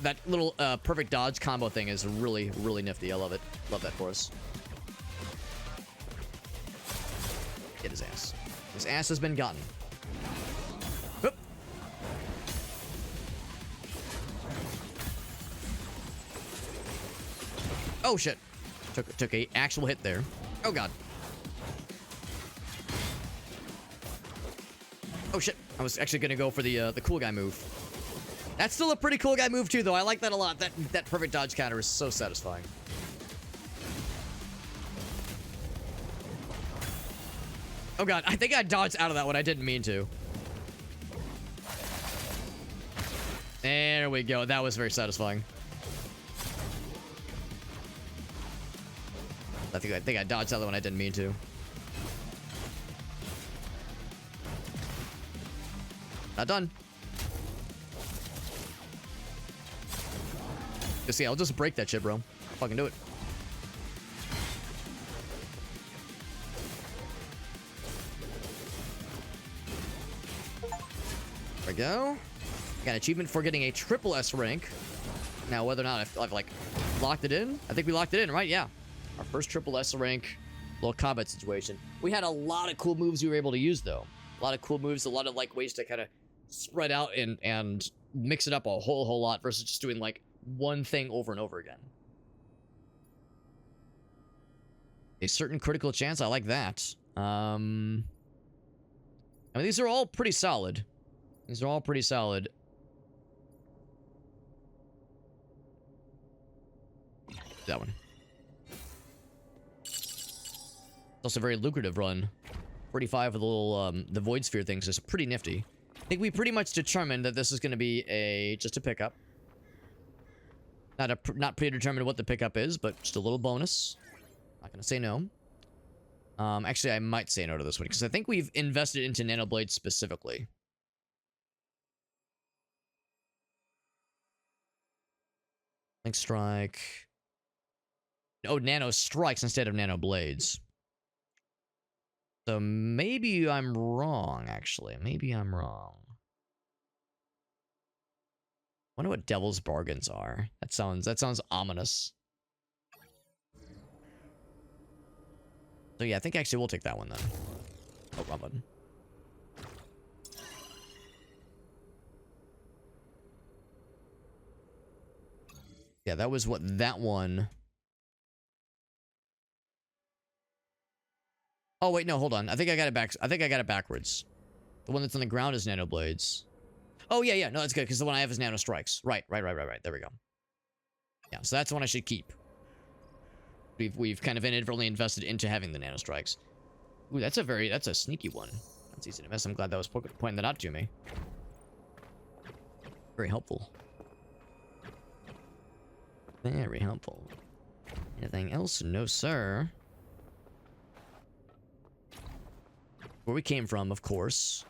That little perfect dodge combo thing is really, really nifty. I love it. Love that for us. Get his ass. His ass has been gotten. Oop. Oh shit. Took a actual hit there. Oh god. Oh shit. I was actually gonna go for the cool guy move. That's still a pretty cool guy move too, though. I like that a lot. That perfect dodge counter is so satisfying. Oh god, I think I dodged out of that one. I didn't mean to. There we go. That was very satisfying. I think I dodged out of that one. I didn't mean to. Not done. Just see, I'll just break that shit, bro. Fucking do it. There we go. Got an achievement for getting a triple S rank. Now, whether or not I've like locked it in, I think we locked it in, right? Yeah. Our first triple S rank little combat situation. We had a lot of cool moves we were able to use, though. A lot of cool moves, a lot of like ways to kind of spread out and mix it up a whole lot versus just doing like one thing over and over again. A certain critical chance, I like that. I mean, these are all pretty solid. These are all pretty solid. That one. It's also a very lucrative run. 45 with the little, the Void Sphere things is pretty nifty. I think we pretty much determined that this is going to be just a pickup. Not predetermined what the pickup is, but just a little bonus. Not gonna say no. Actually, I might say no to this one because I think we've invested into nano blades specifically. Link strike. Oh, nano strikes instead of nano blades. So maybe I'm wrong, actually. Maybe I'm wrong. Wonder what devil's bargains are. That sounds ominous. So yeah, I think actually we'll take that one then. Oh, wrong button. Yeah, that was what that one. Oh wait, no, hold on. I think I got it back. I think I got it backwards. The one that's on the ground is nano blades. Oh yeah, no, that's good because the one I have is nano strikes. Right. There we go. Yeah, so that's the one I should keep. We've kind of inadvertently invested into having the nano strikes. Ooh, that's a sneaky one. That's easy to miss. I'm glad that was pointing that out to me. Very helpful. Very helpful. Anything else? No, sir. Where we came from, of course.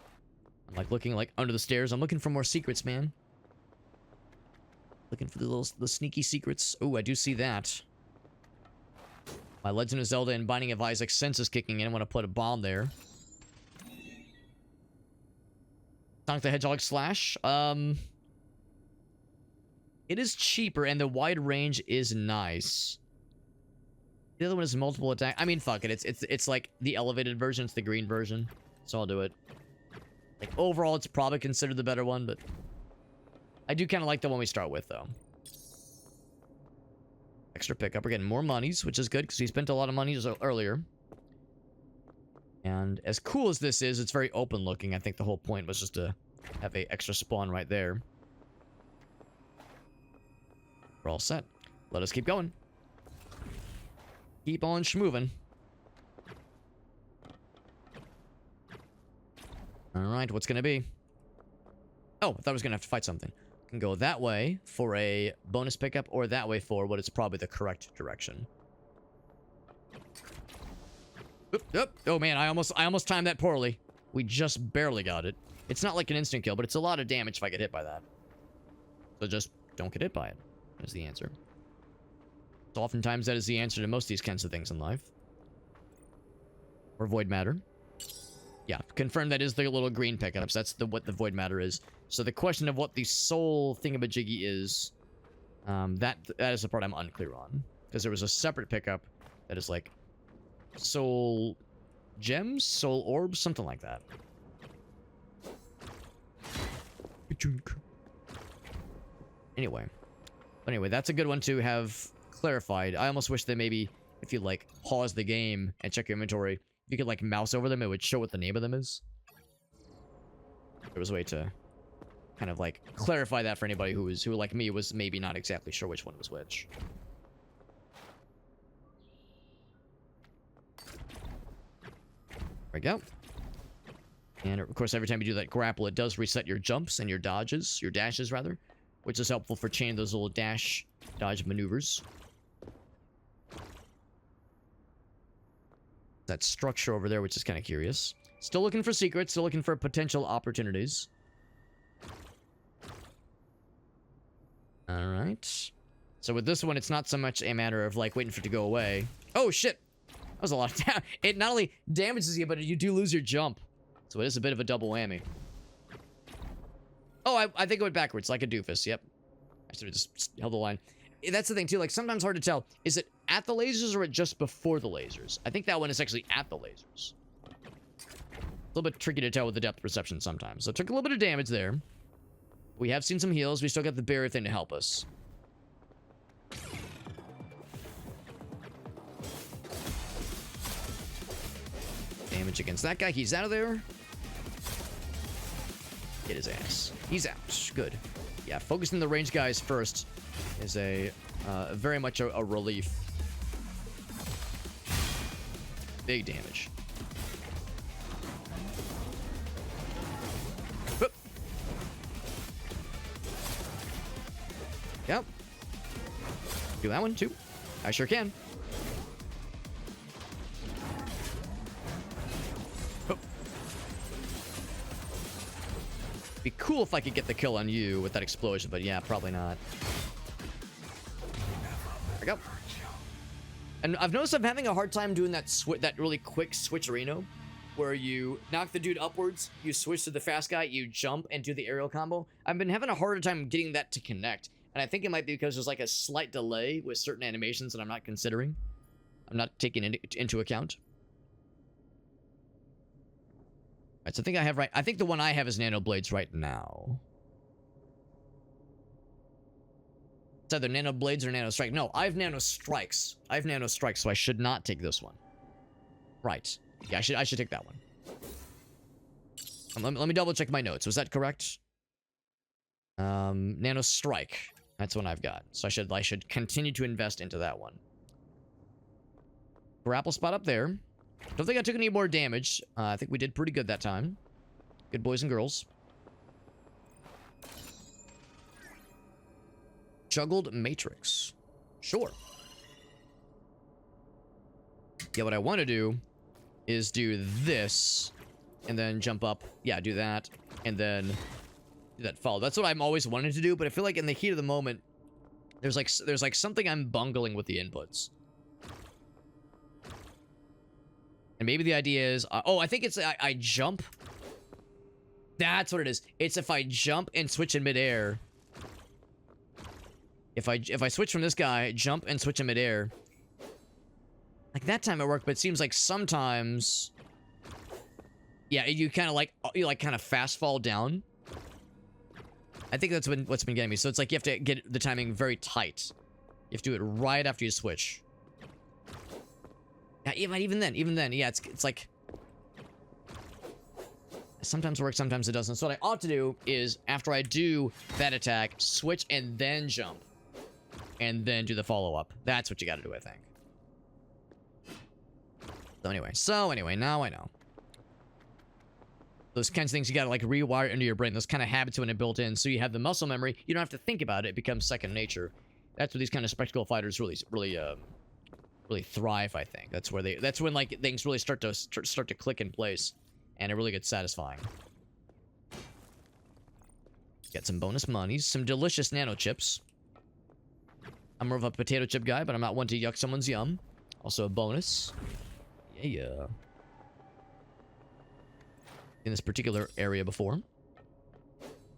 I'm like looking like under the stairs. I'm looking for more secrets, man. Looking for the sneaky secrets. Oh, I do see that. My Legend of Zelda and Binding of Isaac sense is kicking in. I want to put a bomb there. Sonic the Hedgehog slash. It is cheaper and the wide range is nice. The other one is multiple attack. I mean, fuck it. It's like the elevated version. It's the green version. So I'll do it. Like overall, it's probably considered the better one, but I do kind of like the one we start with, though. Extra pickup. We're getting more monies, which is good because we spent a lot of money earlier. And as cool as this is, it's very open looking. I think the whole point was just to have a extra spawn right there. We're all set. Let us keep going. Keep on schmoving. Alright, what's gonna be? Oh, I thought I was gonna have to fight something. Can go that way for a bonus pickup, or that way for what is probably the correct direction. Oop. Oh man, I almost timed that poorly. We just barely got it. It's not like an instant kill, but it's a lot of damage if I get hit by that. So just don't get hit by it. Is the answer. So oftentimes that is the answer to most of these kinds of things in life. Or void matter. Yeah, confirm that is the little green pickups. That's what the void matter is. So the question of what the soul thingamajiggy is, that is the part I'm unclear on. Because there was a separate pickup that is like soul gems, soul orbs, something like that. Anyway, that's a good one to have clarified. I almost wish that maybe if you like pause the game and check your inventory, if you could like mouse over them, it would show what the name of them is. There was a way to kind of like clarify that for anybody who like me was maybe not exactly sure which one was which. There we go. And of course, every time you do that grapple, it does reset your jumps and your dodges, your dashes rather, which is helpful for chaining those little dodge maneuvers. That structure over there, which is kind of curious. Still looking for secrets, still looking for potential opportunities. Alright. So with this one, it's not so much a matter of like waiting for it to go away. Oh shit! That was a lot of damage. It not only damages you, but you do lose your jump. So it is a bit of a double whammy. Oh, I think it went backwards, like a doofus, yep. I should have just held the line. That's the thing, too, like, sometimes hard to tell. Is it at the lasers or just before the lasers? I think that one is actually at the lasers. A little bit tricky to tell with the depth perception sometimes. So it took a little bit of damage there. We have seen some heals. We still got the barrier thing to help us. Damage against that guy. He's out of there. Get his ass. He's out. Good. Yeah, focusing the range guys first is a very much a relief. Big damage. Whoop. Yep. Do that one too. I sure can. Oh. Be cool if I could get the kill on you with that explosion, but yeah, probably not. There we go. And I've noticed I'm having a hard time doing that really quick switcherino, where you knock the dude upwards, you switch to the fast guy, you jump and do the aerial combo. I've been having a harder time getting that to connect, and I think it might be because there's like a slight delay with certain animations that I'm not considering. I'm not taking into account. All right, so I think the one I have is Nano Blades right now. It's either Nano Blades or Nano Strike. No, I have Nano Strikes. I have Nano Strikes, so I should not take this one. Right. Yeah, I should take that one. Let me double check my notes. Was that correct? Nano Strike. That's one I've got. So I should continue to invest into that one. Grapple spot up there. Don't think I took any more damage. I think we did pretty good that time. Good boys and girls. Juggled Matrix. Sure. Yeah, what I want to do is do this and then jump up. Yeah, do that and then do that follow. That's what I'm always wanting to do, but I feel like in the heat of the moment, there's like something I'm bungling with the inputs. And maybe the idea is, oh, I think it's I jump. That's what it is. It's if I jump and switch in midair. If I switch from this guy, jump and switch in midair. Like that time it worked, but it seems like sometimes, yeah, you kind of fast fall down. I think that's what's been getting me. So it's like you have to get the timing very tight. You have to do it right after you switch. Yeah, even then, yeah, it's like sometimes it works, sometimes it doesn't. So what I ought to do is after I do that attack, switch and then jump, and then do the follow up. That's what you got to do, I think. So anyway, now I know. Those kinds of things you gotta like rewire into your brain. Those kind of habits when it built in, so you have the muscle memory. You don't have to think about it. It becomes second nature. That's where these kind of spectacle fighters really thrive. I think that's when like things really start to click in place, and it really gets satisfying. Get some bonus monies, some delicious nano chips. I'm more of a potato chip guy, but I'm not one to yuck someone's yum. Also a bonus. Yeah. In this particular area before.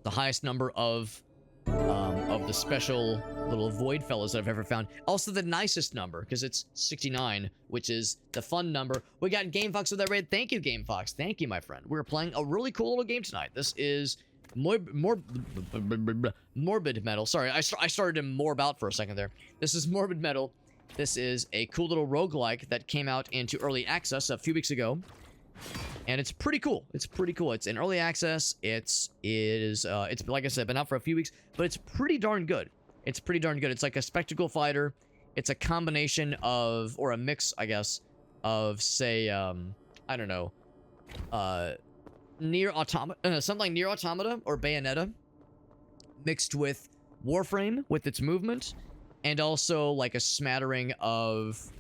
The highest number of the special little void fellows that I've ever found. Also the nicest number, because it's 69, which is the fun number. We got Game Fox with that raid. Thank you, Game Fox. Thank you, my friend. We're playing a really cool little game tonight. This is Morbid Metal. Sorry, I started in more about for a second there. This is Morbid Metal. This is a cool little roguelike that came out into early access a few weeks ago. And it's pretty cool. It's pretty cool. It's in early access. It's like I said, been out for a few weeks, but it's pretty darn good. It's pretty darn good. It's like a spectacle fighter. It's a combination of, or a mix, I guess, of say, I don't know, Nier Automata, something like Nier Automata or Bayonetta, mixed with Warframe with its movement, and also like a smattering of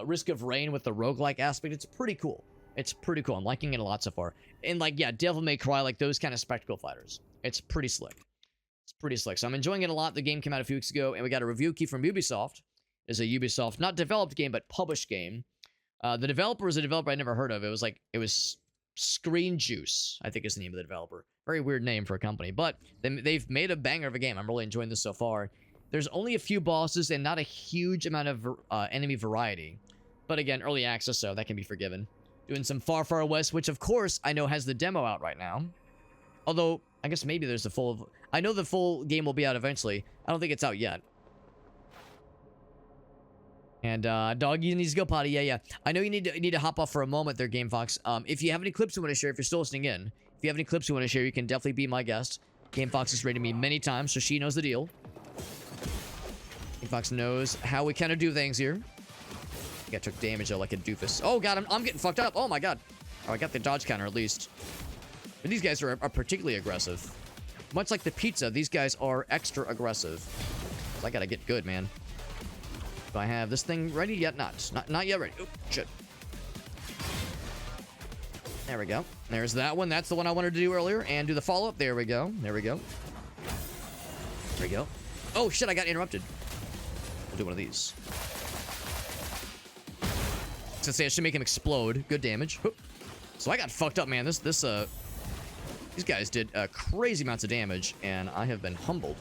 Risk of Rain with the roguelike aspect. It's pretty cool. It's pretty cool. I'm liking it a lot so far. And like, yeah, Devil May Cry, like those kind of spectacle fighters. It's pretty slick. It's pretty slick. So I'm enjoying it a lot. The game came out a few weeks ago, and we got a review key from Ubisoft. It's a Ubisoft, not developed game, but published game. The developer is a developer I never heard of. It was Screen Juice, I think is the name of the developer. Very weird name for a company, but they've made a banger of a game. I'm really enjoying this so far. There's only a few bosses and not a huge amount of enemy variety. But again, early access, so that can be forgiven. Doing some Far Far West, which of course I know has the demo out right now. Although, I guess maybe there's the full... I know the full game will be out eventually. I don't think it's out yet. And, Doggy needs to go potty. Yeah. I know you need to hop off for a moment there, Game Fox. If you have any clips you want to share, if you're still listening in, if you have any clips you want to share, you can definitely be my guest. Game Fox has rated me many times, so she knows the deal. Game Fox knows how we kind of do things here. I took damage though, like a doofus. Oh god, I'm getting fucked up. Oh my god. Oh, I got the dodge counter at least. But these guys are particularly aggressive. Much like the pizza, these guys are extra aggressive. So I gotta get good, man. Do I have this thing ready yet? Not yet ready. Oh, shit. There we go. There's that one. That's the one I wanted to do earlier. And do the follow-up. There we go. There we go. There we go. Oh, shit, I got interrupted. We'll do one of these. I was gonna say, I should make him explode. Good damage. Whoop. So I got fucked up, man. These guys did crazy amounts of damage, and I have been humbled.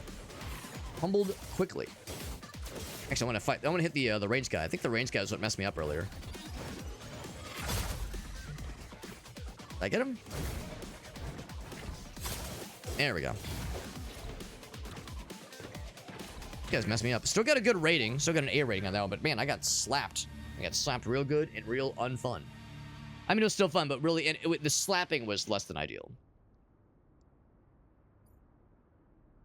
Humbled quickly. Actually, I want to fight. I want to hit the range guy. I think the range guy is what messed me up earlier. Did I get him? There we go. You guys messed me up. Still got a good rating. Still got an A rating on that one, but man, I got slapped. I got slapped real good and real unfun. I mean, it was still fun, but really, the slapping was less than ideal.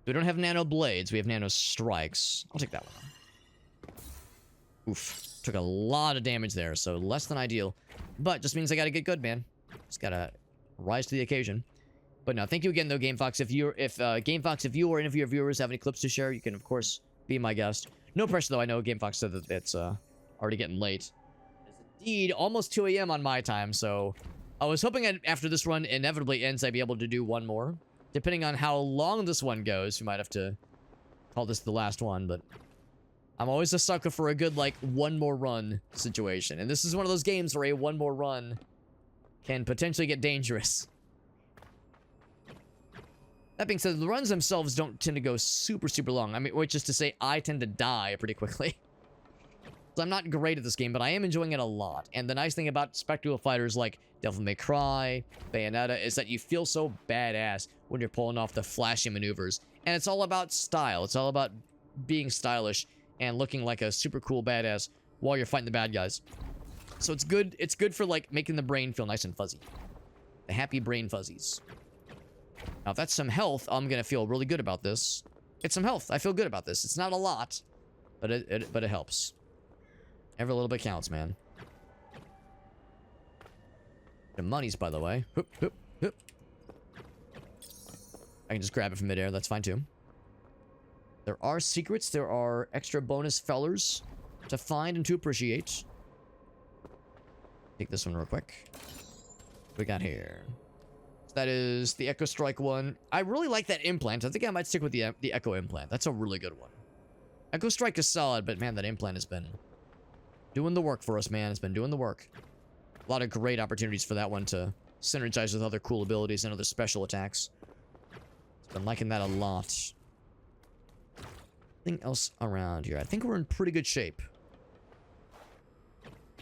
We don't have nano blades. We have nano strikes. I'll take that one. Oof. Took a lot of damage there, so less than ideal. But just means I gotta get good, man. Just gotta rise to the occasion. But no, thank you again, though, GameFox. If you or any of your viewers have any clips to share, you can, of course, be my guest. No pressure, though. I know GameFox said that it's already getting late. It's indeed almost 2 a.m. on my time, so I was hoping after this run inevitably ends, I'd be able to do one more. Depending on how long this one goes, we might have to call this the last one, but I'm always a sucker for a good, like, one more run situation. And this is one of those games where a one more run can potentially get dangerous. That being said, the runs themselves don't tend to go super, super long. I mean, which is to say, I tend to die pretty quickly. So I'm not great at this game, but I am enjoying it a lot. And the nice thing about spectacle fighters like Devil May Cry, Bayonetta, is that you feel so badass when you're pulling off the flashy maneuvers. And it's all about style. It's all about being stylish and looking like a super cool badass while you're fighting the bad guys. So it's good. It's good for, like, making the brain feel nice and fuzzy. The happy brain fuzzies. Now, if that's some health, I'm gonna feel really good about this. It's some health. I feel good about this. It's not a lot, but it helps. Every little bit counts, man. The money's, by the way. Hoop, hoop, hoop. I can just grab it from midair. That's fine, too. There are secrets. There are extra bonus fellers to find and to appreciate. Take this one real quick. What we got here? That is the Echo Strike one. I really like that implant. I think I might stick with the Echo implant. That's a really good one. Echo Strike is solid, but man, that implant has been doing the work for us, man. It's been doing the work. A lot of great opportunities for that one to synergize with other cool abilities and other special attacks. Been liking that a lot. Anything else around here? I think we're in pretty good shape.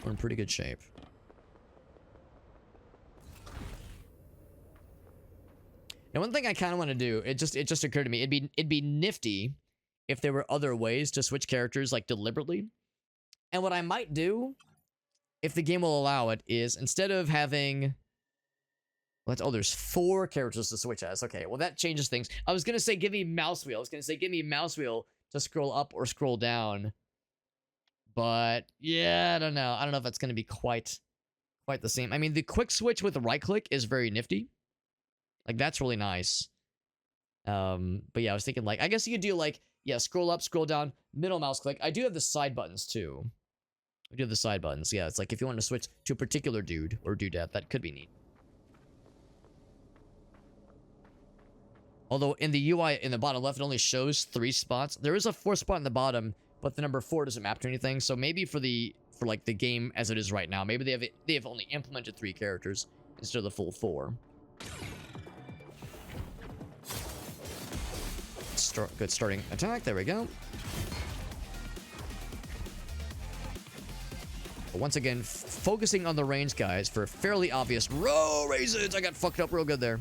We're in pretty good shape. Now, one thing I kind of want to do, it just occurred to me, it'd be nifty if there were other ways to switch characters, like, deliberately. And what I might do, if the game will allow it, is instead of having... Oh, there's 4 characters to switch as. Okay, well, that changes things. I was going to say, give me mouse wheel. I was going to say, give me mouse wheel to scroll up or scroll down. But, yeah, I don't know. I don't know if that's going to be quite the same. I mean, the quick switch with the right click is very nifty. Like, that's really nice. But yeah, I was thinking, like, I guess you could do, like, yeah, scroll up, scroll down, middle mouse click. I do have the side buttons, too. I do have the side buttons. Yeah, it's like if you want to switch to a particular dude or dudette, that could be neat. Although in the UI, in the bottom left, it only shows 3 spots. There is a 4th spot in the bottom, but the number 4 doesn't map to anything. So maybe for like the game as it is right now, maybe they have only implemented 3 characters instead of the full 4. Good starting attack. There we go. But once again, focusing on the range guys for fairly obvious reasons. I got fucked up real good there.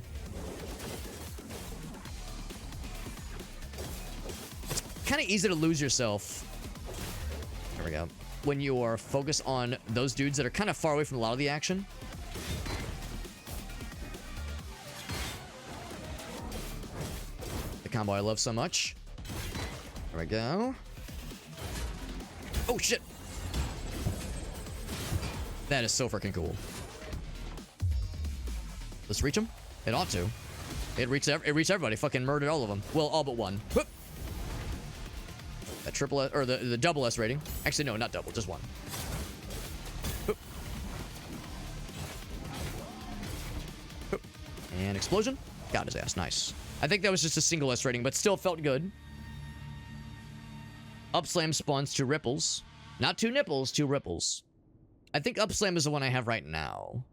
It's kind of easy to lose yourself. There we go. When you are focused on those dudes that are kind of far away from a lot of the action. Combo I love so much. There we go. Oh shit! That is so freaking cool. Let's reach him. It ought to. It reached everybody. Fucking murdered all of them. Well, all but one. Whoop. That triple S, or the double S rating. Actually, no, not double, just one. Boop. Boop. And explosion. Got his ass. Nice. I think that was just a single S rating, but still felt good. Upslam spawns 2 ripples. Not 2 nipples, 2 ripples. I think Upslam is the one I have right now.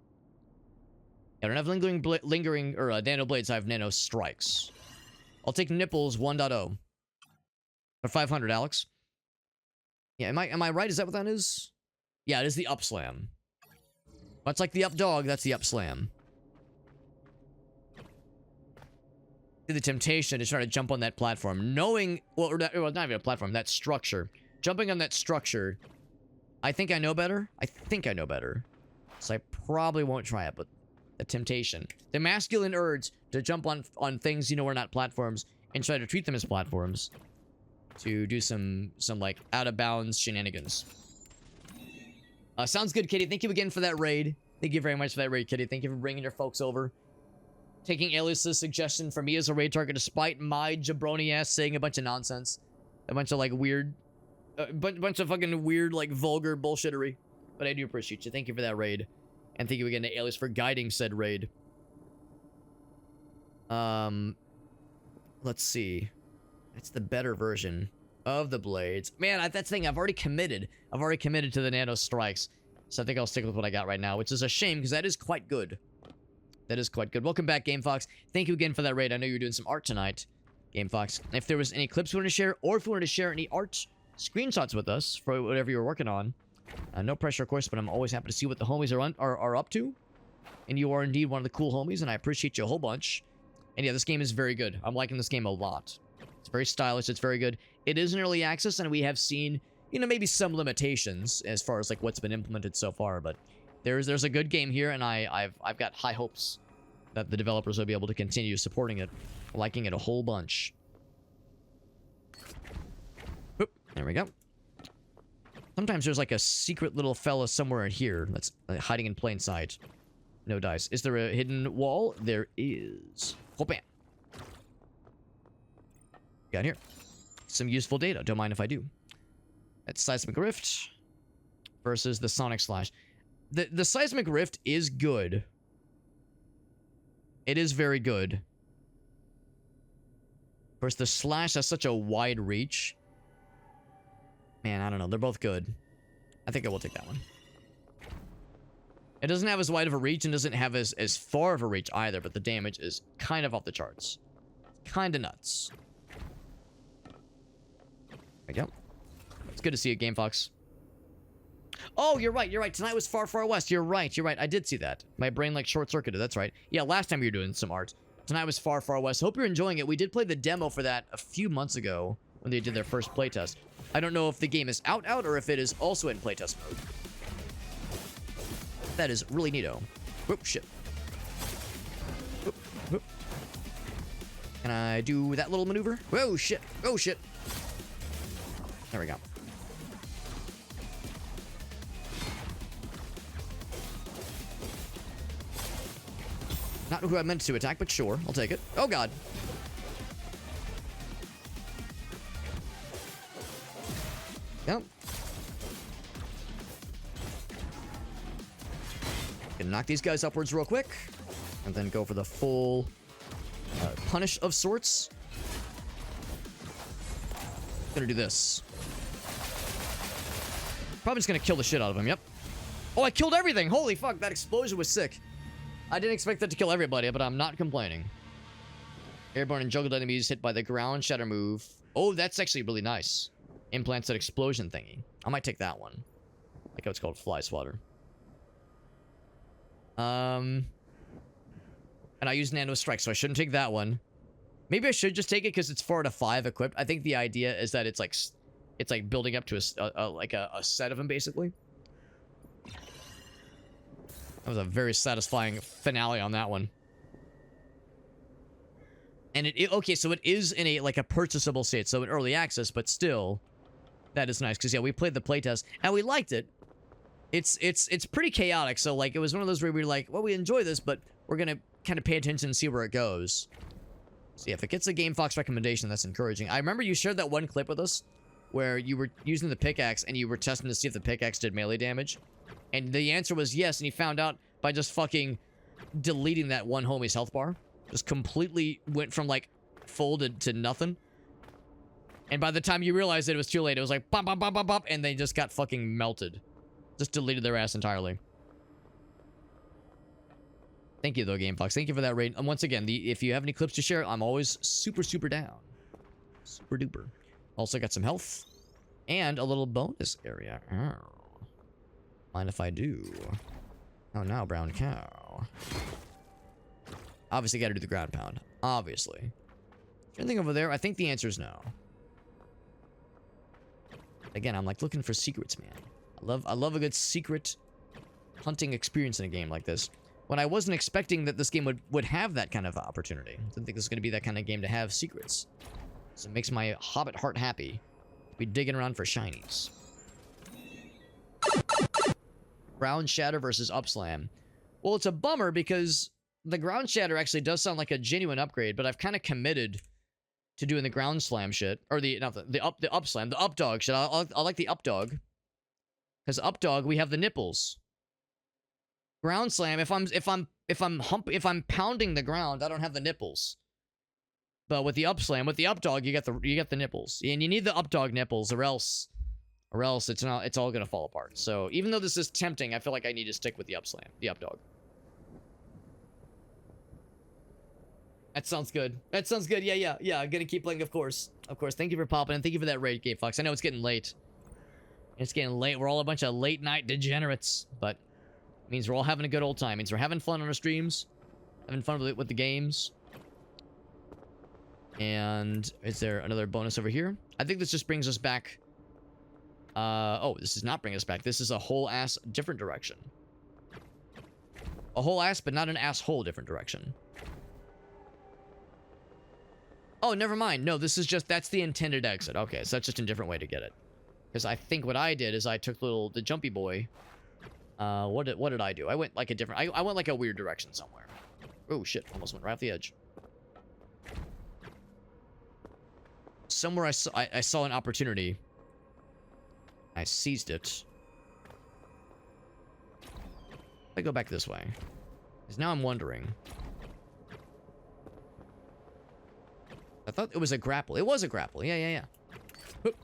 I don't have lingering or nano blades. I have nano strikes. I'll take nipples 1.0. Or 500, Alex. Yeah, am I right? Is that what that is? Yeah, it is the Upslam. Much like the up dog, that's the Upslam. The temptation to try to jump on that platform, knowing, well, not even a platform, that structure. Jumping on that structure, I think I know better. I think I know better. So I probably won't try it, but the temptation. The masculine urge to jump on things you know are not platforms and try to treat them as platforms. To do some like, out-of-bounds shenanigans. Sounds good, Kitty. Thank you again for that raid. Thank you very much for that raid, Kitty. Thank you for bringing your folks over. Taking Alice's suggestion for me as a raid target despite my jabroni ass saying a bunch of nonsense. A bunch of like weird... bunch of fucking weird like vulgar bullshittery. But I do appreciate you. Thank you for that raid. And thank you again to Alice for guiding said raid. Let's see. That's the better version of the blades. Man, that's the thing. I've already committed. I've already committed to the nano strikes. So I think I'll stick with what I got right now, which is a shame because that is quite good. That is quite good. Welcome back, Game Fox. Thank you again for that raid. I know you were doing some art tonight, Game Fox. If there was any clips you wanted to share, or if you wanted to share any art screenshots with us for whatever you were working on, no pressure, of course, but I'm always happy to see what the homies are up to. And you are indeed one of the cool homies, and I appreciate you a whole bunch. And yeah, this game is very good. I'm liking this game a lot. It's very stylish. It's very good. It is an early access, and we have seen, you know, maybe some limitations as far as like what's been implemented so far. But there's a good game here, and I've got high hopes that the developers will be able to continue supporting it, liking it a whole bunch. Oop, there we go. Sometimes there's like a secret little fella somewhere in here that's hiding in plain sight. No dice. Is there a hidden wall? There is. Oh, bam. Got here. Some useful data. Don't mind if I do. That's Seismic Rift versus the Sonic Slash. The Seismic Rift is good. It is very good. Of course, the Slash has such a wide reach. Man, I don't know. They're both good. I think I will take that one. It doesn't have as wide of a reach and doesn't have as far of a reach either, but the damage is kind of off the charts. Kind of nuts. There we go. It's good to see you, Game Fox. Oh, you're right. You're right. Tonight was Far, Far West. You're right. You're right. I did see that. My brain, like, short-circuited. That's right. Yeah, last time you were doing some art. Tonight was Far, Far West. Hope you're enjoying it. We did play the demo for that a few months ago when they did their first playtest. I don't know if the game is out or if it is also in playtest mode. That is really neato. Whoop, shit. Whoop, whoop. Can I do that little maneuver? Whoa, shit. Oh, shit. There we go. Not who I meant to attack, but sure. I'll take it. Oh, God. Yep. Gonna knock these guys upwards real quick. And then go for the full punish of sorts. Gonna do this. Probably just gonna kill the shit out of him, yep. Oh, I killed everything! Holy fuck, that explosion was sick. I didn't expect that to kill everybody, but I'm not complaining. Airborne and juggled enemies hit by the ground shatter move. Oh, that's actually really nice. Implants that explosion thingy. I might take that one. Like how it's called, Fly Swatter. And I use Nano Strike, so I shouldn't take that one. Maybe I should just take it because it's 4 out of 5 equipped. I think the idea is that it's like building up to a set of them, basically. That was a very satisfying finale on that one. And okay, so it is in a purchasable state, so in early access, but still, that is nice because yeah, we played the playtest and we liked it. It's pretty chaotic, so like it was one of those where we were like, well, we enjoy this, but we're gonna kind of pay attention and see where it goes. So yeah, if it gets a Game Fox recommendation, that's encouraging. I remember you shared that one clip with us where you were using the pickaxe and you were testing to see if the pickaxe did melee damage. And the answer was yes, and he found out by just fucking deleting that one homie's health bar. Just completely went from, like, full to nothing. And by the time you realized it was too late, it was like, bop, bop, bop, bop, bop, and they just got fucking melted. Just deleted their ass entirely. Thank you, though, GameFox. Thank you for that raid. And once again, if you have any clips to share, I'm always super, super down. Super duper. Also got some health. And a little bonus area. Oh. Mind if I do? Oh, now, brown cow. Obviously, got to do the ground pound. Obviously. Anything over there? I think the answer is no. Again, I'm like looking for secrets, man. I love a good secret hunting experience in a game like this. When I wasn't expecting that this game would have that kind of opportunity. I didn't think this was going to be that kind of game to have secrets. So it makes my hobbit heart happy to be digging around for shinies. Ground Shatter versus Upslam. Well, it's a bummer because the Ground Shatter actually does sound like a genuine upgrade, but I've kind of committed to doing the Ground Slam shit, or the Upslam, the Updog shit. I like the Updog, because Updog we have the nipples. Ground Slam, if I'm pounding the ground, I don't have the nipples. But with the Upslam, with the Updog, you get the nipples, and you need the Updog nipples, or else it's all gonna fall apart. So even though this is tempting, I feel like I need to stick with the Upslam, the Updog. That sounds good. That sounds good. Yeah. I'm gonna keep playing, of course. Of course. Thank you for popping in. Thank you for that raid, Game Fox. I know it's getting late. It's getting late. We're all a bunch of late night degenerates, but it means we're all having a good old time. It means we're having fun on our streams, having fun with the games. And is there another bonus over here? I think this just brings us back. Oh, this does not bring us back. This is a whole ass different direction. A whole ass, but not an asshole different direction. Oh, never mind. No, this is just, that's the intended exit. Okay, so that's just a different way to get it. Because I think what I did is I took the jumpy boy. What did I do? I went like a different, I went like a weird direction somewhere. Oh shit, almost went right off the edge. Somewhere I saw an opportunity. I seized it. I go back this way. Because now I'm wondering. I thought it was a grapple. It was a grapple. Yeah. Whoop.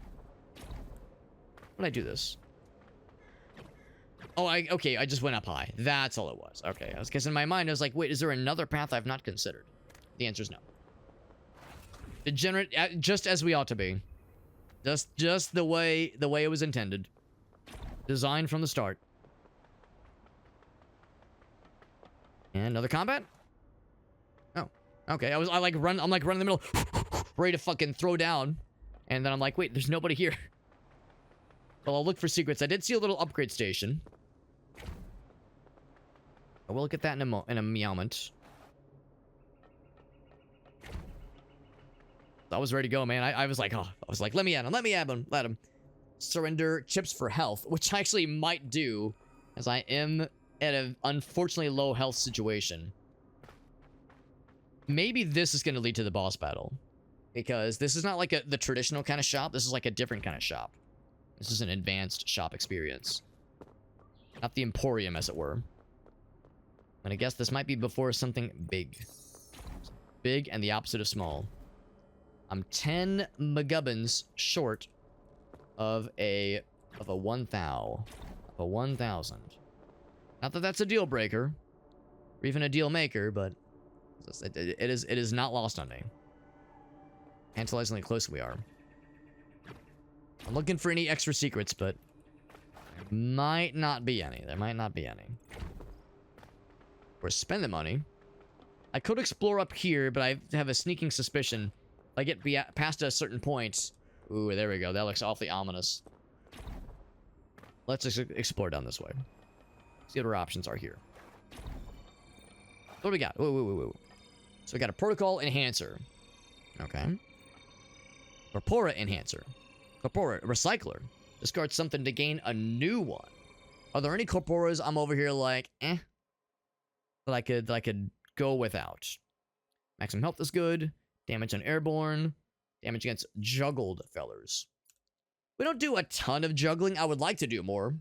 When I do this? Oh, okay, I just went up high. That's all it was. Okay, because in my mind, I was like, wait, is there another path I've not considered? The answer is no. Degenerate, just as we ought to be. Just the way it was intended. Designed from the start. And another combat? Oh, okay. I'm like running in the middle, ready to fucking throw down, and then I'm like, wait, there's nobody here. Well, I'll look for secrets. I did see a little upgrade station. I will look at that in a meowment. I was ready to go, man. I was like, let me at him. Let him. Surrender chips for health, which I actually might do, as I am at an unfortunately low health situation. Maybe this is going to lead to the boss battle, because this is not like the traditional kind of shop. This is like a different kind of shop. This is an advanced shop experience. Not the Emporium, as it were. And I guess this might be before something big. Big and the opposite of small. I'm 10 McGubbins short of a 1,000. Of a 1,000. Not that that's a deal breaker, or even a deal maker, but it is not lost on me. Tantalizingly close we are. I'm looking for any extra secrets, but there might not be any. There might not be any. Or spend the money. I could explore up here, but I have a sneaking suspicion if I get past a certain point. Ooh, there we go. That looks awfully ominous. Let's just explore down this way. See what our options are here. What do we got? Whoa. So we got a Protocol Enhancer. Okay. Corpora Enhancer. Corpora Recycler. Discard something to gain a new one. Are there any Corporas I'm over here like, that I could go without? Maximum health is good. Damage on airborne. Damage against juggled fellers. We don't do a ton of juggling. I would like to do more,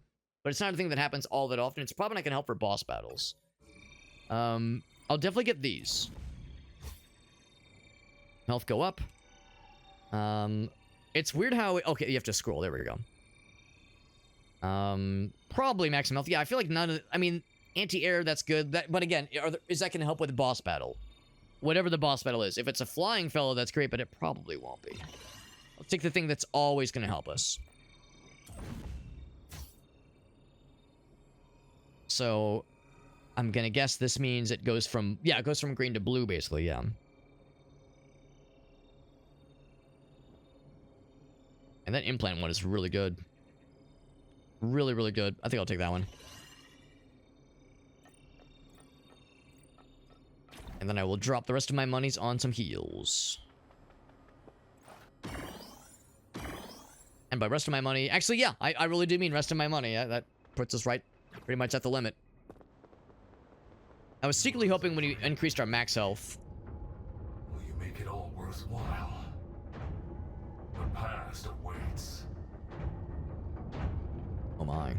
but it's not a thing that happens all that often. It's probably not going to help for boss battles. I'll definitely get these. Health go up. It's weird how... Okay, you have to scroll. There we go. Probably maximum health. Yeah, I feel like none of... I mean, anti-air, that's good. But again, is that going to help with the boss battle? Whatever the boss battle is. If it's a flying fellow, that's great, but it probably won't be. I'll take the thing that's always going to help us. So, I'm going to guess this means it goes from... Yeah, it goes from green to blue, basically, yeah. And that implant one is really good. Really, really good. I think I'll take that one. And then I will drop the rest of my monies on some heals. And by rest of my money... Actually, yeah, I really do mean rest of my money. That puts us right pretty much at the limit. I was secretly hoping when we increased our max health... Will you make it all worthwhile? The past awaits. Oh my.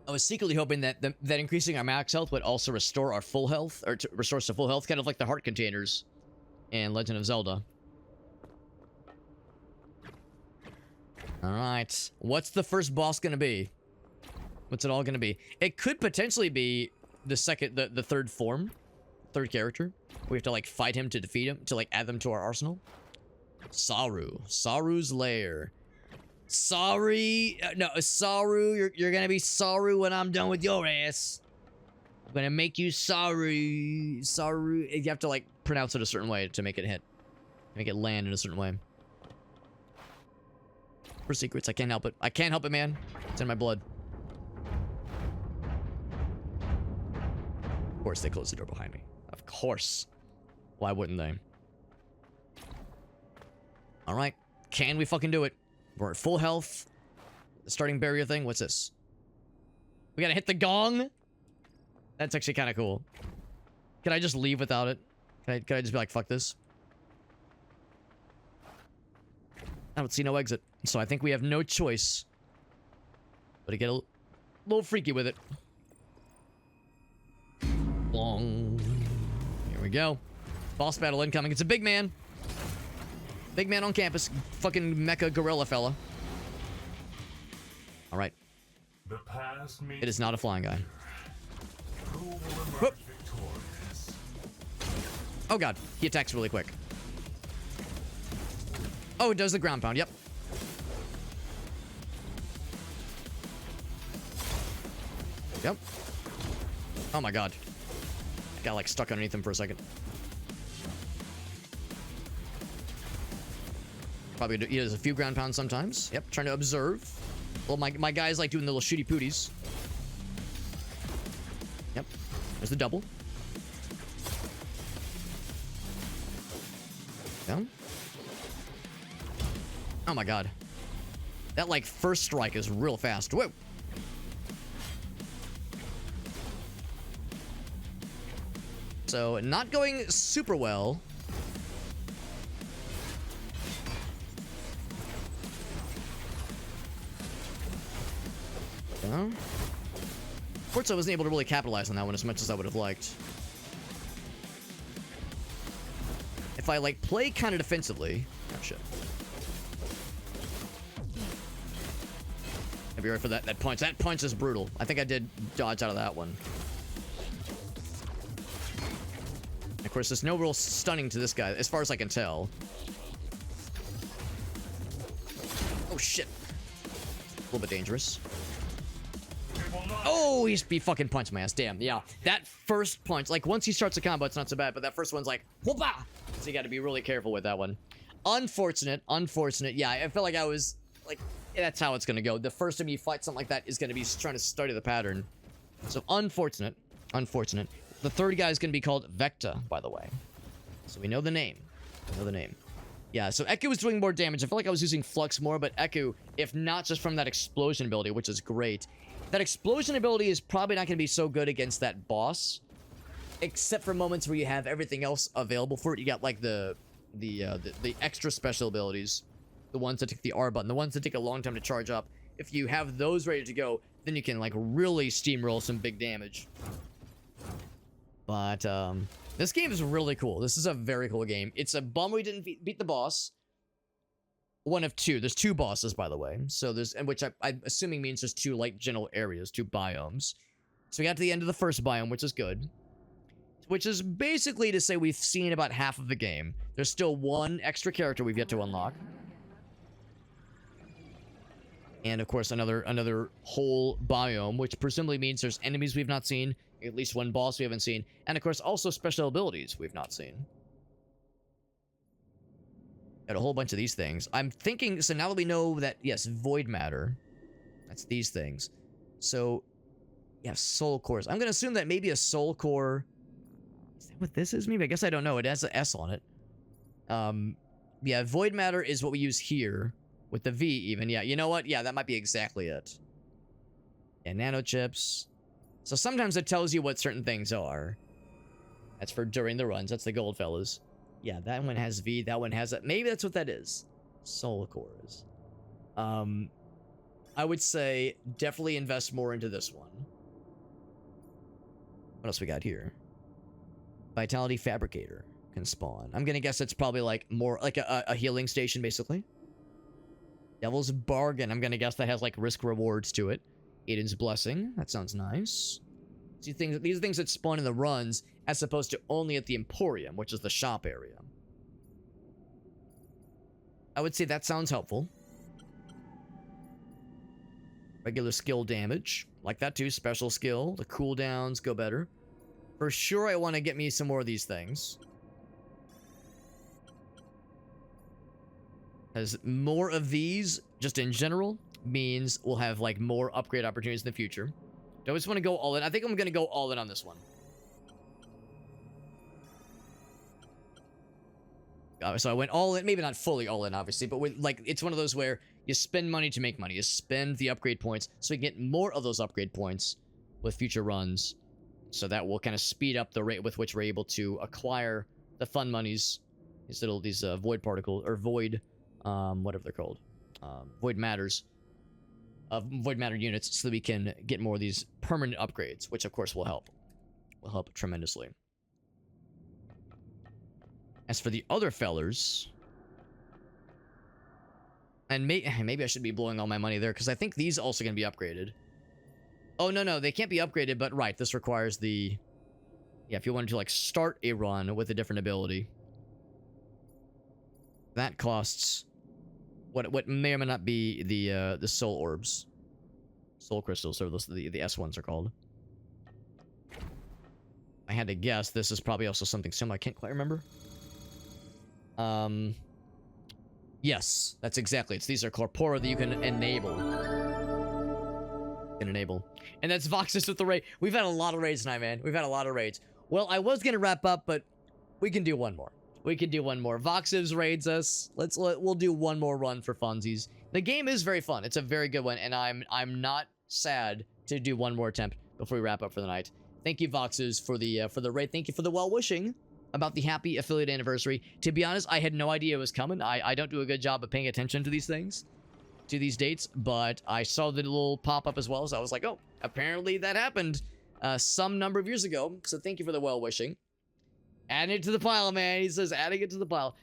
I was secretly hoping that that increasing our max health would also restore our full health, or to restore us to full health, kind of like the heart containers in Legend of Zelda. Alright. What's the first boss gonna be? What's it all gonna be? It could potentially be the third form. Third character. We have to, like, fight him to defeat him, to, like, add them to our arsenal. Saru. Saru's lair. Sorry. No, Saru. You're gonna be Saru when I'm done with your ass. I'm gonna make you sorry. Saru. You have to, like, pronounce it a certain way to make it hit. Make it land in a certain way. For secrets, I can't help it. I can't help it, man. It's in my blood. Of course they closed the door behind me. Of course. Why wouldn't they? Alright. Can we fucking do it? We're at full health. The starting barrier thing. What's this? We gotta hit the gong? That's actually kind of cool. Can I just leave without it? Can I just be like, fuck this? I don't see no exit. So I think we have no choice but to get a little freaky with it. Long. Here we go. Boss battle incoming. It's a big man. Big man on campus. Fucking mecha gorilla fella. Alright. It is not a flying guy. Whoop. Oh god. He attacks really quick. Oh, it does the ground pound. Yep. Yep. Oh my god. I got, like, stuck underneath him for a second. Probably he does a few ground pounds sometimes. Yep, trying to observe. Well, my guys like doing the little shooty pooties. Yep. There's the double. Down. Oh my god. That, like, first strike is real fast. Whoa! So, not going super well. Yeah. Fortunately, I wasn't able to really capitalize on that one as much as I would have liked. If I, like, play kind of defensively... Oh, shit. I'd be ready for that punch. That punch is brutal. I think I did dodge out of that one. Of course, there's no real stunning to this guy, as far as I can tell. Oh, shit. A little bit dangerous. Oh, he fucking punched my ass. Damn, yeah. That first punch, like, once he starts a combo, it's not so bad, but that first one's like, whoopah! So you gotta be really careful with that one. Unfortunate. Yeah, I felt like I was, like, that's how it's gonna go. The first time you fight something like that is gonna be trying to study the pattern. So, unfortunate. The third guy is going to be called Vecta, by the way. So we know the name. Yeah, so Ekku was doing more damage. I feel like I was using Flux more, but Ekku, if not just from that explosion ability, which is great. That explosion ability is probably not going to be so good against that boss. Except for moments where you have everything else available for it. You got, like, the extra special abilities. the ones that take the R button, the ones that take a long time to charge up. If you have those ready to go, then you can like really steamroll some big damage. But this game is really cool. This is a very cool game. It's a bummer we didn't beat the boss. One of two. There's two bosses, by the way. So there's, and which I'm assuming means there's two like general areas, two biomes. So we got to the end of the first biome, which is good. Which is basically to say we've seen about half of the game. There's still one extra character we've yet to unlock. And of course another whole biome, which presumably means there's enemies we've not seen, at least one boss we haven't seen, and of course also special abilities we've not seen. Got a whole bunch of these things. I'm thinking, so now that we know that, yes, void matter, that's these things. So, yeah, soul cores. I'm gonna assume that maybe a soul core, is that what this is? Maybe, I guess I don't know. It has an S on it. Yeah, void matter is what we use here. With the V, even. Yeah, you know what? Yeah, that might be exactly it. Yeah, nanochips. So sometimes it tells you what certain things are. That's for during the runs. That's the gold fellas. Yeah, that one has V. That one has it. Maybe that's what that is. Soul cores. I would say definitely invest more into this one. What else we got here? Vitality Fabricator can spawn. I'm gonna guess it's probably like more like a healing station, basically. Devil's Bargain. I'm gonna guess that has like risk rewards to it. Aiden's Blessing. That sounds nice. See, these are things that spawn in the runs as opposed to only at the Emporium, which is the shop area. I would say that sounds helpful. Regular skill damage. Like that too. Special skill. The cooldowns go better. For sure I want to get me some more of these things. As more of these, just in general, means we'll have like more upgrade opportunities in the future. Do I just want to go all in? I think I'm going to go all in on this one. So I went all in, maybe not fully all in, obviously, but like it's one of those where you spend money to make money. You spend the upgrade points so we can get more of those upgrade points with future runs. So that will kind of speed up the rate with which we're able to acquire the fun monies, these void particle or void. Whatever they're called, void matters, void matter units, so that we can get more of these permanent upgrades, which of course will help tremendously. As for the other fellers, and maybe I should be blowing all my money there because I think these also gonna be upgraded. Oh no, they can't be upgraded, but right, this requires the, yeah, if you wanted to like start a run with a different ability, that costs. What may or may not be the soul orbs, soul crystals, or the S ones are called. I had to guess this is probably also something similar. I can't quite remember. Yes, that's exactly. These are corpora that you can enable. And that's Voxus with the raid. We've had a lot of raids tonight, man. We've had a lot of raids. Well, I was gonna wrap up, but we can do one more. We can do one more. Voxivs raids us. We'll do one more run for funsies. The game is very fun. It's a very good one, and I'm not sad to do one more attempt before we wrap up for the night. Thank you, Voxivs, for the raid. Thank you for the well-wishing about the happy affiliate anniversary. To be honest, I had no idea it was coming. I don't do a good job of paying attention to these things, to these dates, but I saw the little pop-up as well, so I was like, oh, apparently that happened some number of years ago, so thank you for the well-wishing. Adding it to the pile, man. He says, adding it to the pile.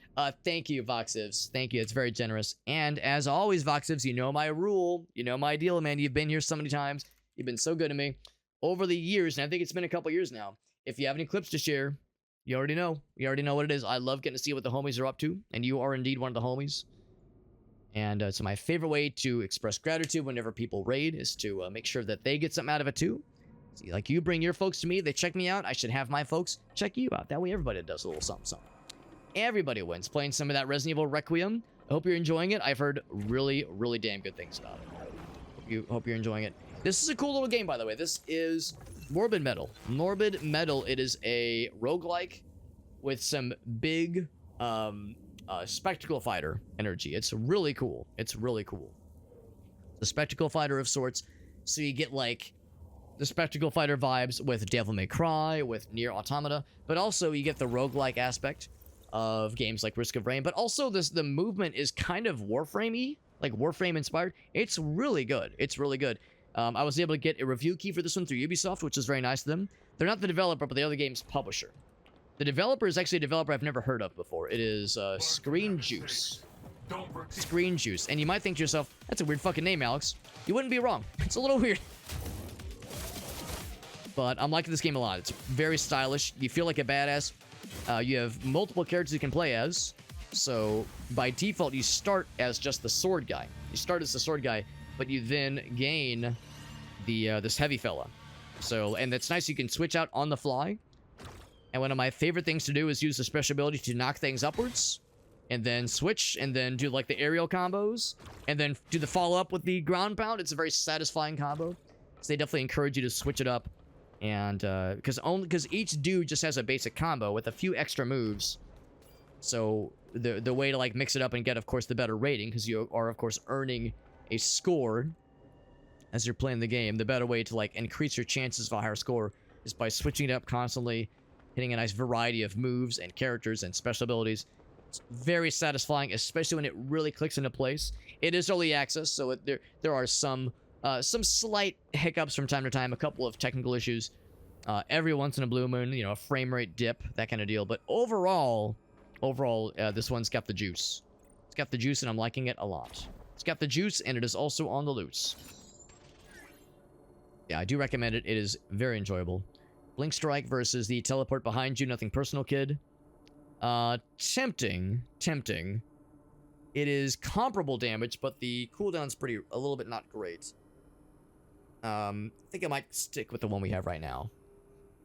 Thank you, Voxivs. Thank you. It's very generous. And as always, Voxivs, you know my rule. You know my deal, man. You've been here so many times. You've been so good to me over the years, and I think it's been a couple years now. If you have any clips to share, you already know. You already know what it is. I love getting to see what the homies are up to, and you are indeed one of the homies. And so my favorite way to express gratitude whenever people raid is to make sure that they get something out of it too. See, like you bring your folks to me, they check me out, I should have my folks check you out. That way everybody does a little something, something. Everybody wins. Playing some of that Resident Evil Requiem. I hope you're enjoying it. I've heard really, really damn good things about it. Hope you're enjoying it. This is a cool little game, by the way. This is Morbid Metal. Morbid Metal, it is a roguelike with some big spectacle fighter energy. It's really cool. It's really cool. The spectacle fighter of sorts. So you get like the spectacle fighter vibes with Devil May Cry, with Nier Automata, but also you get the roguelike aspect of games like Risk of Rain, but also the movement is kind of Warframe-y, like Warframe inspired. It's really good. It's really good. I was able to get a review key for this one through Ubisoft, which is very nice of them. They're not the developer, but the other game's publisher. The developer is actually a developer I've never heard of before. It is Screen Juice. Screen Juice. And you might think to yourself, that's a weird fucking name, Alex. You wouldn't be wrong. It's a little weird. But I'm liking this game a lot. It's very stylish. You feel like a badass. You have multiple characters you can play as. So, by default, you start as just the sword guy. You start as the sword guy, but you then gain the this heavy fella. So, and that's nice. You can switch out on the fly. And one of my favorite things to do is use the special ability to knock things upwards. And then switch, and then do like the aerial combos. And then do the follow-up with the ground pound. It's a very satisfying combo. So they definitely encourage you to switch it up. And, because each dude just has a basic combo with a few extra moves. So, the way to, like, mix it up and get, of course, the better rating, because you are, of course, earning a score as you're playing the game. The better way to, like, increase your chances of a higher score is by switching it up constantly, hitting a nice variety of moves and characters and special abilities. It's very satisfying, especially when it really clicks into place. It is early access, so there are some slight hiccups from time to time, a couple of technical issues. Every once in a blue moon, you know, a frame rate dip, that kind of deal. But overall, this one's got the juice. It's got the juice, and I'm liking it a lot. It's got the juice, and it is also on the loose. Yeah, I do recommend it. It is very enjoyable. Blink Strike versus the teleport behind you, nothing personal, kid. Tempting. It is comparable damage, but the cooldown's a little bit not great. I think I might stick with the one we have right now.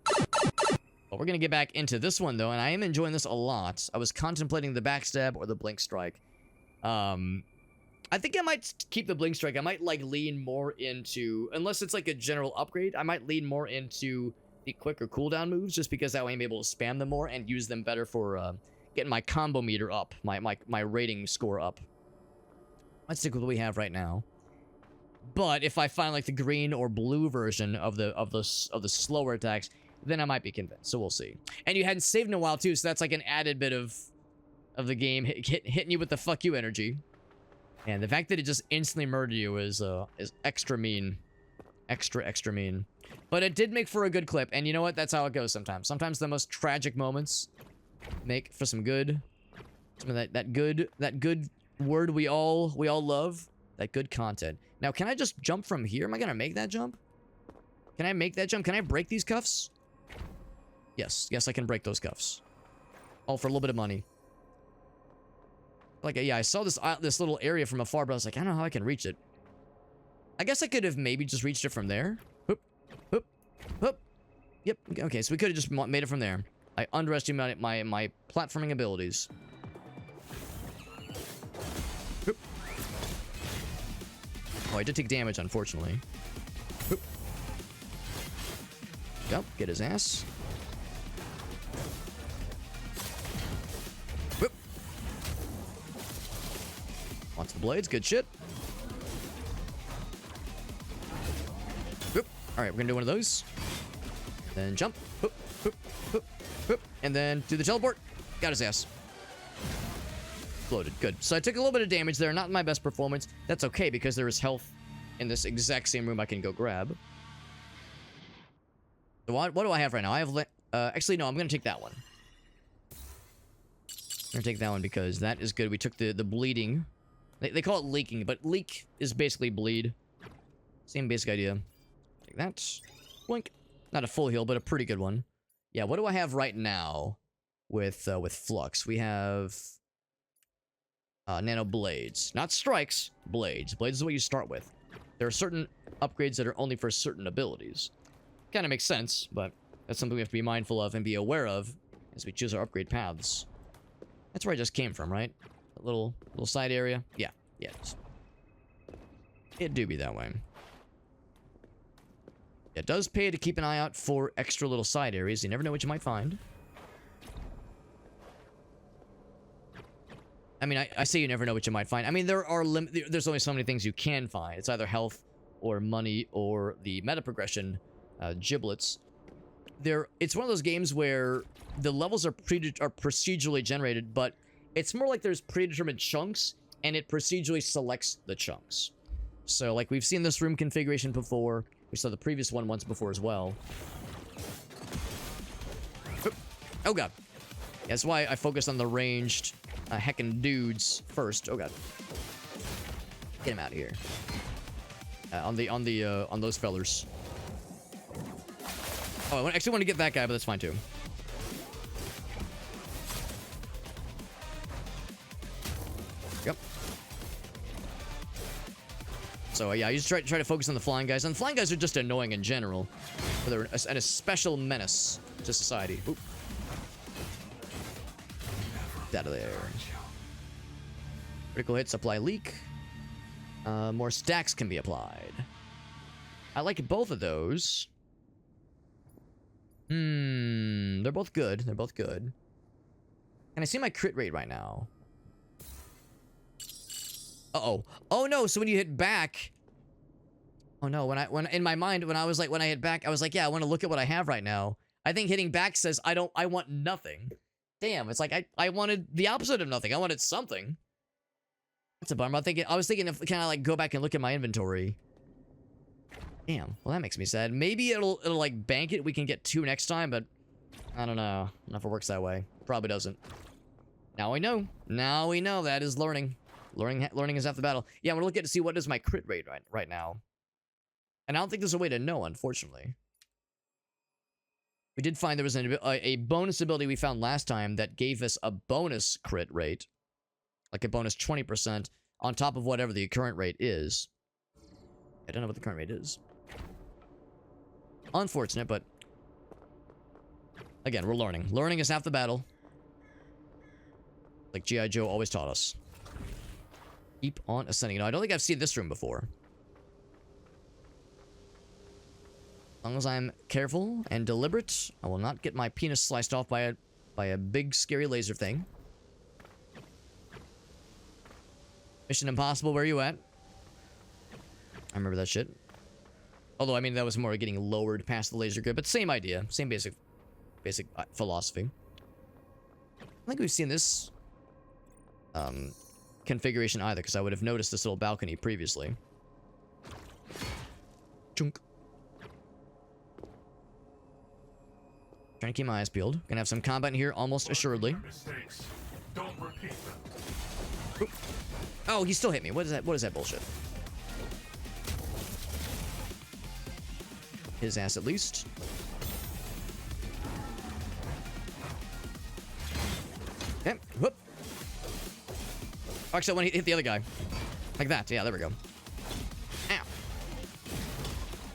But we're gonna get back into this one, though, and I am enjoying this a lot. I was contemplating the backstab or the blink strike. I think I might keep the blink strike. I might, like, lean more into... Unless it's, like, a general upgrade, I might lean more into the quicker cooldown moves, just because that way I'm able to spam them more and use them better for, getting my combo meter up, my rating score up. Let's stick with what we have right now. But if I find, like, the green or blue version of the slower attacks, then I might be convinced. So we'll see. And you hadn't saved in a while too, so that's like an added bit of the game hitting you with the fuck you energy. And the fact that it just instantly murdered you is extra mean, extra mean. But it did make for a good clip, and you know what? That's how it goes sometimes. Sometimes the most tragic moments make for some good, some of that good word we all love. That good content. Now, can I just jump from here? Am I gonna make that jump? Can I make that jump? Can I break these cuffs? Yes, I can break those cuffs. All for a little bit of money. Like, yeah, I saw this little area from afar, but I was like, I don't know how I can reach it. I guess I could have maybe just reached it from there. Hoop, hoop, hoop. Yep, okay, so we could have just made it from there. I underestimated my platforming abilities. Hoop. Oh, I did take damage, unfortunately. Hoop. Yep, get his ass. Whoop. Wants the blades, good shit. Whoop. Alright, we're gonna do one of those. Then jump. Whoop, whoop, whoop, whoop. And then do the teleport. Got his ass. Floated, good. So I took a little bit of damage there, not my best performance. That's okay, because there is health in this exact same room I can go grab. So what do I have right now? I have... actually, no, I'm gonna take that one. I'm gonna take that one because that is good. We took the bleeding. They call it leaking, but leak is basically bleed. Same basic idea. Take that. Blink. Not a full heal, but a pretty good one. Yeah, what do I have right now with Flux? We have... nano blades. Not strikes, blades. Blades is what you start with. There are certain upgrades that are only for certain abilities. Kind of makes sense, but that's something we have to be mindful of and be aware of as we choose our upgrade paths. That's where I just came from, right? That little side area? Yeah. It do be that way. It does pay to keep an eye out for extra little side areas. You never know what you might find. I mean, I say you never know what you might find. I mean, there's only so many things you can find. It's either health or money or the meta progression giblets. it's one of those games where the levels are procedurally generated, but it's more like there's predetermined chunks, and it procedurally selects the chunks. So, like, we've seen this room configuration before. We saw the previous one once before as well. Oh, God. That's why I focused on the ranged heckin' dudes first. Oh, God. Get him out of here. On those fellers. Oh, I actually want to get that guy, but that's fine, too. Yep. So, yeah, you just try to focus on the flying guys. And the flying guys are just annoying in general. They're a special menace to society. Oop. Get out of there. Critical hit, supply leak. More stacks can be applied. I like both of those. They're both good. They're both good. Can I see my crit rate right now? Uh-oh. Oh, no. So when you hit back... Oh, no. When in my mind, when I hit back, I was like, yeah, I want to look at what I have right now. I think hitting back says I want nothing. Damn, it's like I wanted the opposite of nothing. I wanted something. That's a bummer. I was thinking if kind of like go back and look at my inventory. Damn. Well, that makes me sad. Maybe it'll like bank it. We can get 2 next time, but I don't know. I don't know if it works that way. Probably doesn't. Now we know. Now we know. That is learning. Learning is half the battle. Yeah, I'm gonna look at to see what is my crit rate right now. And I don't think there's a way to know, unfortunately. We did find there was a bonus ability we found last time that gave us a bonus crit rate. Like a bonus 20% on top of whatever the current rate is. I don't know what the current rate is. Unfortunate, but... Again, we're learning. Learning is half the battle. Like G.I. Joe always taught us. Keep on ascending. No, I don't think I've seen this room before. As long as I'm careful and deliberate, I will not get my penis sliced off by a big scary laser thing. Mission Impossible, where are you at? I remember that shit. Although, I mean, that was more getting lowered past the laser grid, but same idea. Same basic philosophy. I don't think we've seen this configuration either, because I would have noticed this little balcony previously. Chunk. Trying to keep my eyes peeled. Gonna have some combat in here, almost assuredly. Mistakes. Don't repeat them. Oop. Oh, he still hit me. What is that? What is that bullshit? His ass, at least. Okay. Whoop. Actually, I want to hit the other guy. Like that. Yeah, there we go. Ow.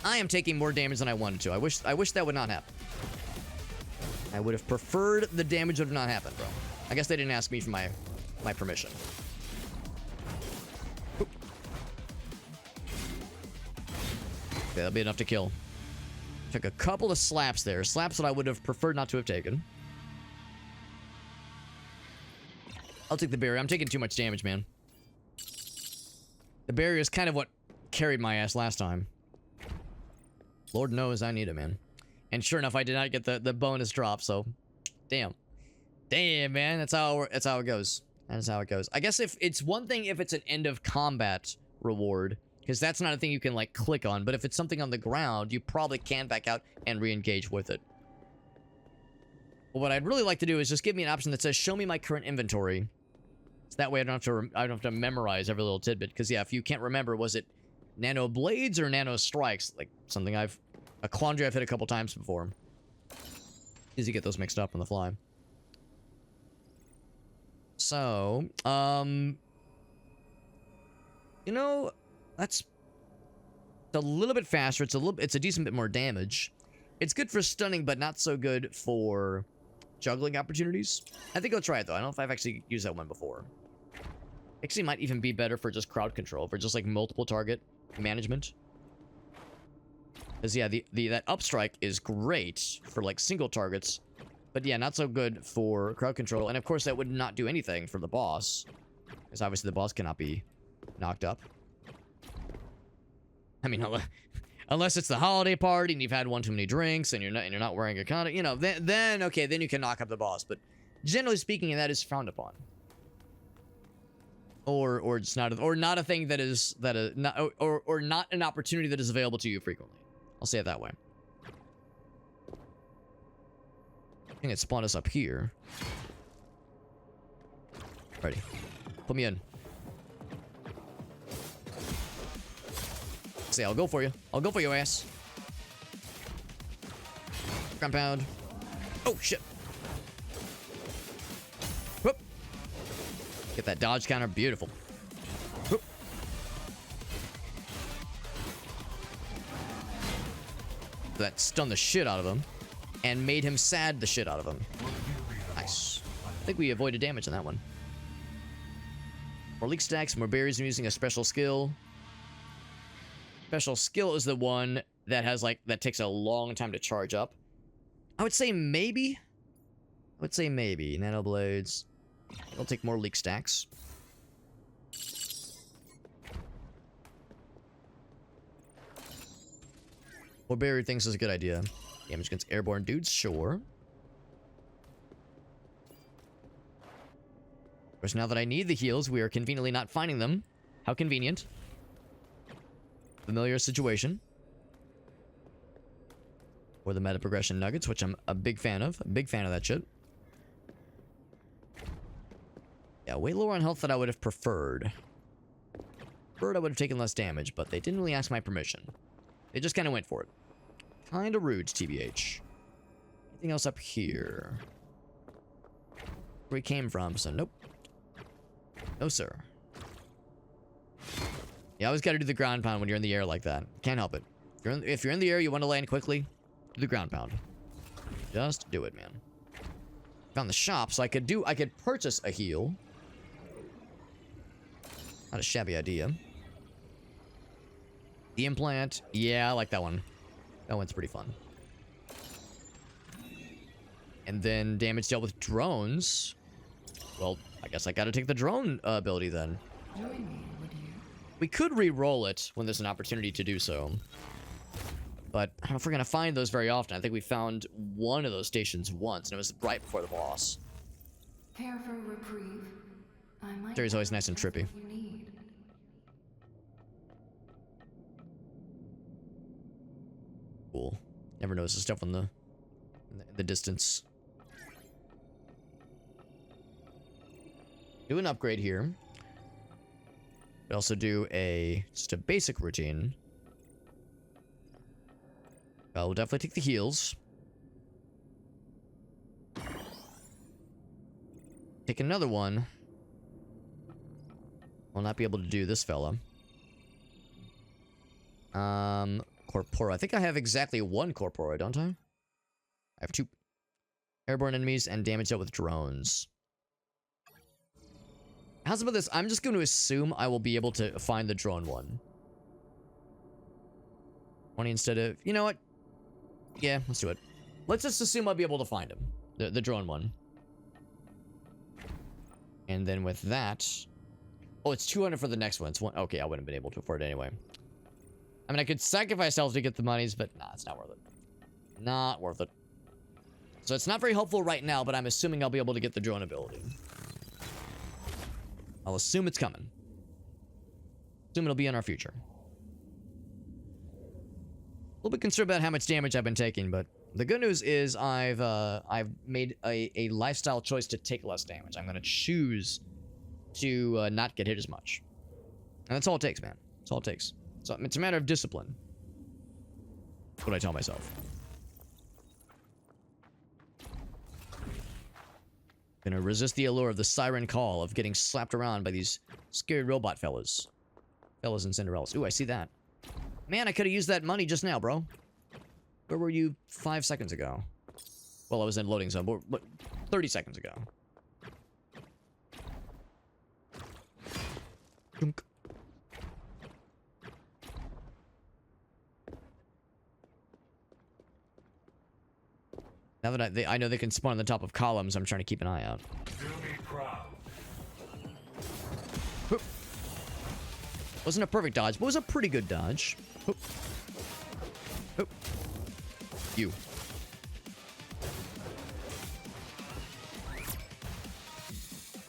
I am taking more damage than I wanted to. I wish that would not happen. I would have preferred the damage would have not happened, bro. I guess they didn't ask me for my permission. Oop. Okay, that'll be enough to kill. Took a couple of slaps there. Slaps that I would have preferred not to have taken. I'll take the barrier. I'm taking too much damage, man. The barrier is kind of what carried my ass last time. Lord knows I need it, man. And sure enough, I did not get the bonus drop, so... Damn. Damn, man. That's how it goes. That's how it goes. I guess if it's one thing if it's an end of combat reward, because that's not a thing you can, like, click on. But if it's something on the ground, you probably can back out and re-engage with it. But what I'd really like to do is just give me an option that says, show me my current inventory. So that way I don't have to memorize every little tidbit. Because, yeah, if you can't remember, was it nano blades or nano strikes? Like, something a quandary I've hit a couple times before. Easy to get those mixed up on the fly. So, you know, that's a little bit faster. It's a decent bit more damage. It's good for stunning, but not so good for juggling opportunities. I think I'll try it though. I don't know if I've actually used that one before. Actually, might even be better for just crowd control, for just like multiple target management. Because yeah, that upstrike is great for like single targets, but yeah, not so good for crowd control. And of course, that would not do anything for the boss, because obviously the boss cannot be knocked up. I mean, Unless it's the holiday party and you've had one too many drinks and you're not wearing a condom, you know, then okay, then you can knock up the boss. But generally speaking, that is frowned upon. Or it's not, or not a thing that is not, or not an opportunity that is available to you frequently. I'll say it that way. I think it spawned us up here. Ready. Put me in. Say, I'll go for you. I'll go for your ass. Ground pound. Oh, shit. Whoop. Get that dodge counter. Beautiful. Whoop. That stunned the shit out of him. And made him sad the shit out of him. Nice. I think we avoided damage on that one. More leak stacks, more berries. I'm using a special skill. Special skill is the one that has, like, that takes a long time to charge up. I would say maybe. Nano blades. I'll take more leak stacks. More berry things is a good idea. Damage against airborne dudes, sure. Of course, now that I need the heals, we are conveniently not finding them. How convenient. Familiar situation. Or the meta progression nuggets, which I'm a big fan of. A big fan of that shit. Yeah, way lower on health than I would have preferred. I would have taken less damage, but they didn't really ask my permission. They just kind of went for it. Kind of rude, TBH. Anything else up here? Where he came from, so nope. No, sir. You always gotta do the ground pound when you're in the air like that. Can't help it. If you're in the air, you want to land quickly, do the ground pound. Just do it, man. Found the shop, so I could purchase a heal. Not a shabby idea. The implant, yeah, I like that one. That one's pretty fun. And then damage dealt with drones. Well, I guess I gotta take the drone ability then. Join me, would you? We could re-roll it when there's an opportunity to do so. But I don't know if we're gonna find those very often. I think we found one of those stations once, and it was right before the boss. Care for a reprieve? I might Jerry's always nice and trippy. you need. Cool. Never noticed the stuff in the distance. Do an upgrade here. We also do just a basic routine. We'll definitely take the heals. Take another one. We'll not be able to do this fella. Corpora. I think I have exactly one Corpora, don't I? I have 2. Airborne enemies and damage dealt with drones. How's about this? I'm just going to assume I will be able to find the drone one. 20 instead of... You know what? Yeah, let's do it. Let's just assume I'll be able to find him. The drone one. And then with that... Oh, it's 200 for the next one. It's one... Okay, I wouldn't have been able to afford it anyway. I mean, I could sacrifice health to get the monies, but nah, it's not worth it. Not worth it. So it's not very helpful right now, but I'm assuming I'll be able to get the drone ability. I'll assume it's coming. Assume it'll be in our future. A little bit concerned about how much damage I've been taking, but the good news is I've made a lifestyle choice to take less damage. I'm gonna choose to not get hit as much, and that's all it takes, man. That's all it takes. So it's a matter of discipline. That's what I tell myself. Gonna resist the allure of the siren call of getting slapped around by these scared robot fellas. Fellas and Cinderellas. Ooh, I see that. Man, I could have used that money just now, bro. Where were you 5 seconds ago? Well, I was in loading zone, but 30 seconds ago. Dunk. Now that I know they can spawn on the top of columns, I'm trying to keep an eye out. Do me proud. Whoop. Wasn't a perfect dodge, but was a pretty good dodge. Whoop. Oh. You.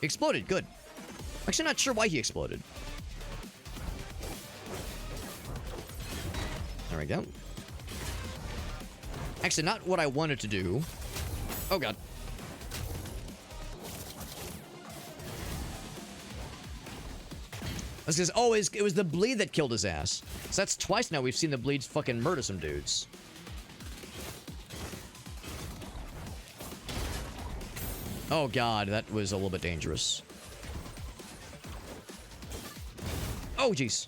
He exploded. Good. Actually, not sure why he exploded. There we go. Actually, not what I wanted to do. Oh, God. I was gonna say, oh, it was the bleed that killed his ass. So that's twice now we've seen the bleeds fucking murder some dudes. Oh, God, that was a little bit dangerous. Oh, jeez.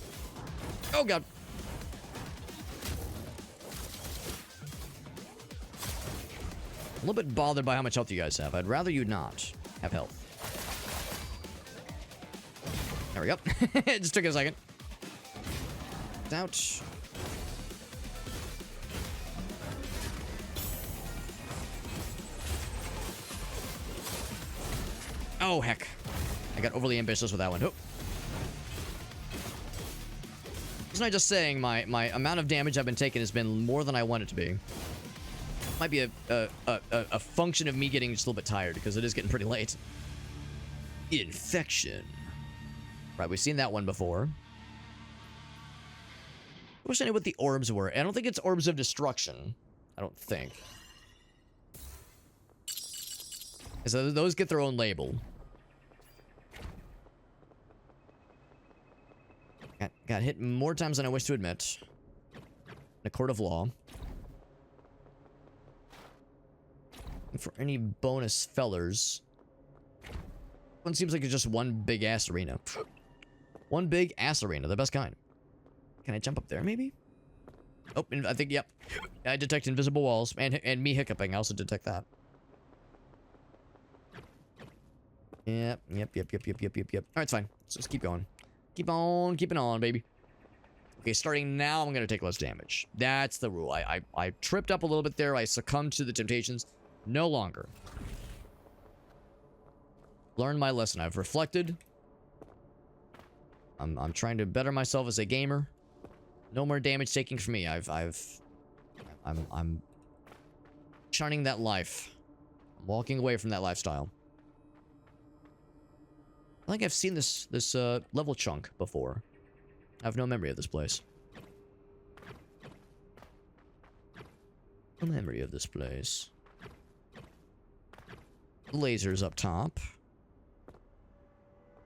Oh, God. A little bit bothered by how much health you guys have. I'd rather you not have health. There we go. It just took a second. Ouch. Oh, heck. I got overly ambitious with that one. Oh. Isn't I just saying my amount of damage I've been taking has been more than I want it to be. Might be a function of me getting just a little bit tired because it is getting pretty late. Infection. Right, we've seen that one before. I wish I knew what the orbs were. I don't think it's orbs of destruction. I don't think. So those get their own label. Got hit more times than I wish to admit. In a court of law. And for any bonus fellers. One seems like it's just one big ass arena. One big ass arena, the best kind. Can I jump up there, maybe? Oh, I think, yep. I detect invisible walls, and me hiccuping. I also detect that. Yep. Alright, it's fine. Let's just keep going. Keep on keeping on, baby. Okay, starting now, I'm gonna take less damage. That's the rule. I tripped up a little bit there. I succumbed to the temptations. No longer. Learned my lesson. I've reflected. I'm trying to better myself as a gamer. No more damage taking from me. I'm shunning that life. I'm walking away from that lifestyle. I think I've seen this level chunk before. I have no memory of this place. No memory of this place. Lasers up top.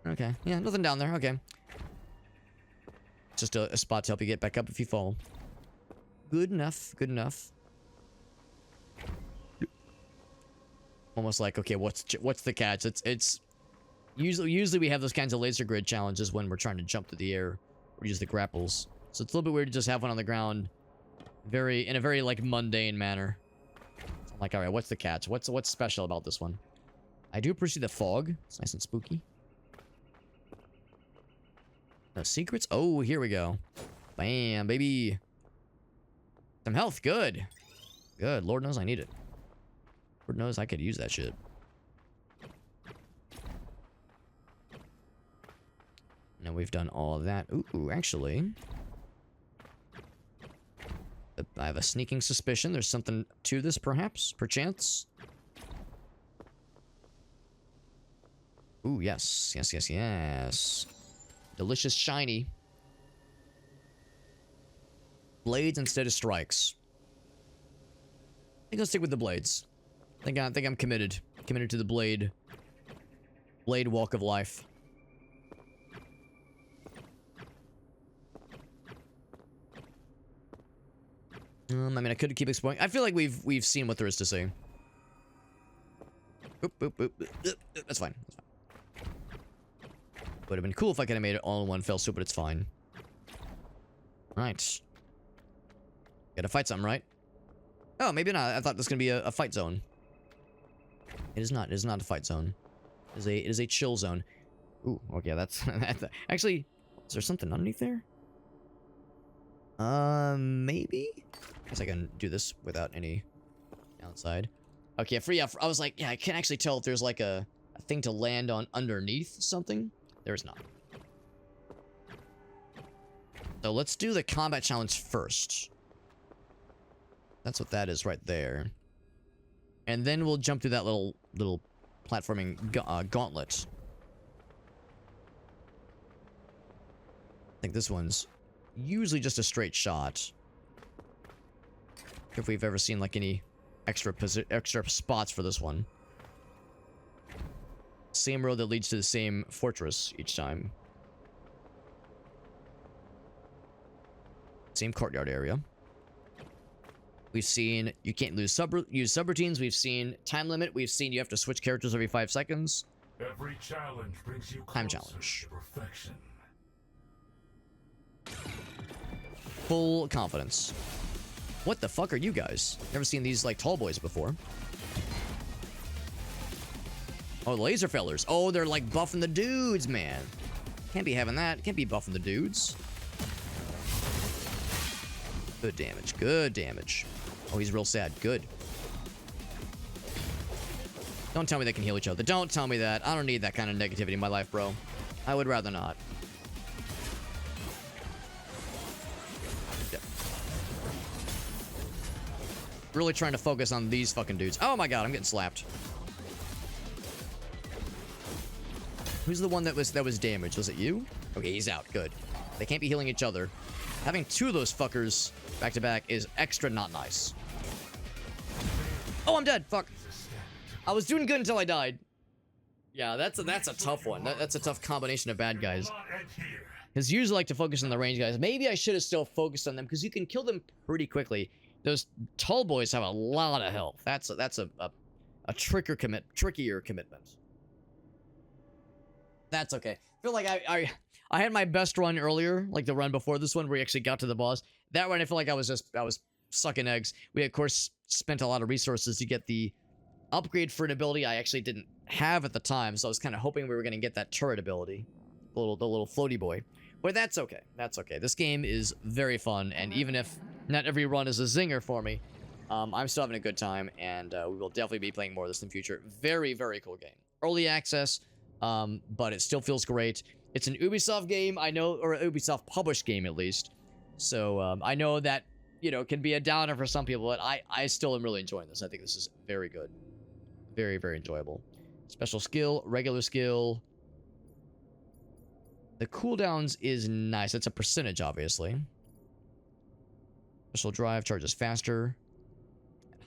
Okay, yeah, nothing down there. Okay. Just a spot to help you get back up if you fall. Good enough. Good enough. Almost like, okay, what's the catch? It's usually we have those kinds of laser grid challenges when we're trying to jump through the air or use the grapples. So it's a little bit weird to just have one on the ground, in a very like mundane manner. So I'm like, all right, what's the catch? What's special about this one? I do appreciate the fog. It's nice and spooky. No secrets? Oh, here we go. Bam, baby. Some health. Good. Good. Lord knows I need it. Lord knows I could use that shit. Now we've done all of that. Ooh, actually. I have a sneaking suspicion. There's something to this, perhaps? Perchance? Ooh, yes. Yes. Delicious shiny. Blades instead of strikes. I think I'll stick with the blades. I think I'm committed. Committed to the blade walk of life. I mean, I could keep exploring. I feel like we've seen what there is to see. Oop. That's fine. Would have been cool if I could have made it all in one fell swoop, but it's fine. Right. Gotta fight something, right? Oh, maybe not. I thought this was gonna be a fight zone. It is not. It is not a fight zone. It is a chill zone. Ooh, okay, that's actually, is there something underneath there? Maybe? Guess I can do this without any downside. Okay, I was like, yeah, I can't actually tell if there's like a thing to land on underneath something. There's not. So let's do the combat challenge first. That's what that is right there. And then we'll jump through that little platforming gauntlet. I think this one's usually just a straight shot. If we've ever seen like any extra spots for this one. Same road that leads to the same fortress each time. Same courtyard area. We've seen you can't use subroutines. We've seen time limit. We've seen you have to switch characters every 5 seconds. Every challenge brings you Time closer challenge. to perfection. Full confidence. What the fuck are you guys? Never seen these like tall boys before. Oh, laser fellers. Oh, they're like buffing the dudes, man. Can't be having that. Can't be buffing the dudes. Good damage. Good damage. Oh, he's real sad. Good. Don't tell me they can heal each other. Don't tell me that. I don't need that kind of negativity in my life, bro. I would rather not. Yep. Really trying to focus on these fucking dudes. Oh my god, I'm getting slapped. Who's the one that was damaged? Was it you? Okay, he's out. Good. They can't be healing each other. Having 2 of those fuckers back to back is extra not nice. Oh, I'm dead. Fuck. I was doing good until I died. Yeah, that's a tough one. That's a tough combination of bad guys. Because usually like to focus on the range guys. Maybe I should have still focused on them because you can kill them pretty quickly. Those tall boys have a lot of health. That's a trickier commitment. That's okay. I feel like I had my best run earlier, like the run before this one where we actually got to the boss. That run I feel like I was sucking eggs. We of course spent a lot of resources to get the upgrade for an ability I actually didn't have at the time, so I was kind of hoping we were going to get that turret ability. The little floaty boy. But that's okay. That's okay. This game is very fun, and even if not every run is a zinger for me, I'm still having a good time, and we will definitely be playing more of this in the future. Very, very cool game. Early access, but it still feels great. It's an Ubisoft game, I know, or an Ubisoft published game at least. So I know that, you know, can be a downer for some people, but I still am really enjoying this. I think this is very good. Very, very enjoyable. Special skill, regular skill. The cooldowns is nice. That's a percentage, obviously. Special drive charges faster.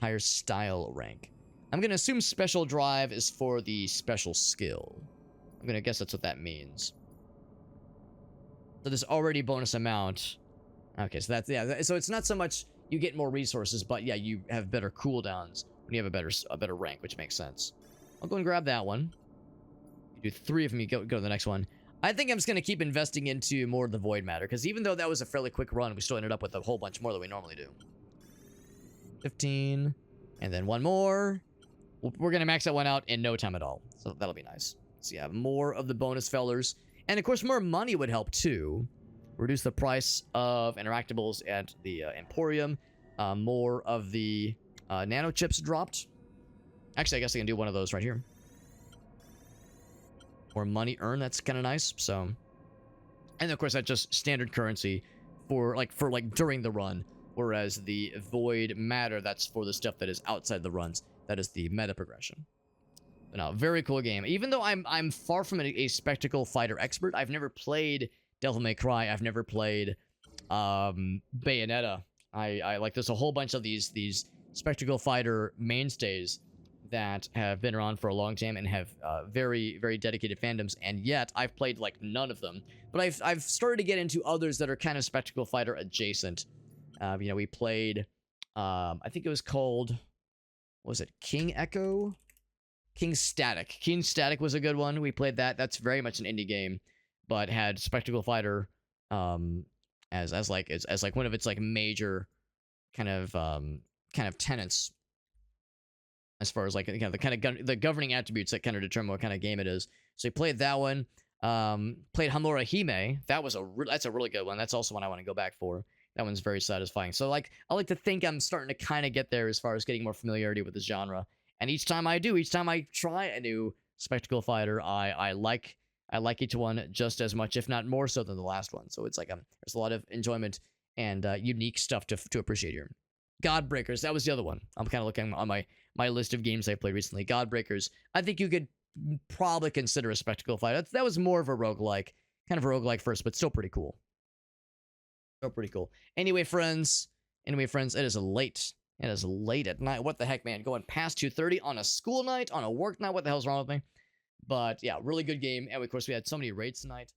Higher style rank. I'm going to assume special drive is for the special skill. I'm going to guess that's what that means. So there's already bonus amount. Okay, so that's, yeah, so it's not so much you get more resources, but yeah, you have better cooldowns when you have a better rank, which makes sense. I'll go and grab that one. You do 3 of them, you go to the next one. I think I'm just going to keep investing into more of the void matter, because even though that was a fairly quick run, we still ended up with a whole bunch more than we normally do. 15, and then 1 more. We're going to max that one out in no time at all, so that'll be nice. So yeah, more of the bonus fellers. And of course, more money would help too. Reduce the price of interactables at the Emporium. More of the nano chips dropped. Actually, I guess I can do one of those right here. More money earned. That's kind of nice. So, and of course, that's just standard currency for during the run. Whereas the void matter, that's for the stuff that is outside the runs. That is the meta progression. No, very cool game. Even though I'm far from a spectacle fighter expert, I've never played Devil May Cry. I've never played Bayonetta. I like there's a whole bunch of these spectacle fighter mainstays that have been around for a long time and have very, very dedicated fandoms, and yet I've played like none of them. But I've started to get into others that are kind of spectacle fighter adjacent. You know, we played I think it was called, what was it, King Ekku? King Static. King Static was a good one. We played that. That's very much an indie game, but had spectacle fighter as like one of its like major kind of tenets as far as like, you know, the governing attributes that kind of determine what kind of game it is. So we played that one. Played Hamura Hime. That's a really good one. That's also one I want to go back for. That one's very satisfying. So like I like to think I'm starting to kind of get there as far as getting more familiarity with this genre. And each time I try a new spectacle fighter, I like each one just as much, if not more so than the last one. So it's like there's a lot of enjoyment and unique stuff to appreciate here. Godbreakers, that was the other one. I'm kind of looking on my list of games I played recently. Godbreakers, I think you could probably consider a spectacle fight. That was more of a roguelike, kind of a roguelike first, but still pretty cool. Still pretty cool. Anyway, friends, it is late. It is late at night. What the heck, man? Going past 2:30 on a school night, on a work night. What the hell's wrong with me? But yeah, really good game. And of course, we had so many raids tonight.